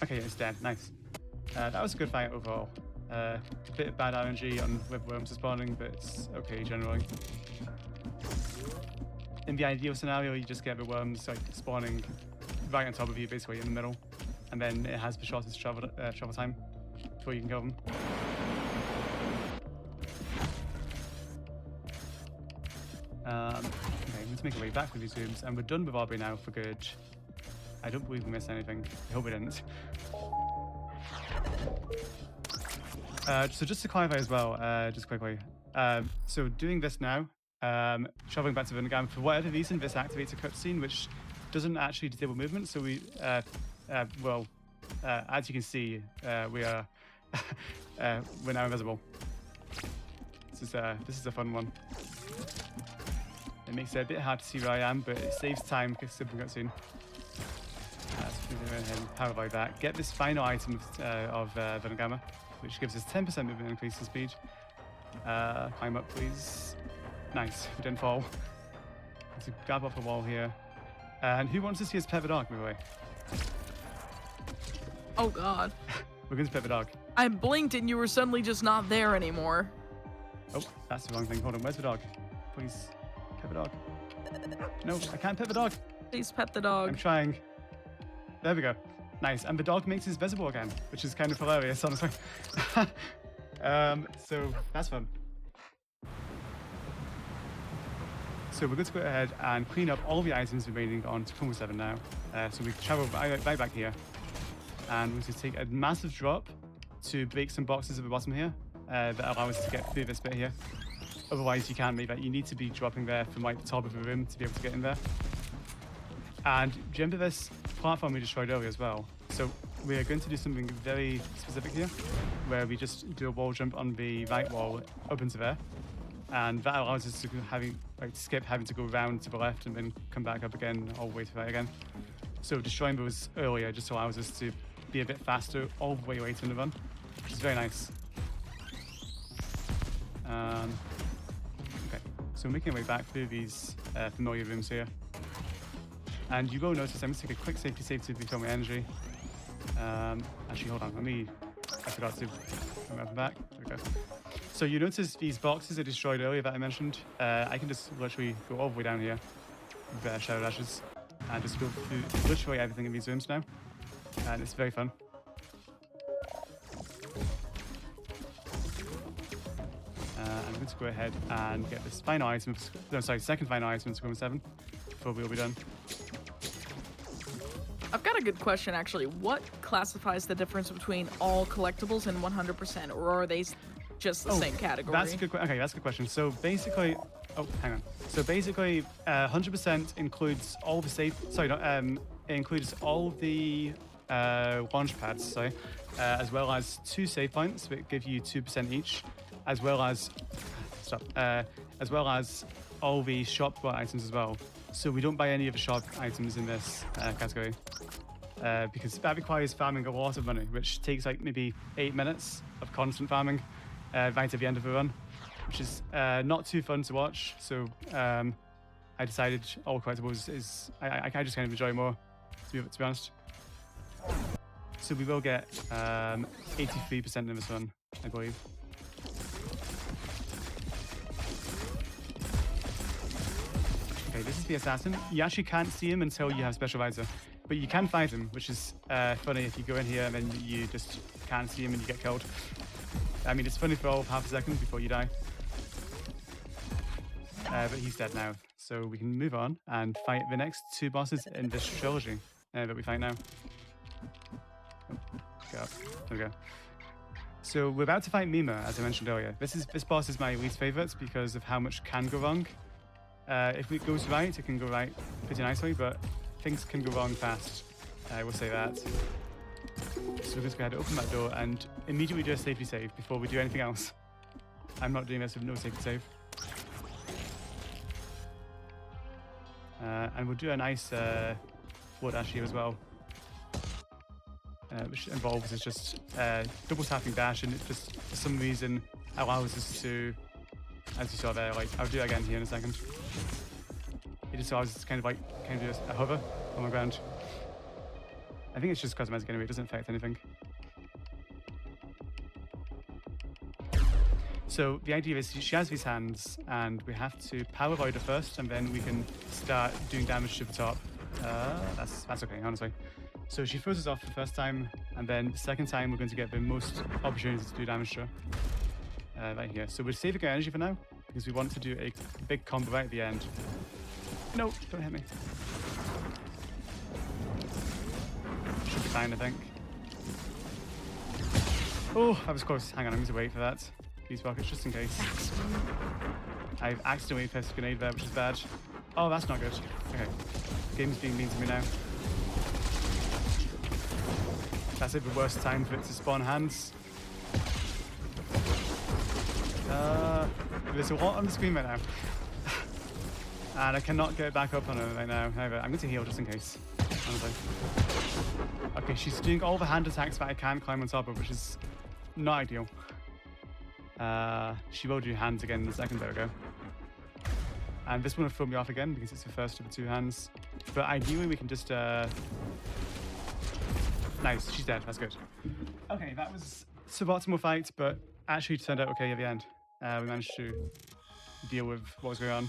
Okay, it's dead. Nice. That was a good fight overall. A bit of bad RNG on where worms are spawning, but it's okay generally. In the ideal scenario, you just get the worms like spawning right on top of you, basically in the middle, and then it has the shortest travel time before you can kill them. Okay, let's make our way back with these rooms, and we're done with Aubrey now for good. I don't believe we missed anything. I hope we didn't. So just to clarify as well, just quickly. So doing this now, traveling back to Vindgam, for whatever reason, this activates a cutscene which doesn't actually disable movement. So we, well, as you can see, we are we're now invisible. This is a fun one. It makes it a bit hard to see where I am, but it saves time because it's a cutscene. Let's go ahead and power by that. Get this final item of Vindgam, which gives us 10% movement increase in speed. Climb up, please. Nice, we didn't fall. Let's grab off the wall here. And who wants to see us pet the dog, by the way? Oh god. We're going to pet the dog. I blinked and you were suddenly just not there anymore. Oh, that's the wrong thing. Hold on, where's the dog? Please, pet the dog. No, I can't pet the dog. Please pet the dog. I'm trying. There we go. Nice, and the dog makes us visible again, which is kind of hilarious, honestly. So that's fun. So we're going to go ahead and clean up all the items remaining on Tacoma 7 now. So we travel right back here, and we're going to take a massive drop to break some boxes at the bottom here that allow us to get through this bit here. Otherwise, you can't make that. You need to be dropping there from like the top of the room to be able to get in there. And do you remember this platform we destroyed earlier as well? So we are going to do something very specific here, where we just do a wall jump on the right wall up into there, and that allows us to skip having to go around to the left and then come back up again all the way to the right again. So destroying those earlier just allows us to be a bit faster all the way later in the run, which is very nice. Okay, so making our way back through these familiar rooms here. And you will notice, I'm going to take a quick safety save to refill my energy. Actually, hold on, I forgot to come up and back. There we go. So you notice these boxes I destroyed earlier that I mentioned. I can just literally go all the way down here with Shadow Dashes and just go through literally everything in these rooms now. And it's very fun. I'm going to go ahead and get this final item, second final item to 7 before we'll be done. I've got a good question actually. What classifies the difference between all collectibles and 100%, or are they just the same category? That's a good okay, that's a good question. So basically, hang on. So basically, 100% includes all the safe. Sorry, no, it includes all the launch pads. As well as 2 save points that give you 2% each, as well as all the shop bought items as well. So we don't buy any of the shop items in this category because that requires farming a lot of money, which takes like maybe 8 minutes of constant farming right at the end of the run, which is not too fun to watch. So I decided all collectibles is I just kind of enjoy more, to be honest. So we will get 83% in this one, I believe. Okay, this is the assassin. You actually can't see him until you have special visor, but you can find him, which is funny if you go in here and then you just can't see him and you get killed. I mean, it's funny for all of half a second before you die. But he's dead now, so we can move on and fight the next 2 bosses in this trilogy that we fight now. There we go. So we're about to fight Mima, as I mentioned earlier. This boss is my least favorite because of how much can go wrong. If it goes right, it can go right pretty nicely, but things can go wrong fast. I will say that. So we're just going to open that door and immediately do a safety save before we do anything else. I'm not doing this with no safety save. And we'll do a nice forward dash here as well. Which involves is just double tapping dash, and it just for some reason allows us to, as you saw there, like I'll do it again here in a second. It just allows us to kind of do a hover on the ground. I think it's just cosmetic anyway, it doesn't affect anything. So the idea is she has these hands, and we have to power void her first, and then we can start doing damage to the top. That's okay, honestly. So she throws us off the first time, and then the second time we're going to get the most opportunity to do damage to her. Right here. So we're saving our energy for now, because we want to do a big combo right at the end. No, don't hit me. Should be fine, I think. Oh, that was close. Hang on, I'm going to wait for that. These rockets, just in case. I've accidentally pressed a grenade there, which is bad. Oh, that's not good. Okay. The game's being mean to me now. That's it, the worst time for it to spawn hands. There's a lot on the screen right now. And I cannot get back up on her right now. However, I'm going to heal just in case. Honestly. Okay, she's doing all the hand attacks that I can't climb on top of, which is not ideal. She will do hands again in a second. There we go. And this one will throw me off again because it's the first of the two hands. But ideally we can just... Nice, she's dead. That's good. Okay, that was a suboptimal fight, but actually turned out okay at the end. We managed to deal with what was going on.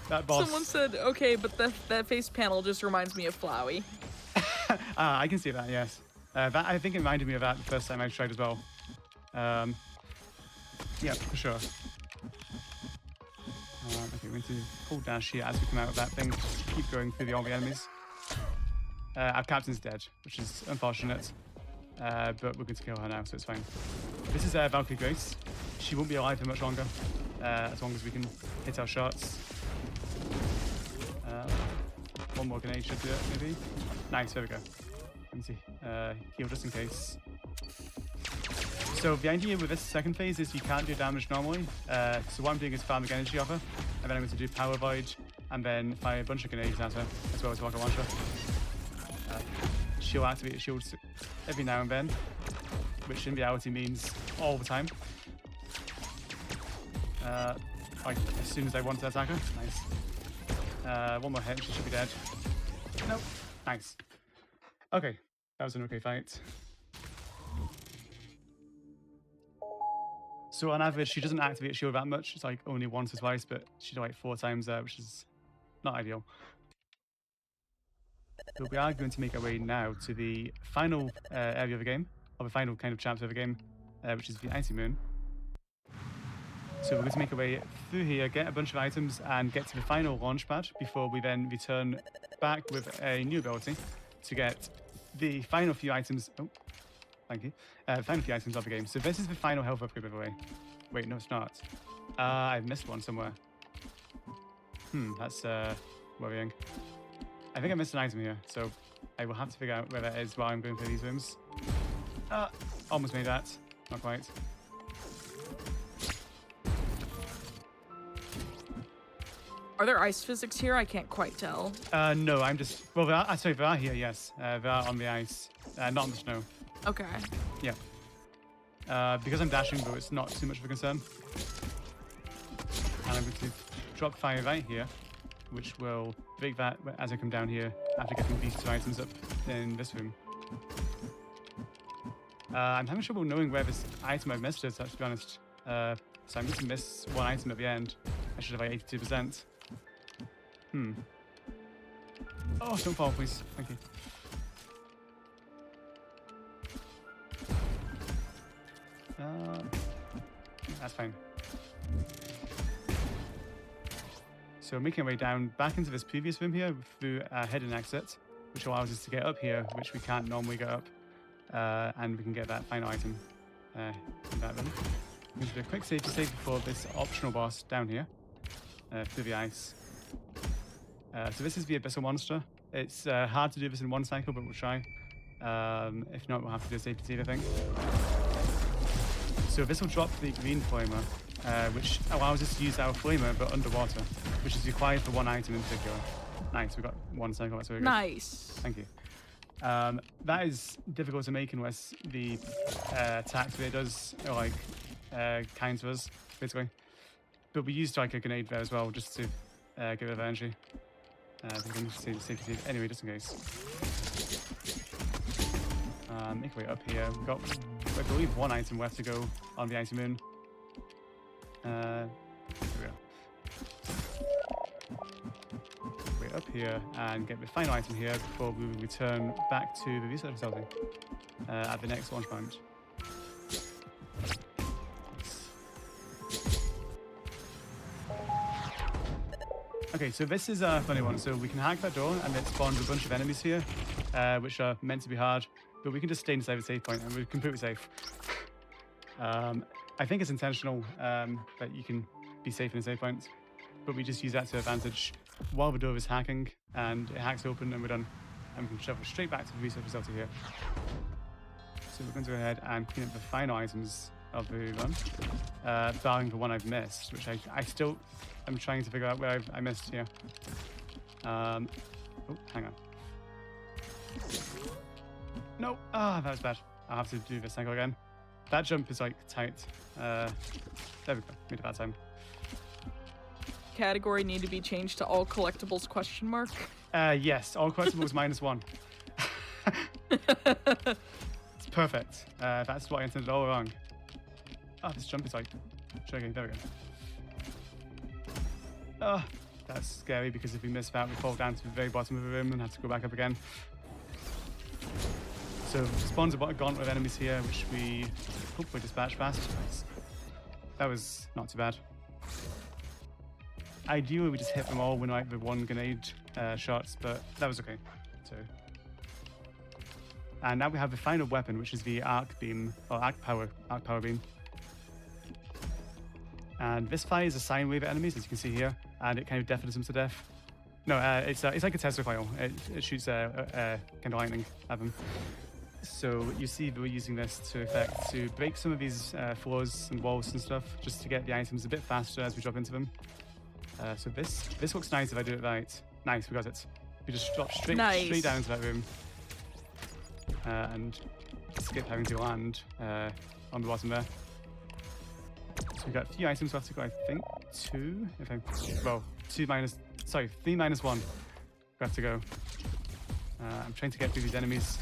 That boss... Someone said, okay, but that face panel just reminds me of Flowey. I can see that, yes. That I think it reminded me of that the first time I tried as well. Yeah, for sure. Okay, we're going to hold dash here as we come out of that thing. Keep going through all the enemies. Our captain's dead, which is unfortunate. But we're going to kill her now, so it's fine. This is Valkyrie Grace. She won't be alive for much longer, as long as we can hit our shots. One more grenade should do it, maybe. Nice, there we go. Let me see. Heal just in case. So the idea with this second phase is you can't do damage normally. So what I'm doing is farming energy off her, and then I'm going to do power void, and then fire a bunch of grenades at her, as well as rocket launcher. She'll activate shields every now and then, which in reality means all the time. Like as soon as I want to attack her. Nice. One more hit, she should be dead. Nope. Nice. Okay, that was an okay fight. So on average, she doesn't activate shield that much. It's like only once or twice, but she did like 4 times there, which is not ideal. But we are going to make our way now to the final area of the game, or the final kind of chapter of the game, which is the Icy Moon. So we're going to make our way through here, get a bunch of items, and get to the final launch pad before we then return back with a new ability to get the final few items. Oh, thank you. Final few items of the game. So this is the final health upgrade, by the way. Wait, no, it's not. I've missed one somewhere. That's worrying. I think I missed an item here, so I will have to figure out where that is while I'm going through these rooms. Almost made that. Not quite. Are there ice physics here? I can't quite tell. No, I'm just... Well, they are here, yes. They are on the ice, not on the snow. Okay. Yeah. Because I'm dashing, though, it's not too much of a concern. And I'm going to drop fire right here, which will break that as I come down here after getting these 2 items up in this room. I'm having trouble knowing where this item I've missed is, to be honest. So I'm going to miss 1 item at the end. I should have like 82%. Oh, don't fall, please. Thank you. That's fine. So making our way down back into this previous room here through a hidden exit, which allows us to get up here, which we can't normally get up, and we can get that final item in that room. I'm going to do a quick safety save before this optional boss down here through the ice. So this is the Abyssal Monster. It's hard to do this in one cycle, but we'll try. If not, we'll have to do a safety save, I think. So this will drop the green flamer, which allows us to use our flamer, but underwater, which is required for one item in particular. Nice, we got one cycle, that's really good. Nice. Thank you. That is difficult to make unless the attacks that it does are like kind to us, basically. But we used like a grenade there as well, just to give it energy. We can safety save anyway, just in case. Make our way up here. We've got, I believe, one item left to go on the icy moon. Here we go. Way up here and get the final item here before we return back to the research facility at the next launch point. Okay, so this is a funny one. So we can hack that door and it spawns a bunch of enemies here, which are meant to be hard, but we can just stay inside the save point and we're completely safe. I think it's intentional that you can be safe in a save point, but we just use that to advantage while the door is hacking, and it hacks open and we're done. And we can shuffle straight back to the research facility here. So we're going to go ahead and clean up the final items of the run, barring the one I've missed, which I still am trying to figure out where I missed here. Oh, hang on. No, that was bad. I'll have to do this cycle again. That jump is like tight. There we go, made it that time. Category need to be changed to all collectibles ? Yes, all collectibles -1. It's perfect. That's what I intended all along. Oh, this jump is like tricky. There we go. Oh, that's scary because if we miss that, we fall down to the very bottom of the room and have to go back up again. So spawns a gauntlet of enemies here, which we hopefully dispatch fast. That was not too bad. Ideally, we just hit them all with like the one grenade shots, but that was okay. So, and now we have the final weapon, which is the arc beam or arc power beam. And this fires a sine wave at enemies, as you can see here, and it kind of deafens them to death. No, it's like a Tesla coil. It shoots kind of lightning at them. So you see that we're using this to break some of these floors and walls and stuff, just to get the items a bit faster as we drop into them. So this looks nice if I do it right. Nice, we got it. We just drop straight down into that room and skip having to land on the bottom there. So we've got a few items left to go. I think 2. Three minus 1. We have to go. I'm trying to get through these enemies.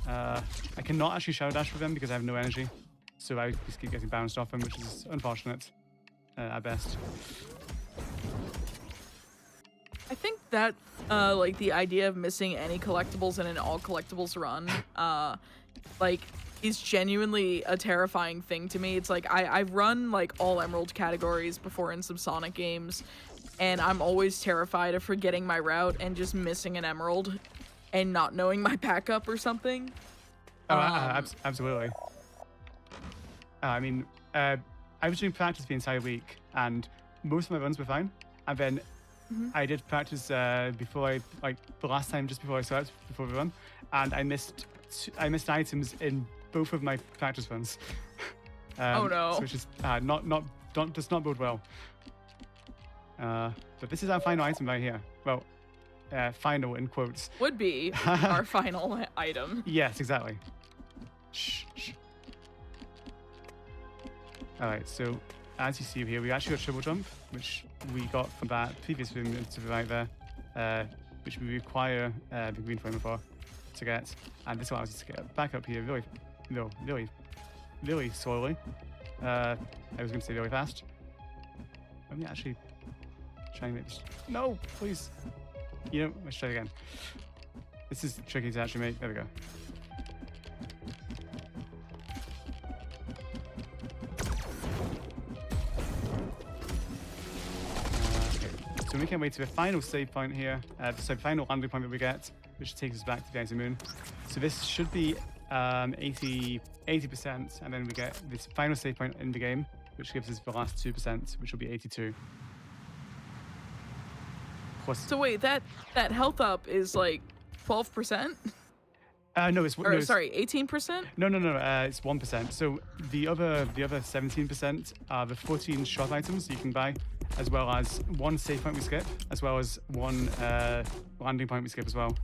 I cannot actually shadow dash with them because I have no energy, so I just keep getting bounced off them, which is unfortunate at best. I think that like the idea of missing any collectibles in an all collectibles run is genuinely a terrifying thing to me. It's like I've run like all Emerald categories before in some Sonic games, and I'm always terrified of forgetting my route and just missing an Emerald and not knowing my backup or something. Absolutely. I mean, I was doing practice the entire week, and most of my runs were fine. And then I did practice before the last time, just before I started, before the run, and I missed items in both of my practice runs. Oh no! Which is does not bode well. But this is our final item right here. Well, final in quotes. Would be our final item. Yes, exactly. Shh. All right, so as you see here, we actually got triple jump, which we got from that previous room to the right there, which we require the green flame for to get, and this allows us to get back up here really slowly. I was going to say really fast. Let me actually try and make this. No, please. Let's try it again. This is tricky to actually make. There we go. Okay. So we can wait to the final save point here. Final landing point that we get, which takes us back to the icy moon. So this should be 80%, and then we get this final save point in the game, which gives us the last 2%, which will be 82. plus. So wait, that health up is like 12%? No, it's Or no, it's, sorry, 18%? No, it's 1%. So the other 17% are the 14 shop items you can buy, as well as one save point we skip, as well as one landing point we skip as well.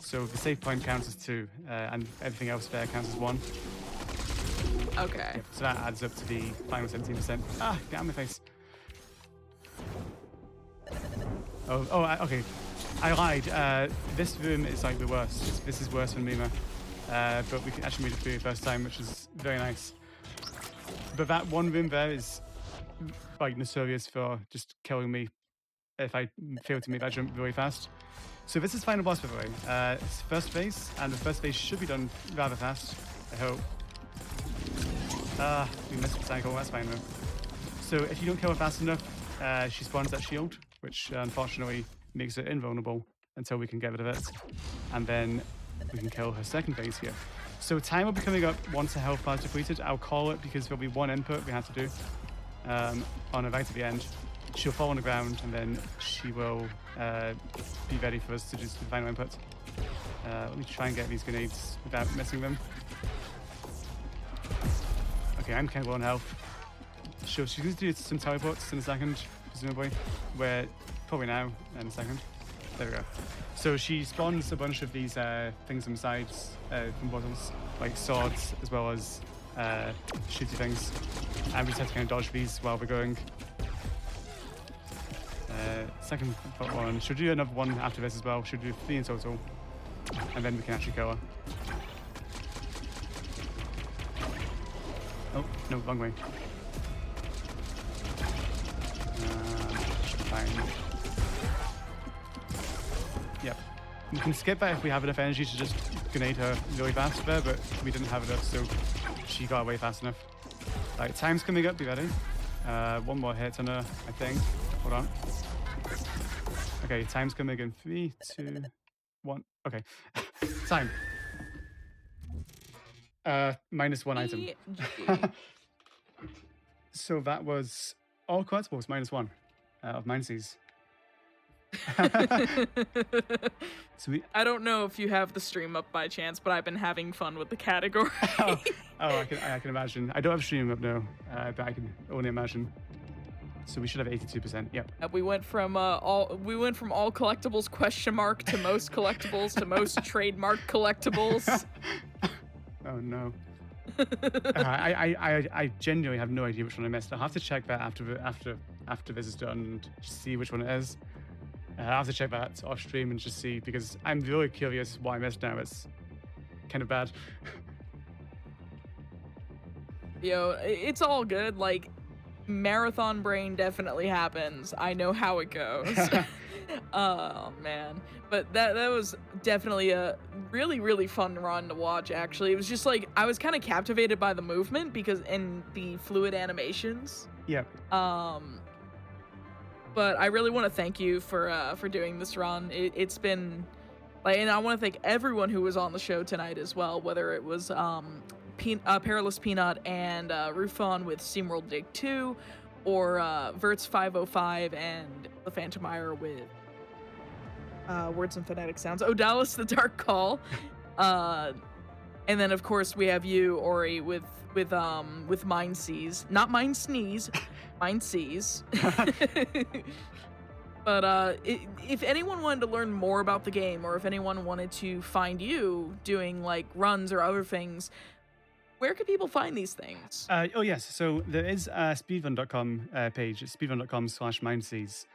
So the save point counts as 2, and everything else there counts as 1. Okay. Yep, so that adds up to the final 17%. Ah, get out of my face. Okay. I lied. This room is like the worst. This is worse than Mima. But we actually made it through the first time, which is very nice. But that one room there is like notorious for just killing me if I fail to make that jump really fast. So this is final boss, by the way. It's first phase, and the first phase should be done rather fast, I hope. We missed the cycle, that's fine though. So if you don't kill her fast enough, she spawns that shield, which unfortunately makes it invulnerable until we can get rid of it. And then we can kill her second phase here. So time will be coming up once the health bar is depleted. I'll call it because there'll be one input we have to do on her right at the end. She'll fall on the ground and then she will be ready for us to do the final input. Let me try and get these grenades without missing them. Okay, I'm kind of low on health. Sure, she's going to do some teleports in a second, presumably. We're probably now in a second. There we go. So she spawns a bunch of these things on the sides from bottles, like swords as well as shooty things. And we just have to kind of dodge these while we're going. Second one. Should do another one after this as well. Should do 3 in total. And then we can actually kill her. Oh, no, wrong way. Fine. Yep. We can skip that if we have enough energy to just grenade her really fast there, but we didn't have enough, so she got away fast enough. Right, time's coming up, be ready. One more hit on her, I think. Hold on. Okay, time's coming in 3, 2, 1. Okay. Time. -1 item. So that was all collectibles -1 of MindSeize. So I don't know if you have the stream up by chance, but I've been having fun with the category. I can imagine. I don't have stream up now, but I can only imagine. So we should have 82%. Yep. We went from all collectibles question mark to most collectibles to most trademark collectibles. Oh no. I genuinely have no idea which one I missed. I'll have to check that after this is done and see which one it is. I'll have to check that off stream and just see, because I'm really curious what I missed now. It's kind of bad. Yo, it's all good. Like, marathon brain definitely happens. I know how it goes. Oh man, but that was definitely a really fun run to watch. Actually, it was just like I was kind of captivated by the movement because in the fluid animations. Yeah. But I really want to thank you for doing this run. It's been like, and I want to thank everyone who was on the show tonight as well, whether it was Perilous Peanut and Rufon with SteamWorld Dig 2, or Verts 505 and the Phantom Ire with Words and Phonetic Sounds, Odallus the Dark Call, and then of course we have you, Ori, with MindSeize, not Mind Sneeze, MindSeize. But if anyone wanted to learn more about the game, or if anyone wanted to find you doing like runs or other things, where can people find these things? Oh yes, so there is a speedrun.com page. It's speedrun.com/MindSeize.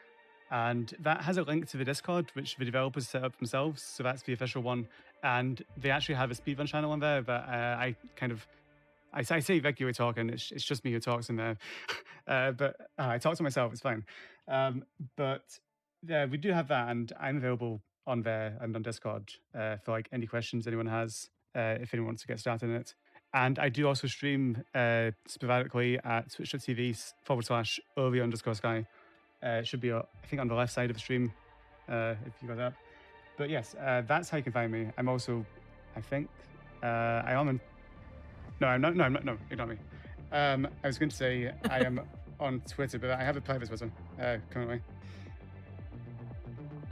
And that has a link to the Discord, which the developers set up themselves. So that's the official one. And they actually have a speedrun channel on there that I say regularly talking. It's just me who talks in there. But I talk to myself, it's fine. But yeah, we do have that, and I'm available on there and on Discord for like any questions anyone has, if anyone wants to get started in it. And I do also stream sporadically at twitch.tv/Ori_Sky. It should be, I think, on the left side of the stream, if you got that. But yes, that's how you can find me. I'm also, I think, I am on... No, I'm not. No, I'm not. No, ignore me. I was going to say I am on Twitter, but I have a private Twitter currently.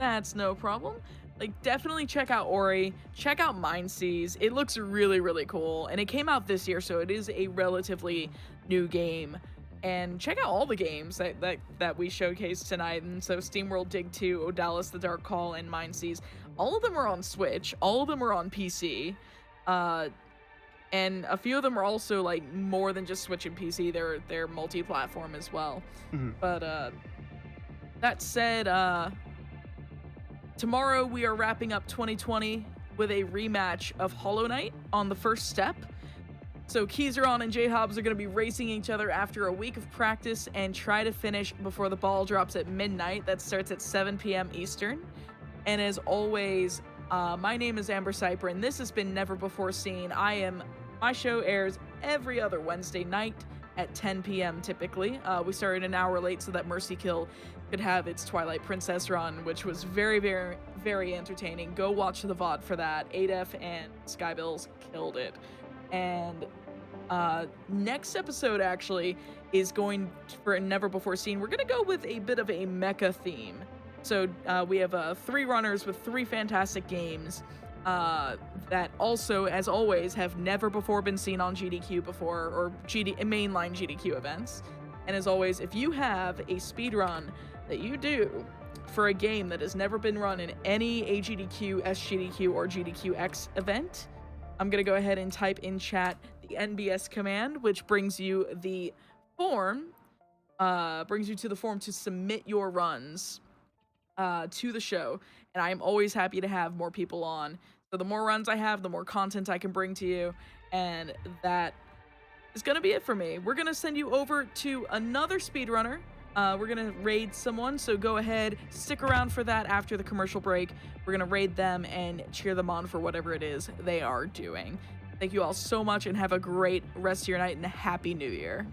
That's no problem. Like, definitely check out Ori. Check out MindSeize. It looks really, really cool. And it came out this year, so it is a relatively new game. And check out all the games that we showcased tonight. And so SteamWorld Dig 2, Odallus the Dark Call, and MindSeize. All of them are on Switch. All of them are on PC. And a few of them are also, like, more than just Switch and PC. They're multi-platform as well. But that said, tomorrow we are wrapping up 2020 with a rematch of Hollow Knight on the first step. So Keyzeron and J-Hobbs are going to be racing each other after a week of practice and try to finish before the ball drops at midnight. That starts at 7 p.m. Eastern. And as always, my name is AmberCyprian. This has been Never Before Seen. My show airs every other Wednesday night at 10 p.m. typically. We started an hour late so that Mercy Kill could have its Twilight Princess run, which was very, very, very entertaining. Go watch the VOD for that. Adef and Skybills killed it. And next episode actually is going for Never Before Seen. We're gonna go with a bit of a mecha theme. So we have 3 runners with 3 fantastic games that also, as always, have never before been seen on GDQ before, or mainline GDQ events. And as always, if you have a speed run that you do for a game that has never been run in any AGDQ, SGDQ, or GDQx event, I'm going to go ahead and type in chat the NBS command, which brings you to the form to submit your runs to the show. And I am always happy to have more people on. So the more runs I have, the more content I can bring to you. And that is going to be it for me. We're going to send you over to another speedrunner. We're going to raid someone, so go ahead, stick around for that after the commercial break. We're going to raid them and cheer them on for whatever it is they are doing. Thank you all so much, and have a great rest of your night, and a Happy New Year.